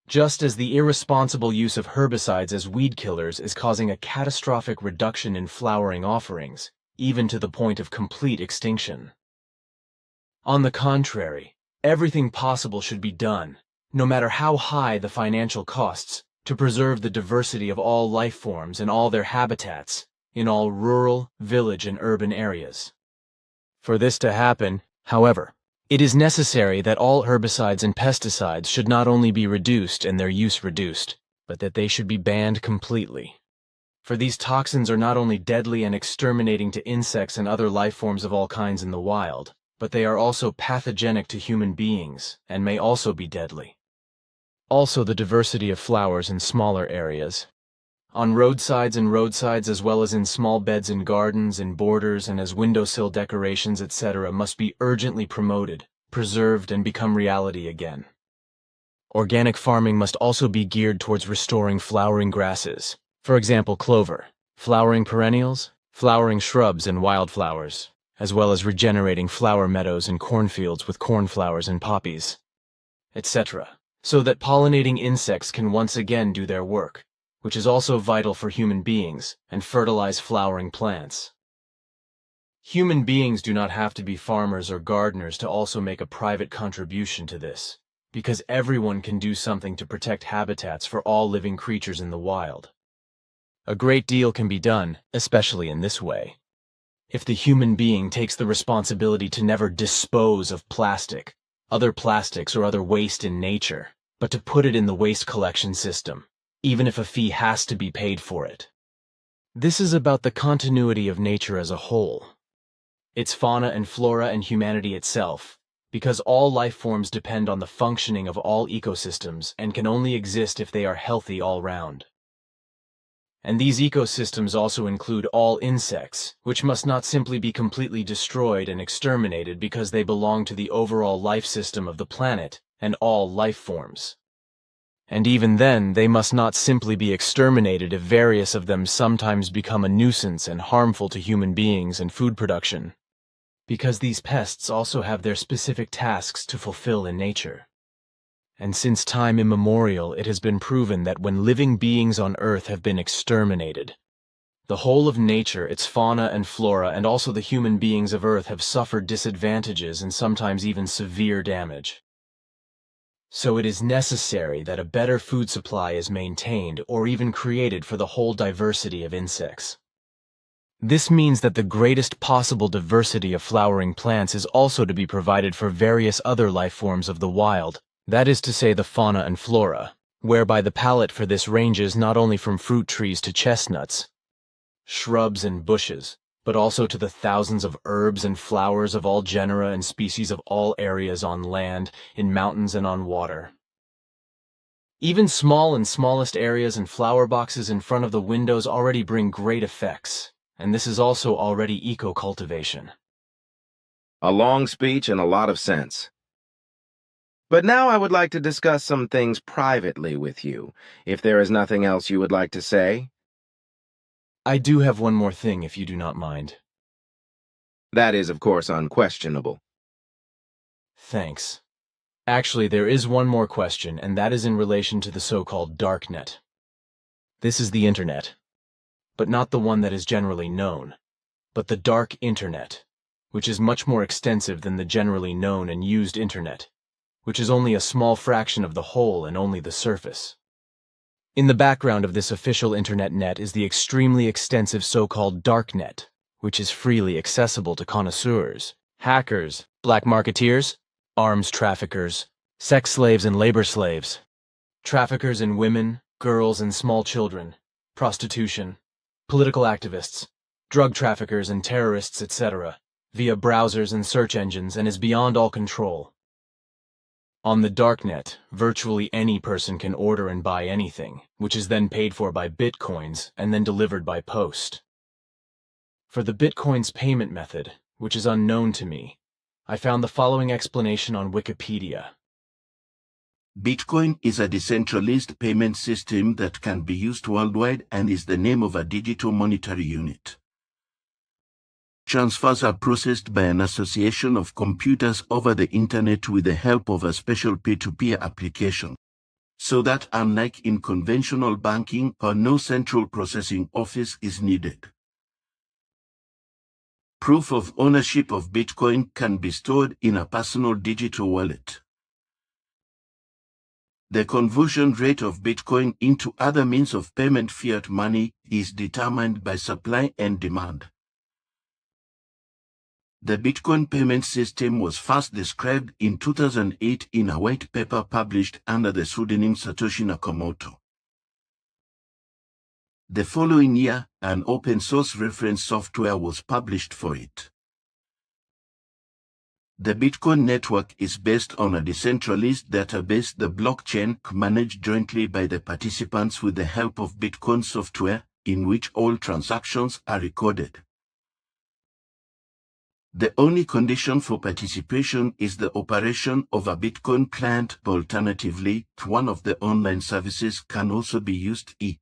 Just as the irresponsible use of herbicides as weed killers is causing a catastrophic reduction in flowering offerings, even to the point of complete extinction. On the contrary, everything possible should be done, no matter how high the financial costs, to preserve the diversity of all life forms and all their habitats, in all rural, village, and urban areas. For this to happen, however, it is necessary that all herbicides and pesticides should not only be reduced and their use reduced, but that they should be banned completely. For these toxins are not only deadly and exterminating to insects and other life forms of all kinds in the wild, but they are also pathogenic to human beings and may also be deadly. Also, the diversity of flowers in smaller areas, on roadsides as well as in small beds in gardens, in borders, and as windowsill decorations, etc., must be urgently promoted, preserved, and become reality again. Organic farming must also be geared towards restoring flowering grasses, for example clover, flowering perennials, flowering shrubs and wildflowers, as well as regenerating flower meadows and cornfields with cornflowers and poppies, etc., so that pollinating insects can once again do their work, which is also vital for human beings, and fertilize flowering plants. Human beings do not have to be farmers or gardeners to also make a private contribution to this, because everyone can do something to protect habitats for all living creatures in the wild. A great deal can be done, especially in this way. If the human being takes the responsibility to never dispose of plastic, other plastics or other waste in nature, but to put it in the waste collection system, even if a fee has to be paid for it. This is about the continuity of nature as a whole, its fauna and flora and humanity itself, because all life forms depend on the functioning of all ecosystems and can only exist if they are healthy all round. And these ecosystems also include all insects, which must not simply be completely destroyed and exterminated because they belong to the overall life system of the planet and all life forms. And even then, they must not simply be exterminated if various of them sometimes become a nuisance and harmful to human beings and food production, because these pests also have their specific tasks to fulfill in nature. And since time immemorial, it has been proven that when living beings on Earth have been exterminated, the whole of nature, its fauna and flora, and also the human beings of Earth have suffered disadvantages and sometimes even severe damage. So it is necessary that a better food supply is maintained or even created for the whole diversity of insects. This means that the greatest possible diversity of flowering plants is also to be provided for various other life forms of the wild, that is to say the fauna and flora, whereby the palette for this ranges not only from fruit trees to chestnuts, shrubs and bushes, but also to the thousands of herbs and flowers of all genera and species of all areas on land, in mountains and on water. Even small and smallest areas and flower boxes in front of the windows already bring great effects, and this is also already eco-cultivation. A long speech and a lot of sense. But now I would like to discuss some things privately with you, if there is nothing else you would like to say. I do have one more thing, if you do not mind. That is, of course, unquestionable. Thanks. Actually, there is one more question, and that is in relation to the so-called Darknet. This is the Internet, but not the one that is generally known, but the dark Internet, which is much more extensive than the generally known and used Internet, which is only a small fraction of the whole and only the surface. In the background of this official Internet net is the extremely extensive so-called Darknet, which is freely accessible to connoisseurs, hackers, black marketeers, arms traffickers, sex slaves and labor slaves, traffickers in women, girls and small children, prostitution, political activists, drug traffickers and terrorists, etc., via browsers and search engines, and is beyond all control. On the Darknet, virtually any person can order and buy anything, which is then paid for by bitcoins and then delivered by post. For the Bitcoin's payment method, which is unknown to me, I found the following explanation on Wikipedia. Bitcoin is a decentralized payment system that can be used worldwide and is the name of a digital monetary unit. Transfers are processed by an association of computers over the internet with the help of a special peer-to-peer application, so that unlike in conventional banking, no central processing office is needed. Proof of ownership of Bitcoin can be stored in a personal digital wallet. The conversion rate of Bitcoin into other means of payment, fiat money, is determined by supply and demand. The Bitcoin payment system was first described in 2008 in a white paper published under the pseudonym Satoshi Nakamoto. The following year, an open-source reference software was published for it. The Bitcoin network is based on a decentralized database, the blockchain, managed jointly by the participants with the help of Bitcoin software, in which all transactions are recorded. The only condition for participation is the operation of a Bitcoin client. Alternatively, one of the online services can also be used, e.g.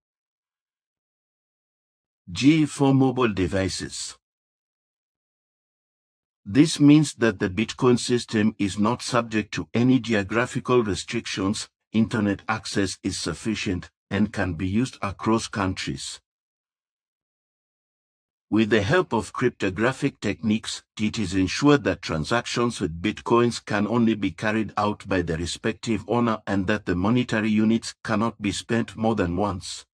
for mobile devices. This means that the Bitcoin system is not subject to any geographical restrictions, internet access is sufficient, and can be used across countries. With the help of cryptographic techniques, it is ensured that transactions with Bitcoins can only be carried out by the respective owner and that the monetary units cannot be spent more than once.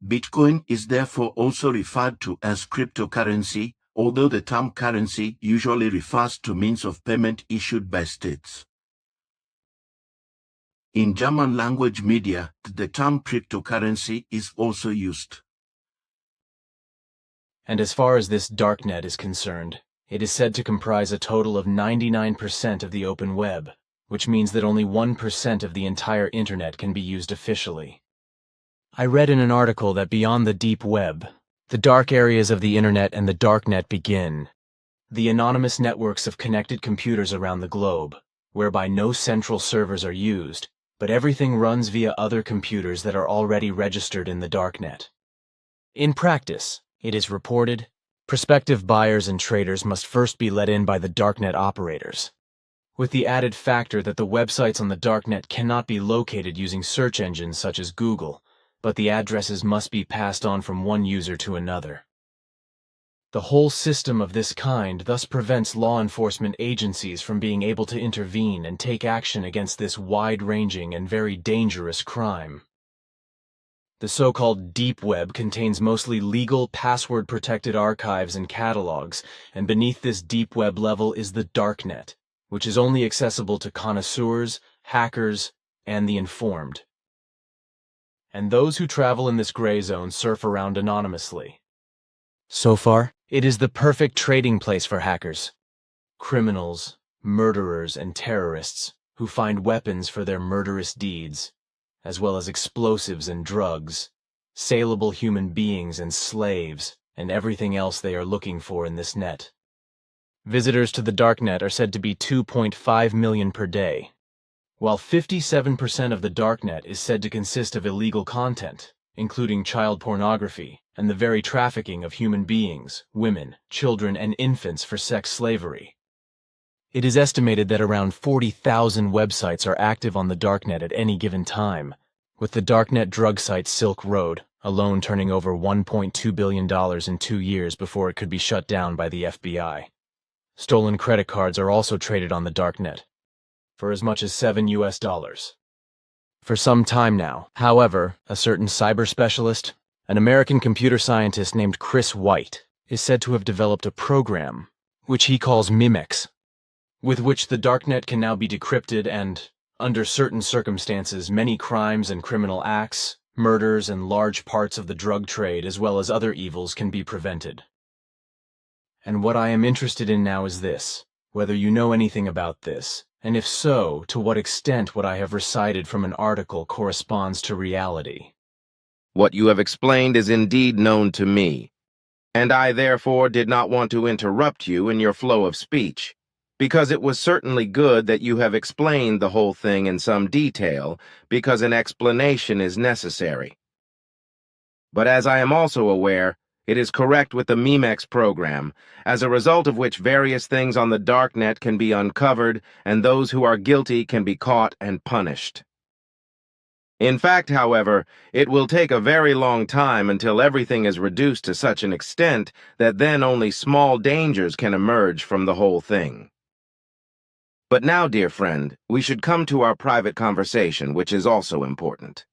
Bitcoin is therefore also referred to as cryptocurrency, although the term currency usually refers to means of payment issued by states. In German language media, the term cryptocurrency is also used. And as far as this Darknet is concerned, it is said to comprise a total of 99% of the open web, which means that only 1% of the entire internet can be used officially. I read in an article that beyond the deep web, the dark areas of the internet and the Darknet begin. The anonymous networks of connected computers around the globe, whereby no central servers are used, but everything runs via other computers that are already registered in the Darknet. In practice, it is reported, prospective buyers and traders must first be let in by the Darknet operators, with the added factor that the websites on the Darknet cannot be located using search engines such as Google, but the addresses must be passed on from one user to another. The whole system of this kind thus prevents law enforcement agencies from being able to intervene and take action against this wide-ranging and very dangerous crime. The so-called deep web contains mostly legal, password-protected archives and catalogs, and beneath this deep web level is the Darknet, which is only accessible to connoisseurs, hackers, and the informed. And those who travel in this gray zone surf around anonymously. So far, it is the perfect trading place for hackers, criminals, murderers, and terrorists who find weapons for their murderous deeds, as well as explosives and drugs, saleable human beings and slaves, and everything else they are looking for in this net. Visitors to the Darknet are said to be 2.5 million per day, while 57% of the Darknet is said to consist of illegal content, including child pornography and the very trafficking of human beings, women, children, and infants for sex slavery. It is estimated that around 40,000 websites are active on the Darknet at any given time, with the Darknet drug site Silk Road alone turning over $1.2 billion in 2 years before it could be shut down by the FBI. Stolen credit cards are also traded on the Darknet for as much as $7. For some time now, however, a certain cyber specialist, an American computer scientist named Chris White, is said to have developed a program, which he calls MEMEX, with which the Darknet can now be decrypted and, under certain circumstances, many crimes and criminal acts, murders, and large parts of the drug trade as well as other evils can be prevented. And what I am interested in now is this, whether you know anything about this, and if so, to what extent what I have recited from an article corresponds to reality. What you have explained is indeed known to me. And I therefore did not want to interrupt you in your flow of speech, because it was certainly good that you have explained the whole thing in some detail, because an explanation is necessary. But as I am also aware, it is correct with the MEMEX program, as a result of which various things on the Darknet can be uncovered and those who are guilty can be caught and punished. In fact, however, it will take a very long time until everything is reduced to such an extent that then only small dangers can emerge from the whole thing. But now, dear friend, we should come to our private conversation, which is also important.